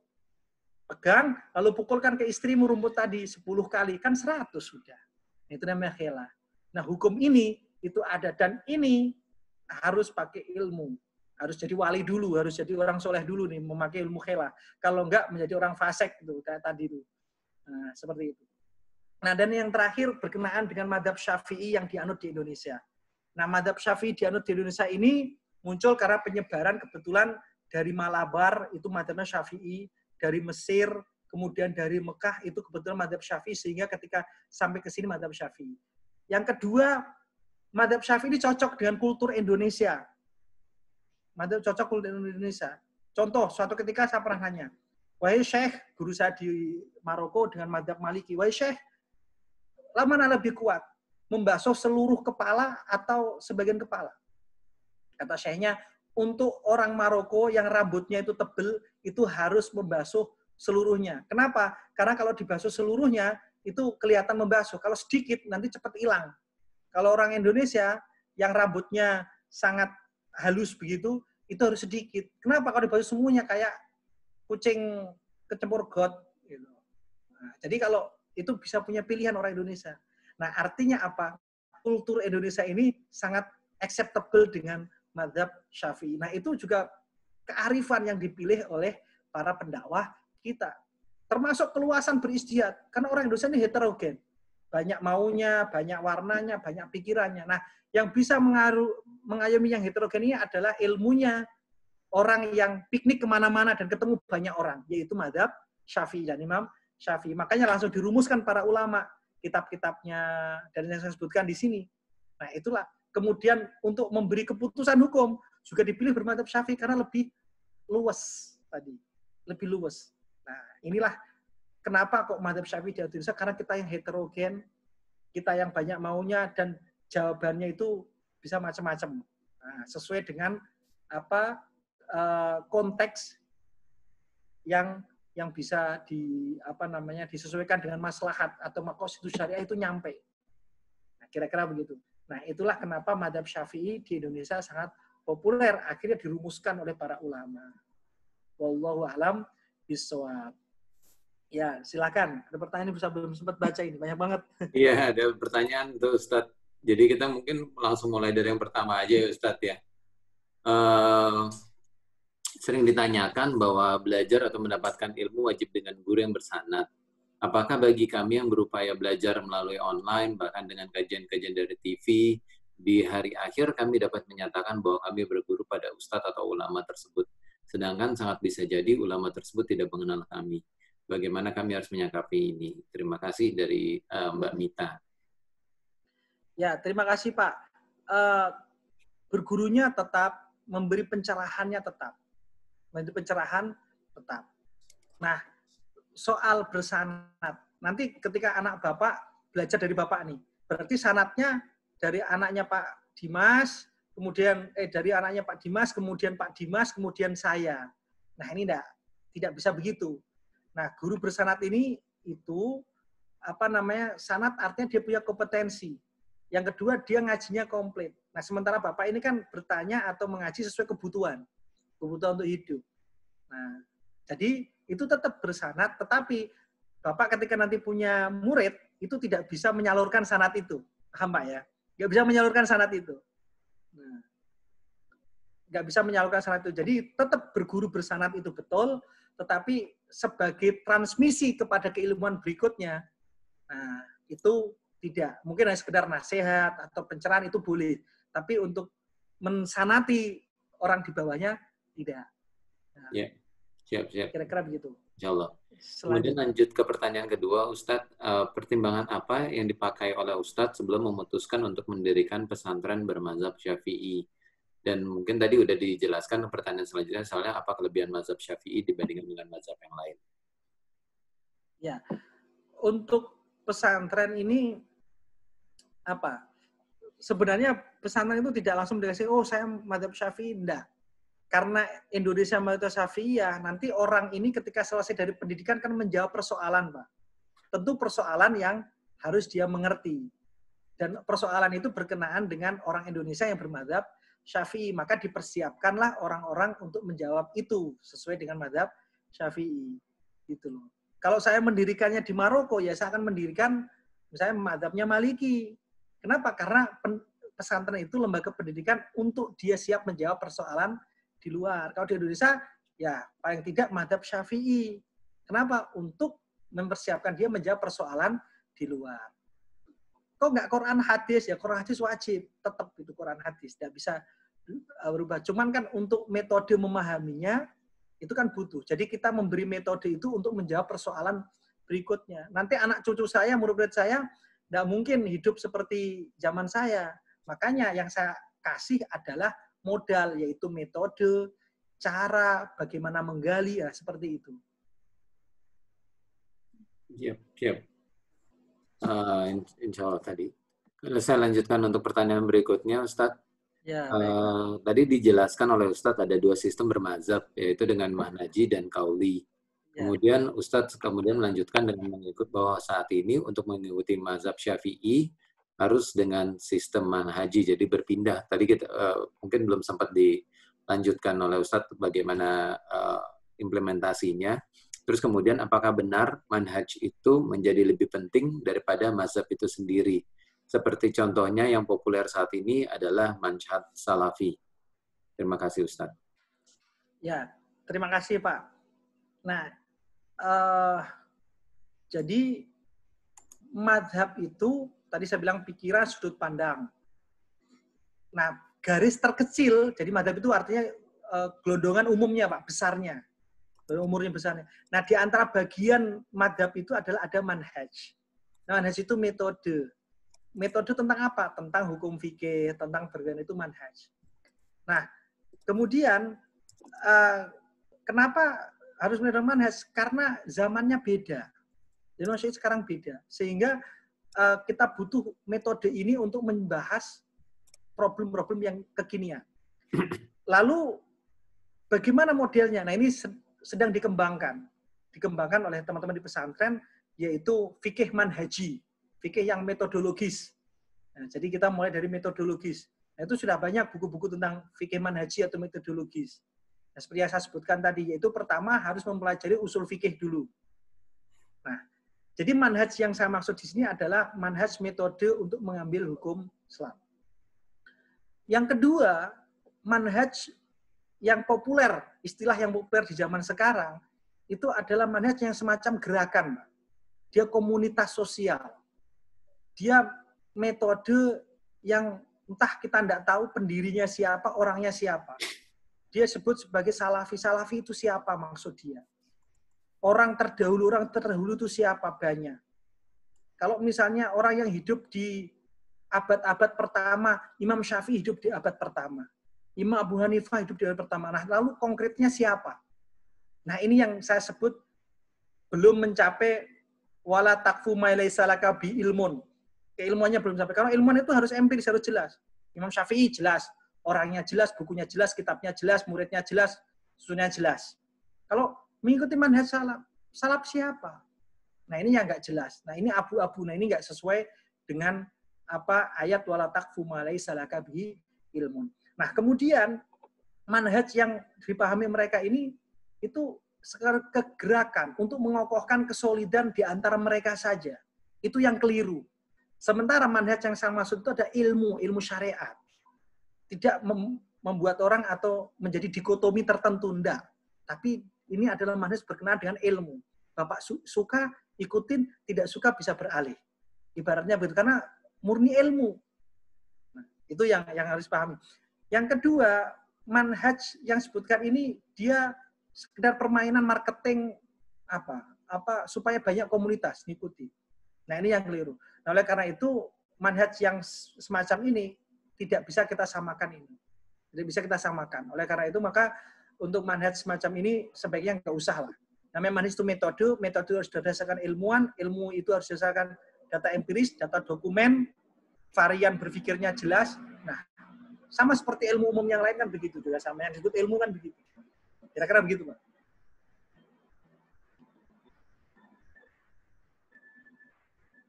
Pegang, lalu pukulkan ke istrimu rumput tadi 10 kali, kan 100 sudah. Itu namanya khilah. Nah, hukum ini itu ada, dan ini harus pakai ilmu. Harus jadi wali dulu, harus jadi orang soleh dulu nih, memakai ilmu khilah. Kalau enggak, menjadi orang fasik, gitu, kayak tadi itu. Nah, seperti itu. Nah, dan yang terakhir berkenaan dengan madzhab Syafi'i yang dianut di Indonesia. Nah, madzhab Syafi'i dianut di Indonesia ini muncul karena penyebaran kebetulan dari Malabar, itu madzhabnya Syafi'i, dari Mesir, kemudian dari Mekah, itu kebetulan madzhab Syafi'i, sehingga ketika sampai ke sini madzhab Syafi'i. Yang kedua, madzhab Syafi'i ini cocok dengan kultur Indonesia. Madzhab cocok kultur Indonesia. Contoh, suatu ketika saya pernah nanya, wahai Syekh, guru saya di Maroko dengan madzhab Maliki, wahai Syekh, mana lebih kuat? Membasuh seluruh kepala atau sebagian kepala? Kata Syekhnya, untuk orang Maroko yang rambutnya itu tebal, itu harus membasuh seluruhnya. Kenapa? Karena kalau dibasuh seluruhnya, itu kelihatan membasuh. Kalau sedikit, nanti cepat hilang. Kalau orang Indonesia yang rambutnya sangat halus begitu, itu harus sedikit. Kenapa? Kalau dibasuh semuanya kayak kucing kecebur got. Gitu. Nah, jadi kalau itu bisa punya pilihan orang Indonesia. Nah, artinya apa? Kultur Indonesia ini sangat acceptable dengan madzhab Syafi'i. Nah, itu juga kearifan yang dipilih oleh para pendakwah kita. Termasuk keluasan beristihad. Karena orang Indonesia ini heterogen. Banyak maunya, banyak warnanya, banyak pikirannya. Nah, yang bisa mengayomi yang heterogen ini adalah ilmunya orang yang piknik kemana-mana dan ketemu banyak orang, yaitu madzhab Syafi'i dan Imam Syafi'i. Makanya langsung dirumuskan para ulama, kitab-kitabnya, dan yang saya sebutkan di sini. Nah, itulah. Kemudian untuk memberi keputusan hukum juga dipilih bermadzhab Syafi'i karena lebih luas tadi, lebih luas. Nah, inilah kenapa kok madzhab Syafi'i di Indonesia, karena kita yang heterogen, kita yang banyak maunya, dan jawabannya itu bisa macam-macam. Nah, sesuai dengan apa konteks yang bisa disesuaikan dengan maslahat atau maqasid syariah itu nyampe. Nah, kira-kira begitu. Nah, itulah kenapa madzhab Syafi'i di Indonesia sangat populer, akhirnya dirumuskan oleh para ulama. Wallahu a'lam bishawab. Ya, silakan. Ada pertanyaan belum sempat baca ini, banyak banget. Iya, ada pertanyaan tuh Ustadz. Jadi kita mungkin langsung mulai dari yang pertama aja ya Ustadz ya. Sering ditanyakan bahwa belajar atau mendapatkan ilmu wajib dengan guru yang bersanad. Apakah bagi kami yang berupaya belajar melalui online, bahkan dengan kajian-kajian dari TV, di hari akhir kami dapat menyatakan bahwa kami berguru pada ustadz atau ulama tersebut. Sedangkan sangat bisa jadi ulama tersebut tidak mengenal kami. Bagaimana kami harus menyikapi ini? Terima kasih dari Mbak Mita. Ya, terima kasih Pak. Bergurunya tetap, memberi pencerahannya tetap. Memberi pencerahan tetap. Nah, soal bersanad. Nanti ketika anak Bapak belajar dari Bapak nih, berarti sanadnya dari anaknya Pak Dimas, kemudian dari anaknya Pak Dimas, kemudian Pak Dimas, kemudian saya. Nah, ini tidak bisa begitu. Nah, guru bersanad ini itu sanad artinya dia punya kompetensi. Yang kedua, dia ngajinya komplit. Nah, sementara Bapak ini kan bertanya atau mengaji sesuai kebutuhan untuk hidup. Nah, jadi itu tetap bersanad, tetapi Bapak ketika nanti punya murid, itu tidak bisa menyalurkan sanad itu. Paham Pak ya? Nggak bisa menyalurkan sanad itu. Nah, nggak bisa menyalurkan sanad itu. Jadi tetap berguru bersanad itu betul, tetapi sebagai transmisi kepada keilmuan berikutnya, nah, itu tidak. Mungkin hanya sekedar nasihat atau pencerahan itu boleh. Tapi untuk mensanati orang di bawahnya, tidak. Nah, ya, siap. Kira-kira begitu. Insya Allah. Kemudian lanjut ke pertanyaan kedua, Ustadz, pertimbangan apa yang dipakai oleh Ustadz sebelum memutuskan untuk mendirikan pesantren bermazhab Syafi'i? Dan mungkin tadi udah dijelaskan pertanyaan selanjutnya, soalnya apa kelebihan mazhab Syafi'i dibandingkan dengan mazhab yang lain? Ya, untuk pesantren ini apa? Sebenarnya pesantren itu tidak langsung dikasih, oh saya mazhab Syafi'i, enggak. Karena Indonesia mazhab Syafi'iyah, nanti orang ini ketika selesai dari pendidikan kan menjawab persoalan, Pak. Tentu persoalan yang harus dia mengerti. Dan persoalan itu berkenaan dengan orang Indonesia yang bermazhab Syafi'i. Maka dipersiapkanlah orang-orang untuk menjawab itu sesuai dengan mazhab Syafi'i. Gitu loh. Kalau saya mendirikannya di Maroko, ya saya akan mendirikan misalnya mazhabnya Maliki. Kenapa? Karena pesantren itu lembaga pendidikan untuk dia siap menjawab persoalan di luar. Kalau di Indonesia, ya paling tidak mazhab Syafi'i. Kenapa? Untuk mempersiapkan dia menjawab persoalan di luar. Kok nggak Quran hadis? Ya Quran hadis wajib. Tetap itu Quran hadis. Tidak bisa berubah. Cuman kan untuk metode memahaminya, itu kan butuh. Jadi kita memberi metode itu untuk menjawab persoalan berikutnya. Nanti anak cucu saya, murid-murid saya, tidak mungkin hidup seperti zaman saya. Makanya yang saya kasih adalah modal, yaitu metode, cara, bagaimana menggali, ya seperti itu. Siap. Insya Allah tadi. Saya lanjutkan untuk pertanyaan berikutnya, Ustadz. Ya, tadi dijelaskan oleh Ustadz ada dua sistem bermazhab, yaitu dengan manhaji dan kauli. Ya. Kemudian Ustadz melanjutkan dengan mengikut bahwa saat ini untuk mengikuti mazhab Syafi'i harus dengan sistem manhaji, jadi berpindah. Tadi kita mungkin belum sempat dilanjutkan oleh Ustadz bagaimana implementasinya. Terus kemudian apakah benar manhaj itu menjadi lebih penting daripada mazhab itu sendiri? Seperti contohnya yang populer saat ini adalah manhaj salafi. Terima kasih Ustadz. Ya, terima kasih Pak. Nah, jadi mazhab itu tadi saya bilang pikiran, sudut pandang. Nah, garis terkecil, jadi mazhab itu artinya gelondongan umumnya, Pak, besarnya. Umurnya besarnya. Nah, di antara bagian mazhab itu adalah ada manhaj. Nah, manhaj itu metode. Metode tentang apa? Tentang hukum fikih, tentang beragam itu manhaj. Nah, kemudian kenapa harus menggunakan manhaj? Karena zamannya beda. Indonesia sekarang beda. Sehingga kita butuh metode ini untuk membahas problem-problem yang kekinian. Lalu bagaimana modelnya? Nah, ini sedang dikembangkan oleh teman-teman di pesantren, yaitu fikih manhaji, fikih yang metodologis. Nah, jadi kita mulai dari metodologis. Nah, itu sudah banyak buku-buku tentang fikih manhaji atau metodologis. Nah, seperti yang saya sebutkan tadi, yaitu pertama harus mempelajari usul fikih dulu. Nah, jadi manhaj yang saya maksud di sini adalah manhaj metode untuk mengambil hukum Islam. Yang kedua, manhaj yang populer, istilah yang populer di zaman sekarang, itu adalah manhaj yang semacam gerakan. Dia komunitas sosial. Dia metode yang entah kita tidak tahu pendirinya siapa, orangnya siapa. Dia sebut sebagai salafi. Salafi itu siapa maksud dia? Orang terdahulu itu siapa? Banyak. Kalau misalnya orang yang hidup di abad-abad pertama, Imam Syafi'i hidup di abad pertama. Imam Abu Hanifah hidup di abad pertama. Nah, lalu konkretnya siapa? Nah, ini yang saya sebut belum mencapai wala takfu ma laysa laka bi ilmun. Keilmuannya belum sampai. Karena ilmuwan itu harus empiris, harus jelas. Imam Syafi'i jelas, orangnya jelas, bukunya jelas, kitabnya jelas, muridnya jelas, sunnahnya jelas. Kalau mengikuti manhaj salaf, salaf siapa? Nah, ini yang nggak jelas. Nah, ini abu-abu. Nah, ini nggak sesuai dengan apa ayat wala takfu ma laysa laka bi ilmun. Nah, kemudian manhaj yang dipahami mereka ini itu sekarang kegerakan untuk mengokohkan kesolidan di antara mereka saja. Itu yang keliru. Sementara manhaj yang saya maksud itu ada ilmu syariat. Tidak membuat orang atau menjadi dikotomi tertentu, enggak. Tapi ini adalah manhaj berkenaan dengan ilmu. Bapak suka ikutin, tidak suka bisa beralih. Ibaratnya begitu, karena murni ilmu. Nah, itu yang harus pahami. Yang kedua, manhaj yang disebutkan ini dia sekedar permainan marketing supaya banyak komunitas ngikuti. Nah, ini yang keliru. Nah, oleh karena itu manhaj yang semacam ini tidak bisa kita samakan ini. Tidak bisa kita samakan. Oleh karena itu maka untuk manhaj semacam ini sebaiknya nggak usah lah. Namanya manhaj itu metode harus berdasarkan ilmuwan, ilmu itu harus berdasarkan data empiris, data dokumen, varian berpikirnya jelas. Nah, sama seperti ilmu umum yang lain kan begitu juga sama. Yang disebut ilmu kan begitu. Kira-kira begitu, Pak.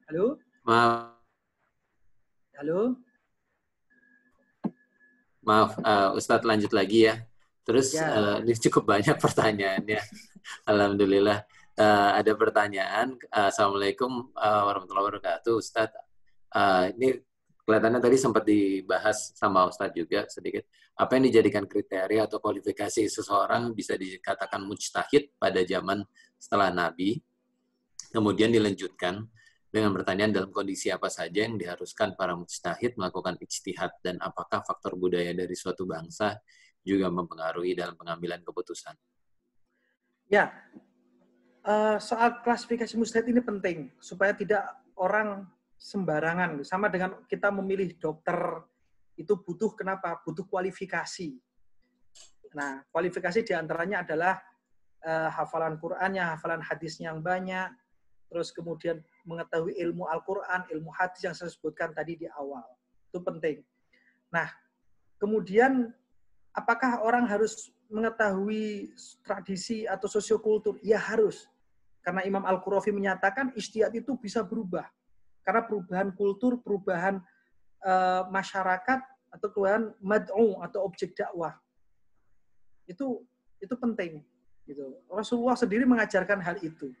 Halo? Maaf. Halo? Maaf, Ustadz lanjut lagi ya. Terus ini cukup banyak pertanyaannya. Alhamdulillah. Ada pertanyaan. Assalamualaikum warahmatullahi wabarakatuh, Ustadz. Ini kelihatannya tadi sempat dibahas sama Ustadz juga sedikit. Apa yang dijadikan kriteria atau kualifikasi seseorang bisa dikatakan mujtahid pada zaman setelah Nabi? Kemudian dilanjutkan dengan pertanyaan dalam kondisi apa saja yang diharuskan para mujtahid melakukan ijtihad dan apakah faktor budaya dari suatu bangsa juga mempengaruhi dalam pengambilan keputusan? Ya, soal klasifikasi mujtahid ini penting supaya tidak orang sembarangan. Sama dengan kita memilih dokter itu butuh kenapa? Butuh kualifikasi. Nah, kualifikasi diantaranya adalah hafalan Qur'annya, hafalan hadisnya yang banyak, terus kemudian mengetahui ilmu Al-Quran, ilmu hadis yang saya sebutkan tadi di awal. Itu penting. Nah, kemudian apakah orang harus mengetahui tradisi atau sosiokultur? Ya harus. Karena Imam Al-Qurafi menyatakan ijtihad itu bisa berubah. Karena perubahan kultur, perubahan masyarakat, atau perubahan mad'u atau objek dakwah. Itu penting. Gitu. Rasulullah sendiri mengajarkan hal itu.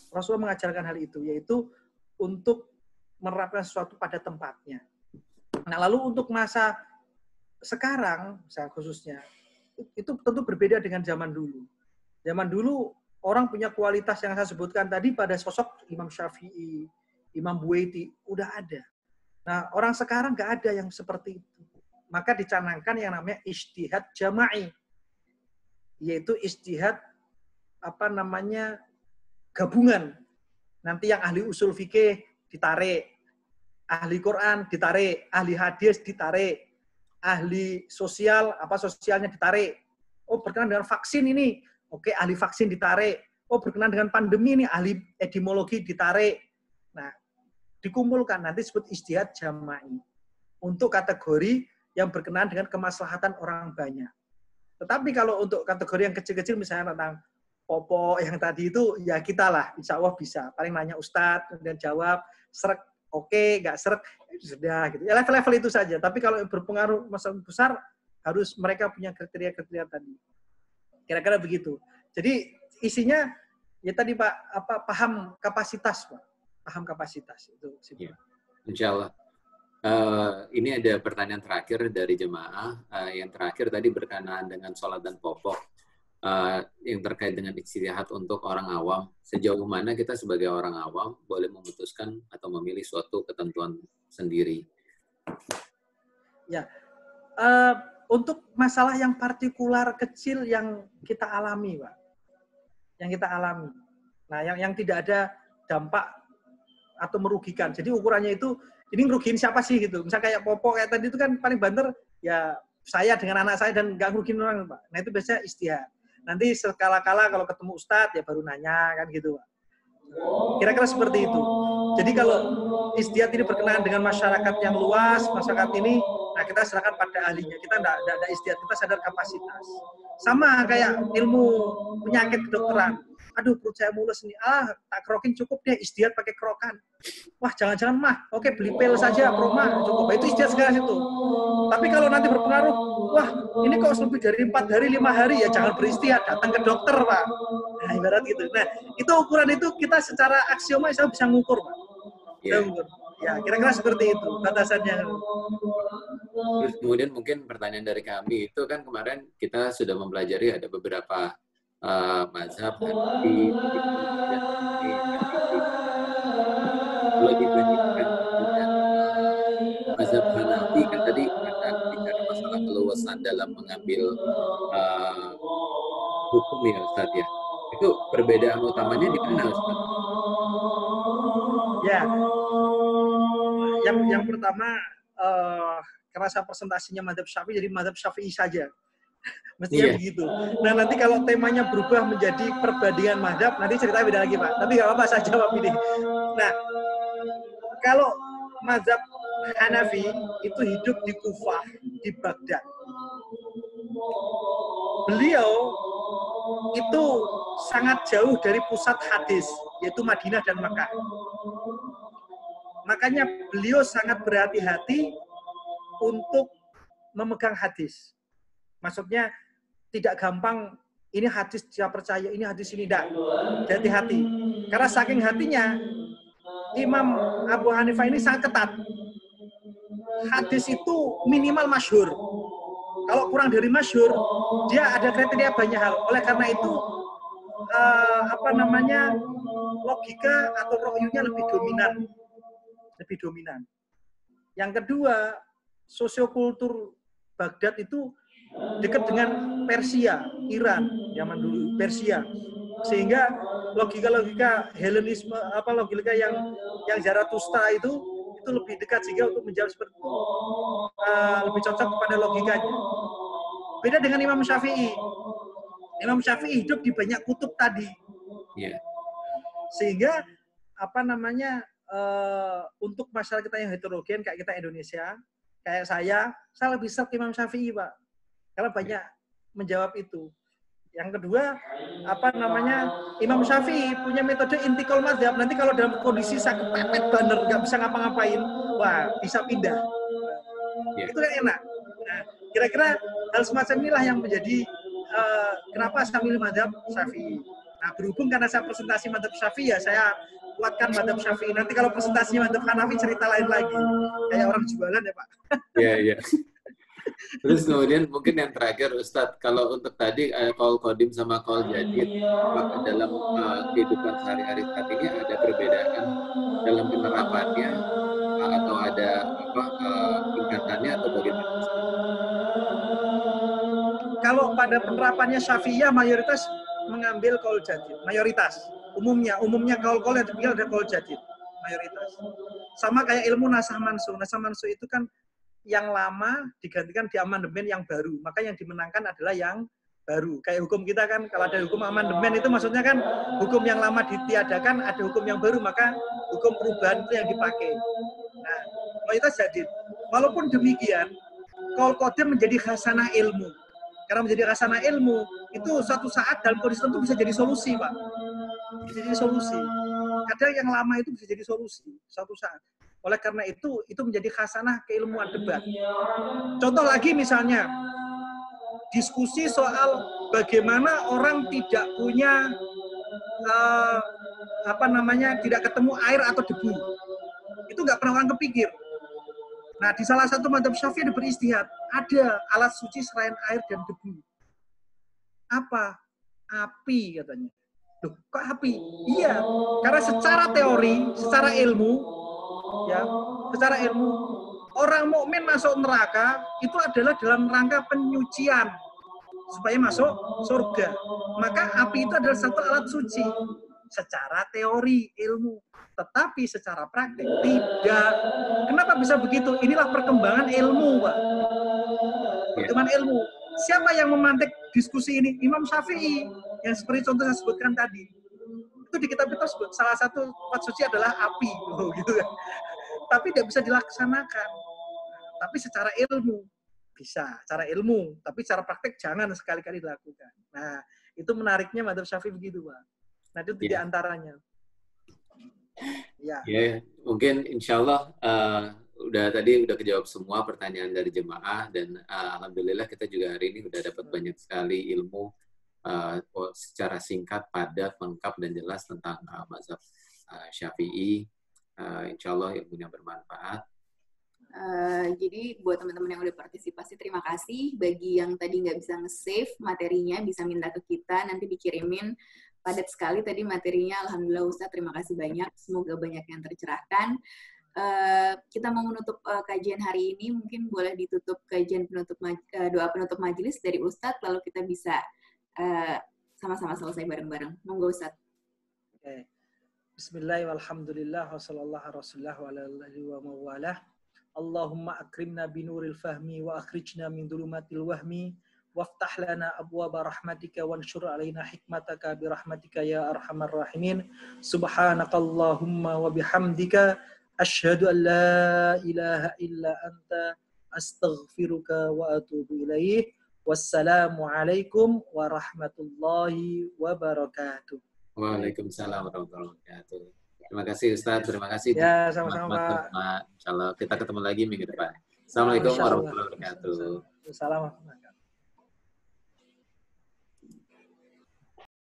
Rasulullah mengajarkan hal itu, yaitu untuk menerapkan sesuatu pada tempatnya. Nah, lalu untuk masa sekarang, khususnya, itu tentu berbeda dengan zaman dulu. Zaman dulu, orang punya kualitas yang saya sebutkan tadi pada sosok Imam Syafi'i, Imam Buwaiti, udah ada. Nah, orang sekarang nggak ada yang seperti itu. Maka dicanangkan yang namanya ijtihad jama'i, yaitu ijtihad gabungan. Nanti yang ahli usul fikih ditarik, ahli Quran ditarik, ahli hadis ditarik, ahli sosial, sosialnya ditarik. Oh, berkenaan dengan vaksin ini, oke, ahli vaksin ditarik. Oh, berkenaan dengan pandemi ini, ahli epidemiologi ditarik. Nah, dikumpulkan, nanti disebut ijtihad jama'i. Untuk kategori yang berkenaan dengan kemaslahatan orang banyak. Tetapi kalau untuk kategori yang kecil-kecil, misalnya tentang popok yang tadi itu, ya kita lah, insya Allah bisa. Paling nanya Ustadz, kemudian jawab, srek, oke, nggak srek, sudah. Gitu. Ya level-level itu saja. Tapi kalau berpengaruh masalah besar, harus mereka punya kriteria-kriteria tadi. Kira-kira begitu. Jadi isinya, ya tadi Pak, paham kapasitas, Pak. Paham kapasitas. Itu. Ya, insya Allah. Ini ada pertanyaan terakhir dari jemaah. Yang terakhir tadi berkenaan dengan sholat dan popok. Yang terkait dengan ijtihad untuk orang awam, sejauh mana kita sebagai orang awam boleh memutuskan atau memilih suatu ketentuan sendiri? Ya, untuk masalah yang partikular kecil yang kita alami, Pak, yang kita alami. Nah, yang tidak ada dampak atau merugikan. Jadi ukurannya itu, ini ngerugiin siapa sih gitu? Misal kayak popok kayak tadi itu kan paling banter, ya saya dengan anak saya dan nggak ngerugiin orang, Pak. Nah itu biasanya ijtihad. Nanti sekala-kala kalau ketemu ustadz ya baru nanya kan gitu, Pak. Kira-kira seperti itu. Jadi kalau istiad ini berkenaan dengan masyarakat yang luas, masyarakat ini, nah kita serahkan pada ahlinya. Kita enggak ada istiad, kita sadar kapasitas. Sama kayak ilmu penyakit kedokteran. Aduh, perut saya mulus nih. Tak krokin cukup deh, istiad pakai krokan. Wah, jangan-jangan mah. Oke, beli pil saja, proma cukup. Itu istiad sekarang itu. Tapi kalau nanti berpengaruh, wah, ini kok lebih dari 4 hari, 5 hari, ya jangan beristiad, datang ke dokter, Pak. Nah, ibarat gitu. Nah, itu ukuran itu kita secara aksioma bisa ngukur, Pak. Bisa ngukur. Ya, kira-kira seperti itu batasannya. Terus kemudian mungkin pertanyaan dari kami itu kan kemarin kita sudah mempelajari ada beberapa mazhab Hanafi, kalau dibandingkan dengan mazhab Hanafi kan tadi ada bicara masalah keluasan dalam mengambil hukum ya Ustaz ya. Itu perbedaan utamanya di mana Ustaz? Ya, yang pertama karena saya presentasinya mazhab Syafi'i, jadi mazhab Syafi'i saja. Mestinya begitu. Nah, nanti kalau temanya berubah menjadi perbandingan mazhab, nanti ceritanya beda lagi, Pak. Tapi nggak apa-apa, saya jawab ini. Nah, kalau mazhab Hanafi itu hidup di Kufah, di Baghdad. Beliau itu sangat jauh dari pusat hadis, yaitu Madinah dan Makkah. Makanya beliau sangat berhati-hati untuk memegang hadis. Maksudnya tidak gampang, ini hadis dia percaya, ini hadis ini tidak. Hati-hati. Karena saking hatinya, Imam Abu Hanifah ini sangat ketat. Hadis itu minimal masyhur. Kalau kurang dari masyhur, dia ada kriteria banyak hal. Oleh karena itu, logika atau rohyunya lebih dominan. Yang kedua, sosiokultur Baghdad itu dekat dengan Persia, Iran, zaman dulu Persia, sehingga logika Helenisme, logika yang Zarathustra itu lebih dekat, sehingga untuk menjawab seperti itu lebih cocok kepada logikanya. Beda dengan Imam Syafi'i. Imam Syafi'i hidup di banyak kutub tadi, sehingga untuk masyarakat kita yang heterogen kayak kita Indonesia, kayak saya lebih serap Imam Syafi'i, Pak. Karena banyak menjawab itu. Yang kedua, Imam Syafi'i punya metode intikal mazhab. Nanti kalau dalam kondisi saya kepepet banget, nggak bisa ngapa-ngapain, wah bisa pindah. Itu yang enak. Nah, kira-kira hal semacam inilah yang menjadi kenapa saya milih mazhab Syafi'i. Nah, berhubung karena saya presentasi mazhab Syafi'i, ya saya kuatkan mazhab Syafi'i. Nanti kalau presentasinya mazhab Hanafi cerita lain lagi. Kayak orang jualan ya, Pak. Iya. Terus kemudian mungkin yang terakhir Ustadz, kalau untuk tadi qaul qadim sama qaul jadid, maka dalam kehidupan sehari-hari saat ini ada perbedaan dalam penerapannya atau ada tingkatannya atau bagaimana? Kalau pada penerapannya Syafi'iyah mayoritas mengambil qaul jadid, mayoritas. Umumnya qaul-qaul yang diambil ada qaul jadid, mayoritas. Sama kayak ilmu nasah mansuh. Nasah mansuh itu kan yang lama digantikan di amandemen yang baru. Maka yang dimenangkan adalah yang baru. Kayak hukum kita kan, kalau ada hukum amandemen itu maksudnya kan hukum yang lama ditiadakan, ada hukum yang baru, maka hukum perubahan itu yang dipakai. Nah, mayoritas jadid. Walaupun demikian, qaul qadim menjadi khasanah ilmu. Karena menjadi khasanah ilmu, itu suatu saat dalam kondisi tertentu bisa jadi solusi, Pak. Bisa jadi solusi. Kadang yang lama itu bisa jadi solusi suatu saat. Oleh karena itu menjadi khasanah keilmuan debat. Contoh lagi misalnya, diskusi soal bagaimana orang tidak punya, tidak ketemu air atau debu. Itu nggak pernah orang kepikir. Nah, di salah satu mazhab Syafi'i ada beristihad. Ada alat suci selain air dan debu. Apa? Api katanya. Loh, kok api? Iya, karena secara teori, secara ilmu, orang mukmin masuk neraka itu adalah dalam rangka penyucian supaya masuk surga. Maka api itu adalah satu alat suci secara teori ilmu, tetapi secara praktik tidak. Kenapa bisa begitu? Inilah perkembangan ilmu, Pak. Perkembangan ilmu. siapa yang memantik diskusi ini? Imam Syafi'i, yang seperti contoh saya sebutkan tadi. Itu di kitab itu sebut salah satu tempat suci adalah api, gitu kan. Tapi tidak bisa dilaksanakan. Tapi secara ilmu bisa, secara ilmu, tapi secara praktek jangan sekali-kali dilakukan. Nah, itu menariknya madzhab Syafi'i begitu, Pak. Nah, itu di antaranya. Ya. Ya, mungkin insya Allah udah kejawab semua pertanyaan dari jemaah, dan alhamdulillah kita juga hari ini udah dapat banyak sekali ilmu secara singkat, padat, lengkap dan jelas tentang mazhab Syafi'i. Insya Allah ilmunya bermanfaat. Jadi buat teman-teman yang udah partisipasi, terima kasih. Bagi yang tadi nggak bisa nge-save materinya, bisa minta ke kita, nanti dikirimin. Padat sekali tadi materinya, alhamdulillah Ustadz, terima kasih banyak. Semoga banyak yang tercerahkan. Kita mau menutup kajian hari ini, mungkin boleh ditutup kajian doa penutup majelis dari Ustadz, lalu kita bisa sama-sama selesai bareng-bareng. Monggo Ustadz. Okay. Bismillahirrahmanirrahim. Walhamdulillah wa sallallahu ala rasulillah wa ala alihi wa mawalah. Allahumma akrimna binuril fahmi wa akhrijna min dhulumatil wahmi waftah lana abwaba rahmatika wanshur alaina hikmataka birahmatika ya arhamar rahimin. Subhanakallahumma wa bihamdika asyhadu an la ilaha illa anta astaghfiruka wa atubu ilaih. Wassalamu alaikum warahmatullahi wabarakatuh. Waalaikumsalam warahmatullahi wabarakatuh. Terima kasih Ustadz, terima kasih. Ya, sama-sama Pak. Insya Allah kita ketemu lagi minggu depan. Assalamualaikum warahmatullahi wabarakatuh. Assalamualaikum.